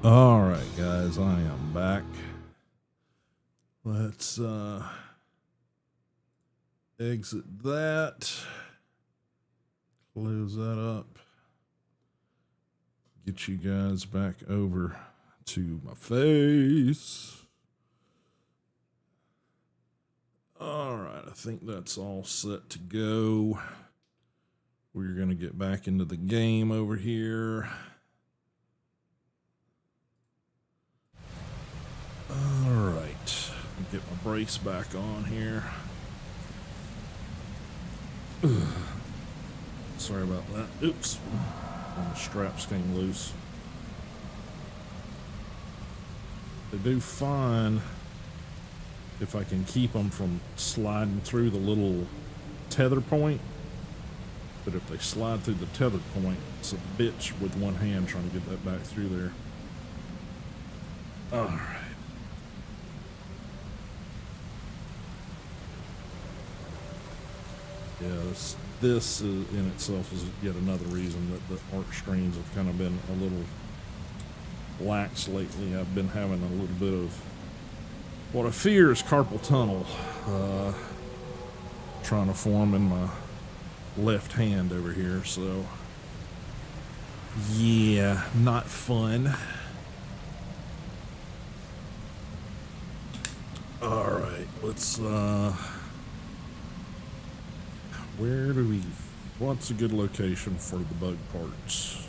All right, guys, I am back. Let's exit that. Close that up. Get you guys back over to my face. All right, I think that's all set to go. We're going to get back into the game over here. All right, get my brace back on here. Ugh. Sorry about that. Oops, the straps came loose. They do fine if I can keep them from sliding through the little tether point. But if they slide through the tether point, it's a bitch with one hand trying to get that back through there. All right. Yeah, this is, in itself is yet another reason that the arc streams have kind of been a little lax lately. I've been having a little bit of what I fear is carpal tunnel trying to form in my left hand over here, so yeah, not fun. All right, let's where do we, what's a good location for the bug parts?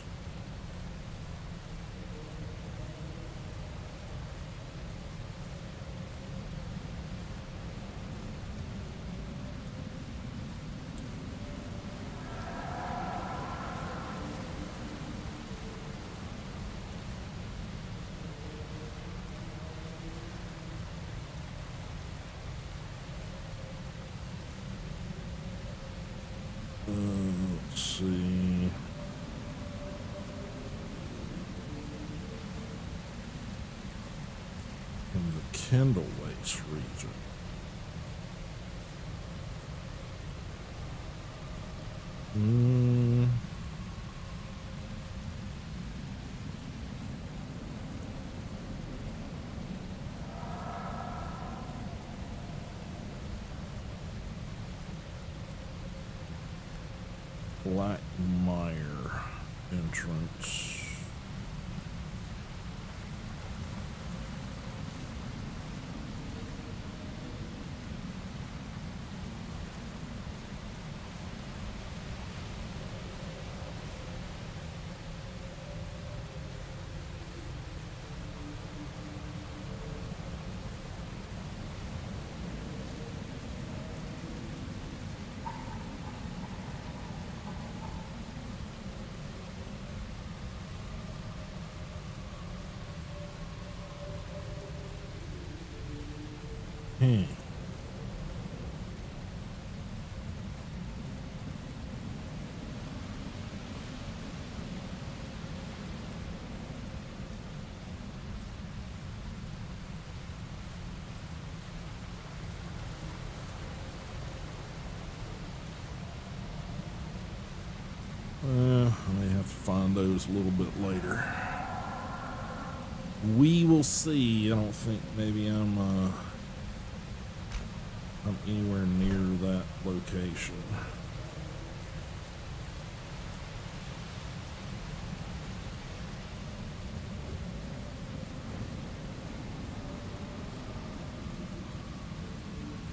Let's see. In the Kindle Waste region. Black Mire entrance. I may have to find those a little bit later. We will see. I don't think maybe I'm anywhere near that location.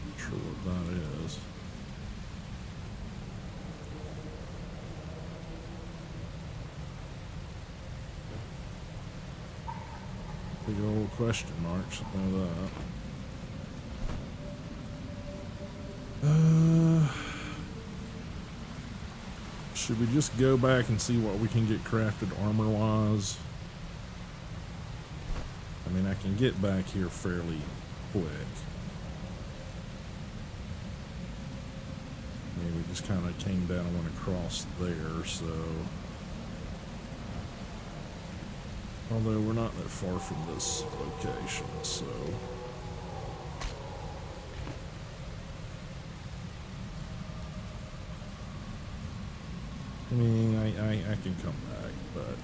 Not sure what that is. Big old question marks about that. Should we just go back and see what we can get crafted armor-wise? I mean, I can get back here fairly quick. I mean, we just kind of came down and went across there, so... Although we're not that far from this location, so... I mean, I can come back, but...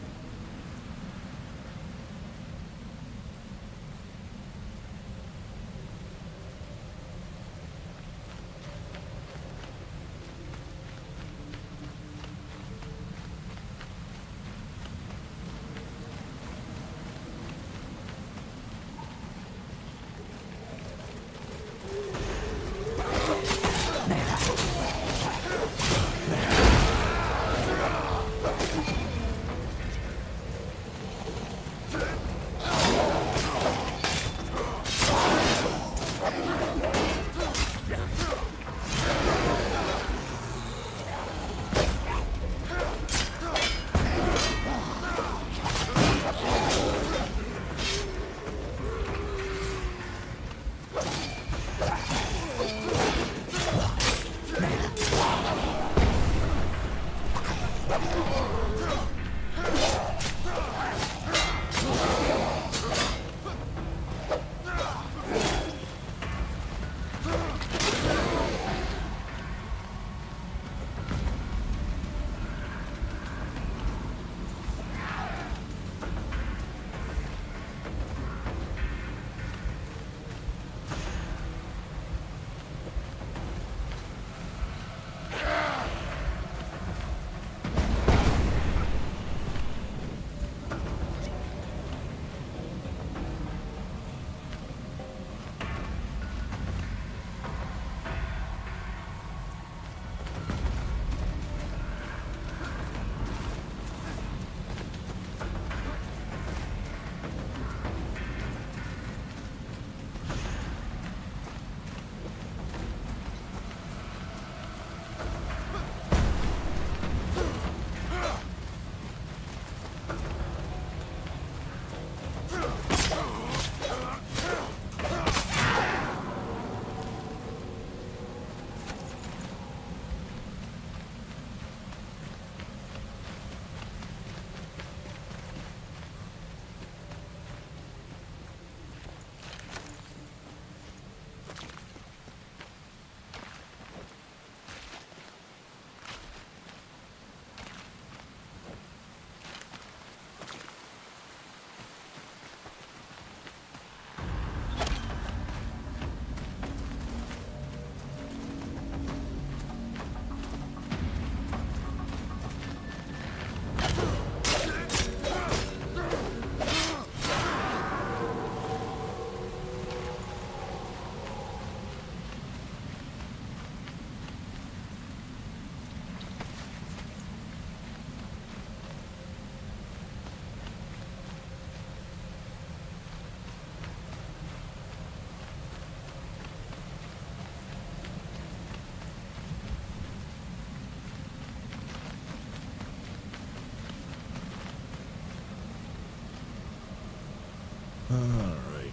Alright.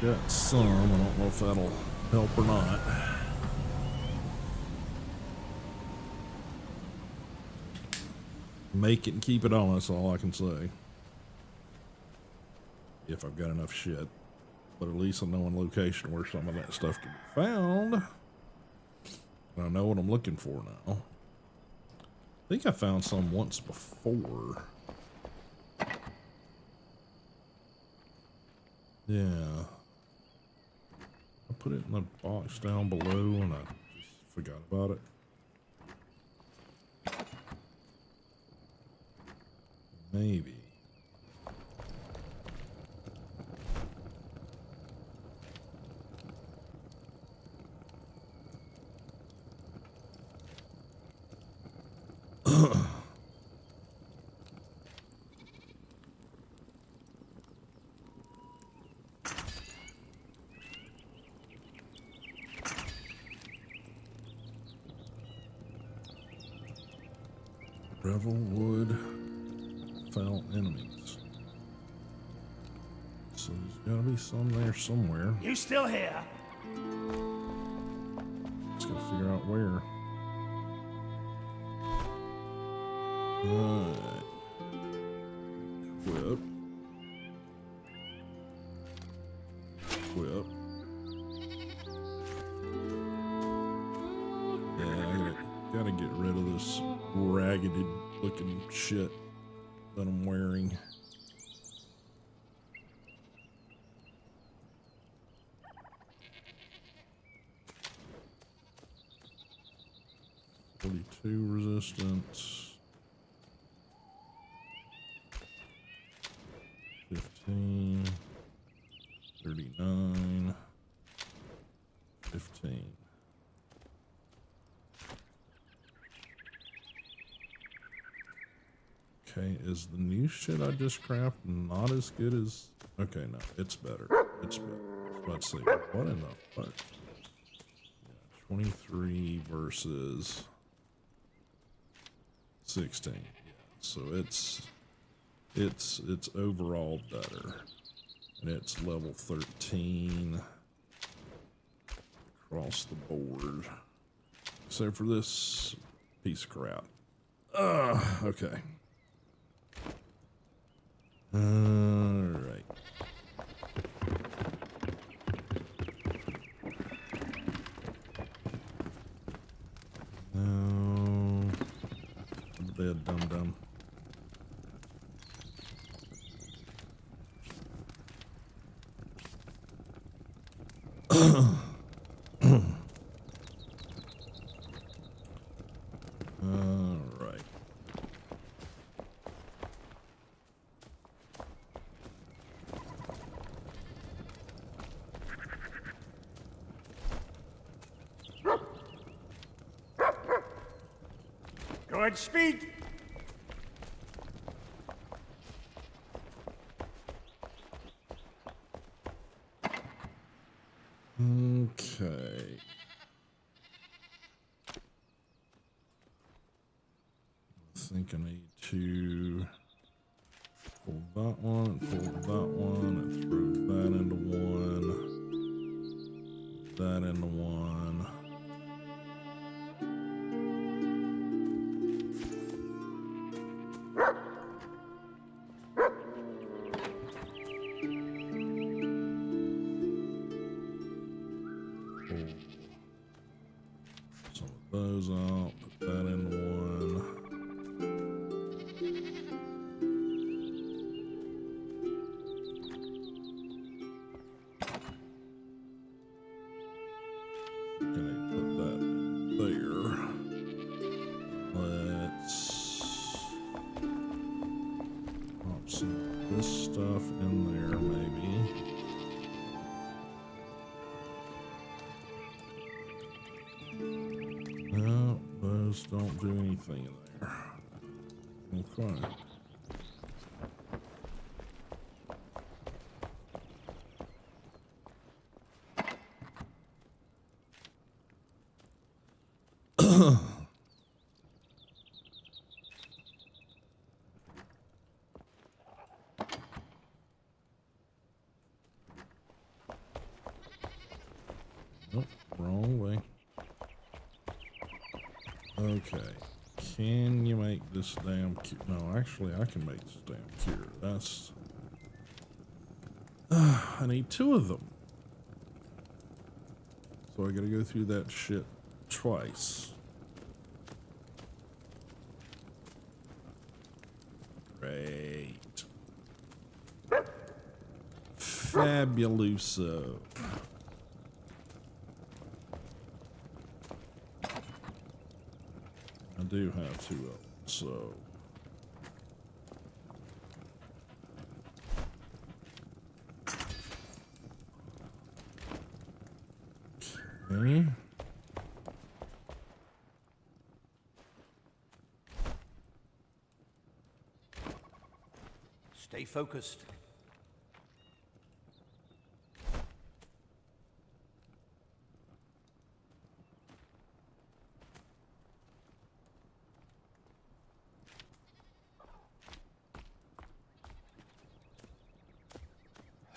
Got some, I don't know if that'll help or not. Make it and keep it on, that's all I can say. If I've got enough shit. But at least I know in location where some of that stuff can be found. And I know what I'm looking for now. I think I found some once before. Yeah. I put it in the box down below and I just forgot about it. Maybe. Gravel, wood, found enemies. So there's gotta be some there somewhere.
You still here?
Just gotta figure out where. Alright. Equip. Equip. Yeah, I gotta get rid of this ragged looking shit that I'm wearing. .42 resistance. 15. 39. 15. Okay, is the new shit I just crafted not as good as... Okay, no, it's better. It's better. I was about to say, what in the fuck? Yeah, 23 versus 16. Yeah, so it's overall better. And it's level 13 across the board. Except for this piece of crap. Okay. Alright. No. Bed, dum-dum. Alright.
Good speed.
Okay. I think I need to pull that one and pull that one and throw that into one. That into one. Some of those out, put that in one. Gonna put that there. Let's pop some of this stuff in there, maybe. No, those don't do anything in there. Okay. Okay. Can you make this damn cure? No, actually, I can make this damn cure. That's... I need 2 of them. So I gotta go through that shit twice. Great. Fabuloso. I do have 2 of them, so... Okay.
Stay focused.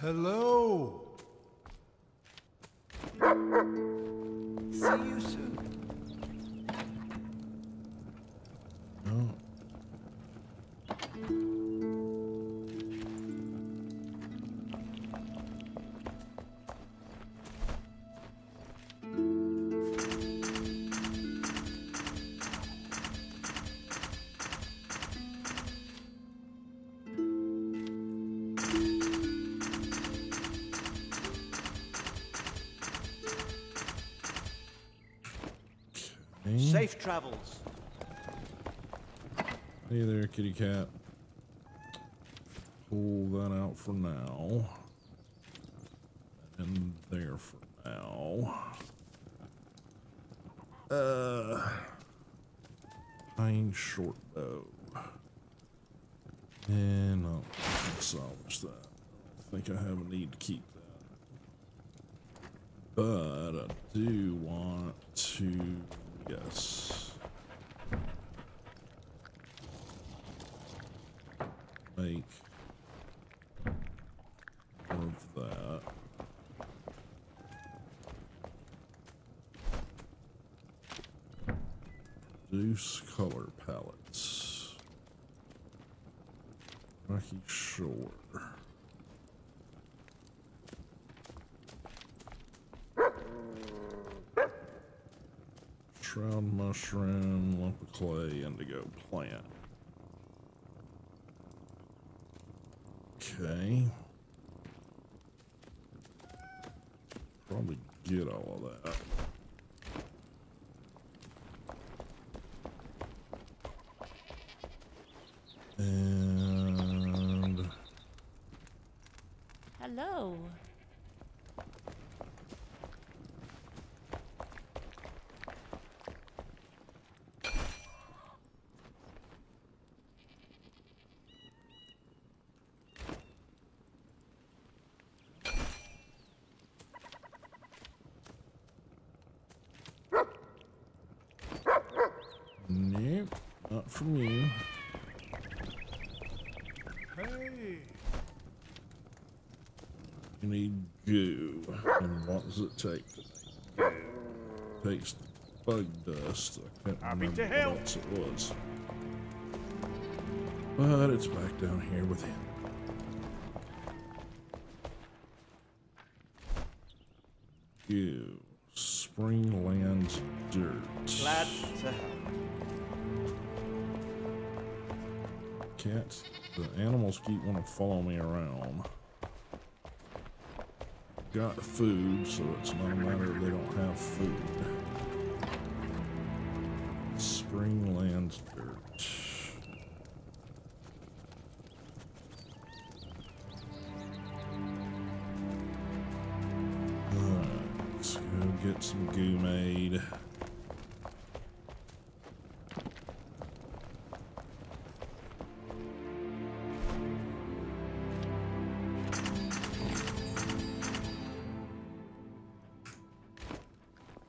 Hello. See you soon.
Oh.
Safe travels.
Hey there, kitty cat. Pull that out for now. And there for now. Pine short bow. And I'll salvage that. I think I have a need to keep that. But I do want to, yes, make more of that. Reduce color palettes. Rocky Shore. Shroud mushroom, lump of clay, indigo plant. Okay. Probably get all of that. And
Hello.
nope, not from you.
Hey.
You need goo. And what does it take to make goo? Takes bug dust. I can't
Happy
remember
to
what
help.
else it was. But it's back down here with him. Goo. Springlands dirt.
Glad to help.
Cats. The animals keep wanting to follow me around. Got food, so it's not a matter of they don't have food. Springlands dirt. Alright, let's go get some goo made.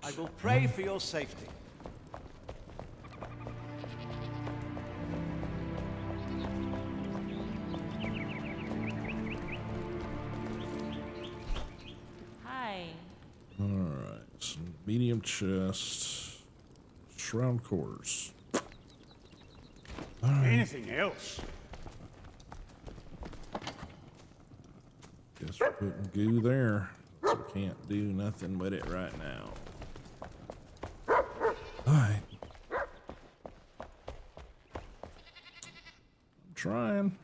I will pray for your safety.
Hi.
Alright, some medium chest, Enshrouded quarters.
Anything else?
Guess we're putting goo there. So we can't do nothing with it right now. Alright. I'm trying.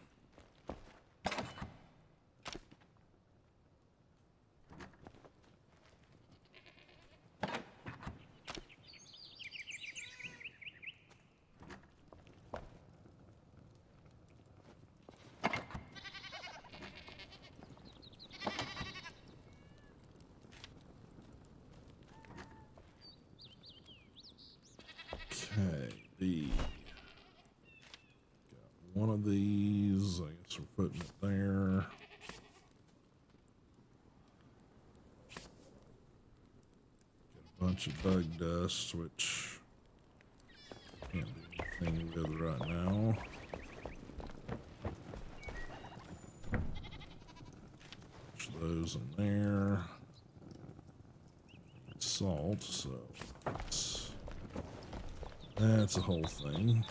Okay, got one of these. I guess we're putting it there. Got a bunch of bug dust, which can't do anything with right now. Push those in there. Salt, so that's the whole thing.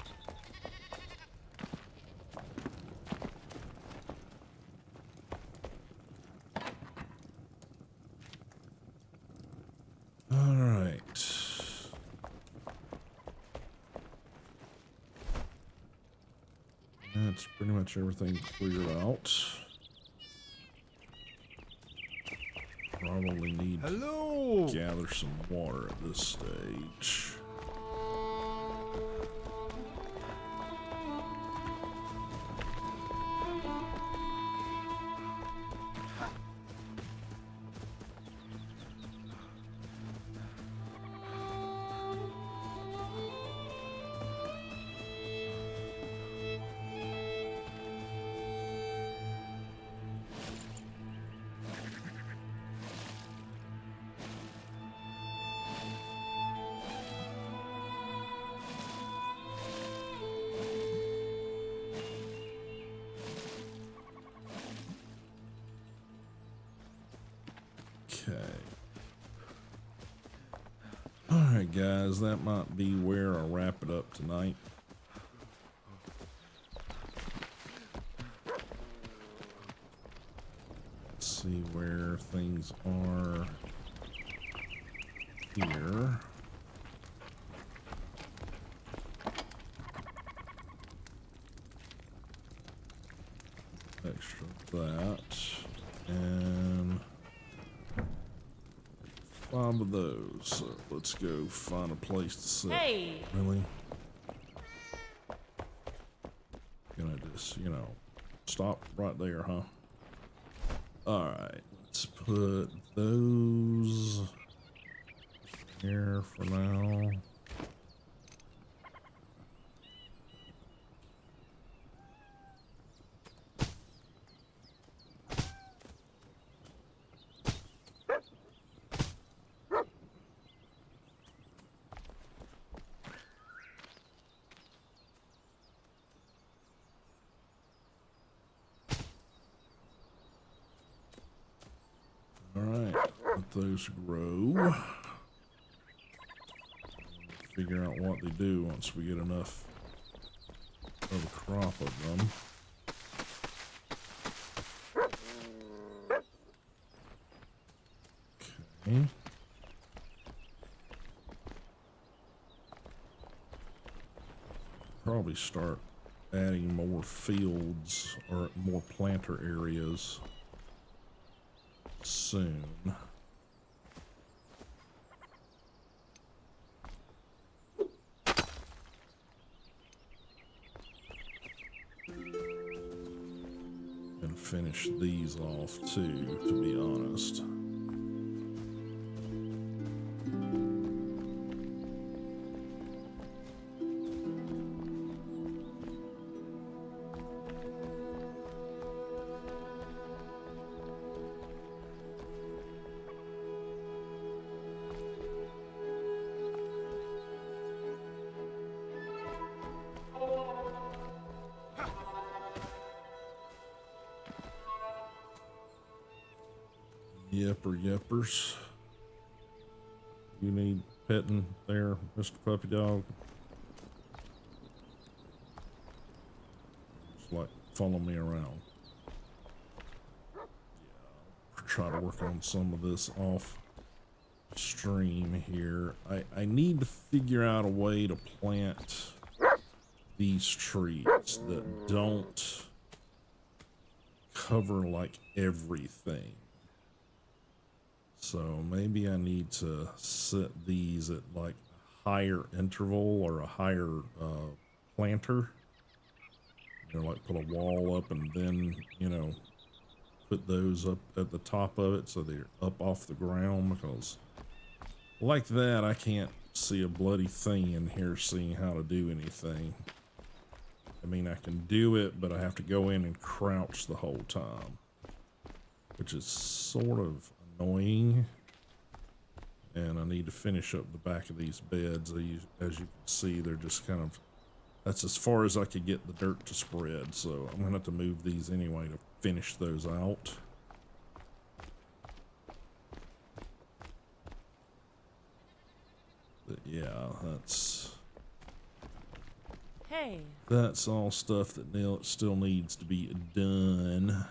All right. That's pretty much everything cleared out. Probably need to gather some water at this stage. Okay. Alright guys, that might be where I'll wrap it up tonight. Let's see where things are here. Extra that. And 5 of those. So let's go find a place to sit.
Hey.
Really? Gonna just, you know, stop right there, huh? Alright, let's put those here for now. Alright, let those grow. Figure out what they do once we get enough of a crop of them. Okay. Probably start adding more fields or more planter areas soon. And finish these off too, to be honest. Yepers. You need petting there, Mr. Puppy Dog? Just like follow me around. Yeah, try to work on some of this off stream here. I need to figure out a way to plant these trees that don't cover like everything. So maybe I need to set these at like a higher interval or a higher planter. You know, like put a wall up and then, you know, put those up at the top of it so they're up off the ground, because like that I can't see a bloody thing in here seeing how to do anything. I mean, I can do it, but I have to go in and crouch the whole time, which is sort of annoying. And I need to finish up the back of these beds. As you can see, they're just kind of, that's as far as I could get the dirt to spread. So I'm gonna have to move these anyway to finish those out. But yeah, that's all stuff that still needs to be done.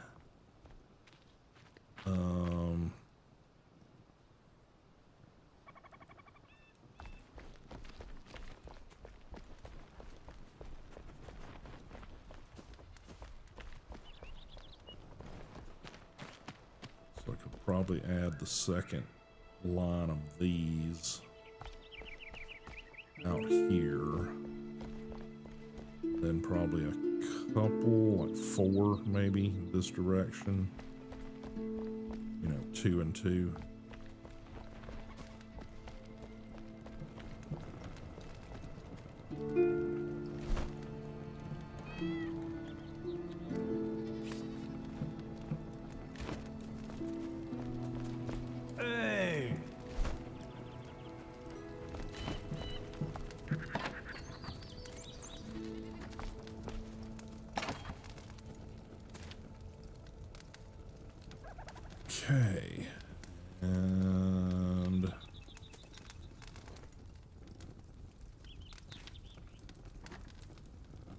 So I could probably add the second line of these out here. Then probably a couple, like 4 maybe, this direction. You know, 2 and 2.
Hey!
Okay, and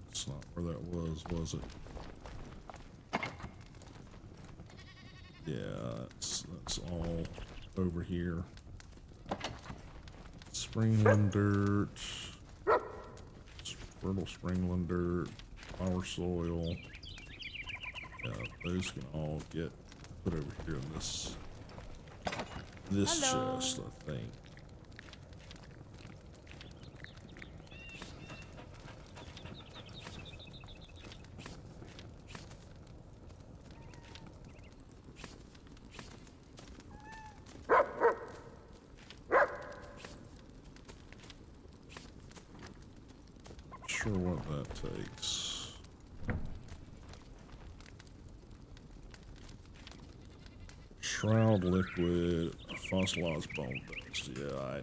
that's not where that was it? Yeah, that's all over here. Springland dirt, fertile springland dirt, flower soil. Yeah, those can all get put over here in this chest, I think. Not sure what that takes. Shroud liquid, fossilized bone dust. Yeah,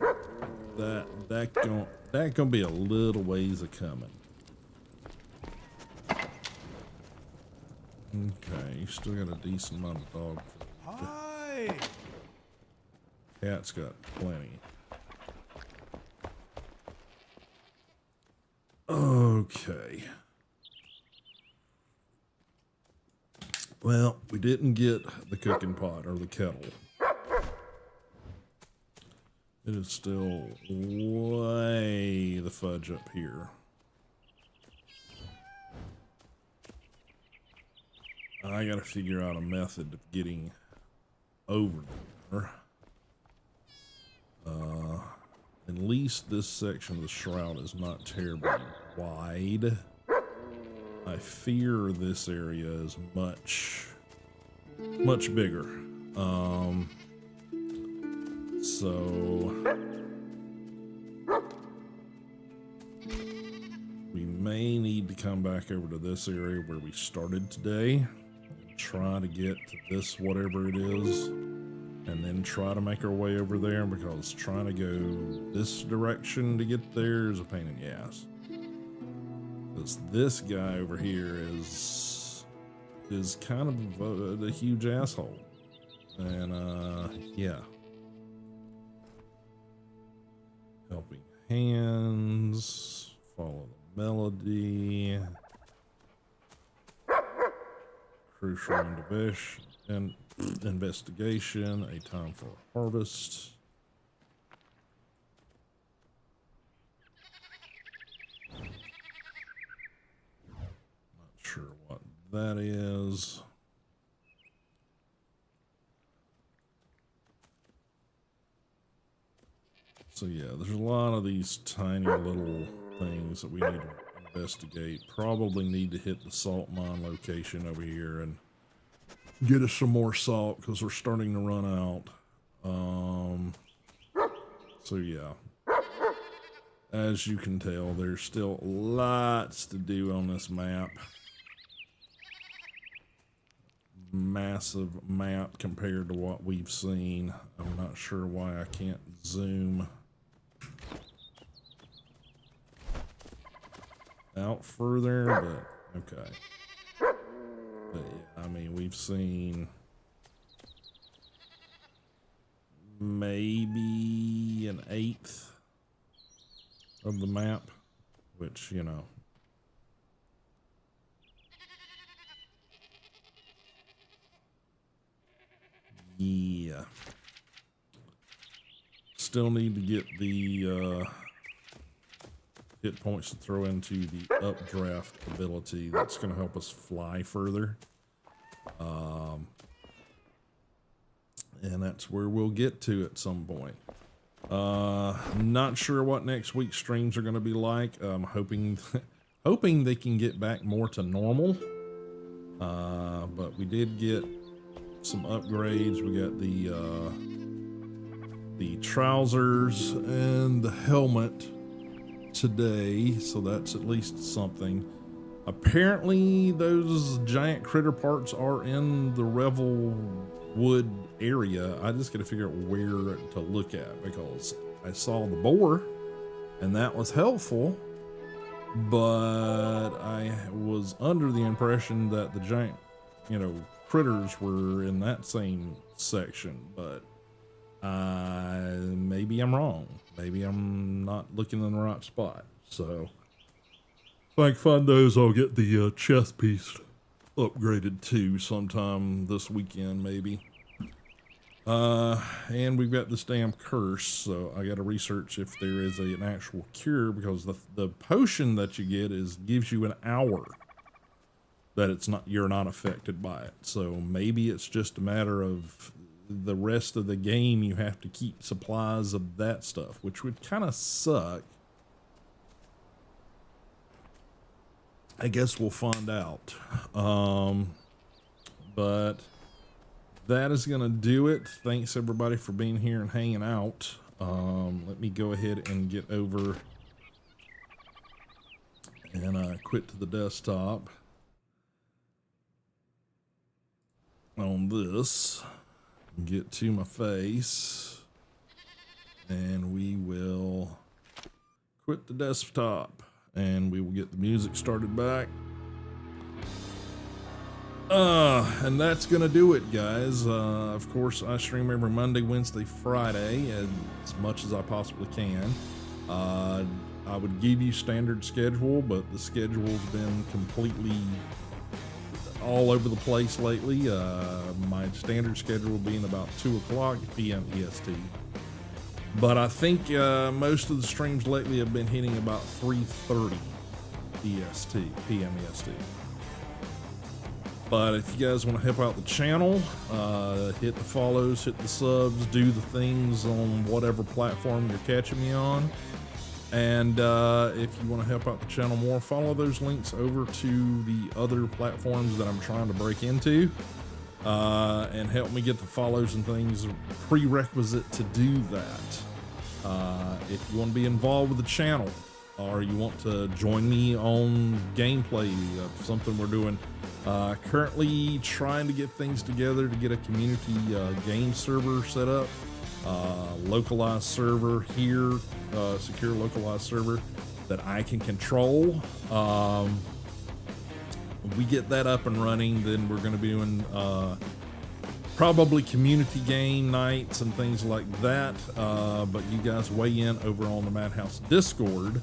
that gonna be a little ways of coming. Okay, you still got a decent amount of dog food.
Hi!
Cat's got plenty. Okay. Well, we didn't get the cooking pot or the kettle. It is still way the fudge up here. I gotta figure out a method of getting over there. At least this section of the shroud is not terribly wide. I fear this area is much bigger. So we may need to come back over to this area where we started today and try to get to this whatever it is, and then try to make our way over there, because trying to go this direction to get there is a pain in the ass. Because this guy over here is kind of a huge asshole, and yeah. Helping hands, follow the melody, crucial and investigation, a time for harvest. Not sure what that is. So yeah, there's a lot of these tiny little things that we need to investigate. Probably need to hit the salt mine location over here and get us some more salt because we're starting to run out. So yeah, as you can tell, there's still lots to do on this map. Massive map compared to what we've seen. I'm not sure why I can't zoom out further, but okay. But yeah, I mean, we've seen maybe an eighth of the map, which, you know. Yeah. Still need to get the hit points to throw into the updraft ability. That's going to help us fly further. And that's where we'll get to at some point. Not sure what next week's streams are going to be like. I'm hoping they can get back more to normal. But we did get some upgrades. We got the trousers and the helmet today, so that's at least something. Apparently those giant critter parts are in the Revel Wood area. I just gotta figure out where to look at, because I saw the boar and that was helpful, but I was under the impression that the giant, you know, critters were in that same section, but maybe I'm wrong. Maybe I'm not looking in the right spot. So if I can find those, I'll get the chest piece upgraded too sometime this weekend, maybe. And we've got this damn curse, so I got to research if there is an actual cure, because the potion that you get gives you an hour that you're not affected by it. So maybe it's just a matter of the rest of the game you have to keep supplies of that stuff, which would kind of suck. I guess we'll find out. But that is gonna do it. Thanks everybody for being here and hanging out. Let me go ahead and get over and quit to the desktop on this. Get to my face, and we will quit the desktop, and we will get the music started back. And that's gonna do it, guys. Of course, I stream every Monday, Wednesday, Friday, as much as I possibly can. I would give you standard schedule, but the schedule's been completely all over the place lately. My standard schedule being about 2 o'clock p.m. EST. But I think most of the streams lately have been hitting about 3:30 p.m. EST. But if you guys want to help out the channel, hit the follows, hit the subs, do the things on whatever platform you're catching me on. And if you want to help out the channel more, follow those links over to the other platforms that I'm trying to break into, and help me get the follows and things prerequisite to do that. If you want to be involved with the channel, or you want to join me on gameplay of something we're doing, currently trying to get things together to get a community game server set up. Localized server here, secure localized server that I can control. We get that up and running, then we're going to be doing probably community game nights and things like that. But you guys weigh in over on the Madhouse Discord.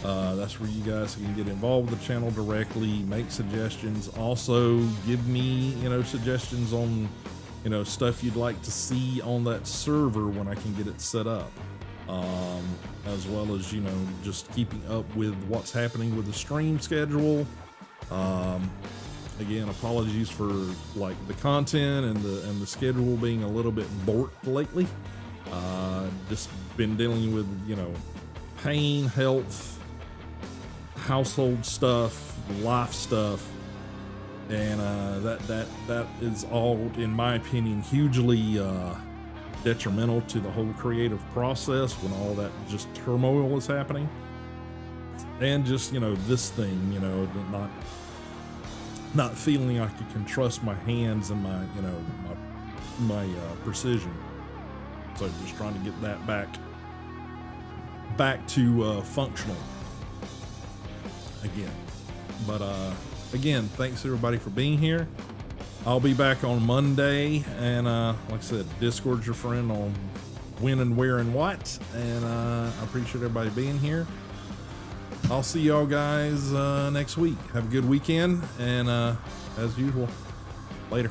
That's where you guys can get involved with the channel directly, make suggestions. Also, give me, suggestions on, stuff you'd like to see on that server when I can get it set up. As well as, just keeping up with what's happening with the stream schedule. Again, apologies for like the content and the schedule being a little bit borked lately. Just been dealing with, pain, health, household stuff, life stuff, and that is all, in my opinion, hugely detrimental to the whole creative process when all that just turmoil is happening. And just, this thing, not feeling like you can trust my hands and my precision. So just trying to get that back to functional again. But again, thanks everybody for being here. I'll be back on Monday, and like I said, Discord's your friend on when and where and what. And I appreciate everybody being here. I'll see y'all guys next week. Have a good weekend, and as usual, later.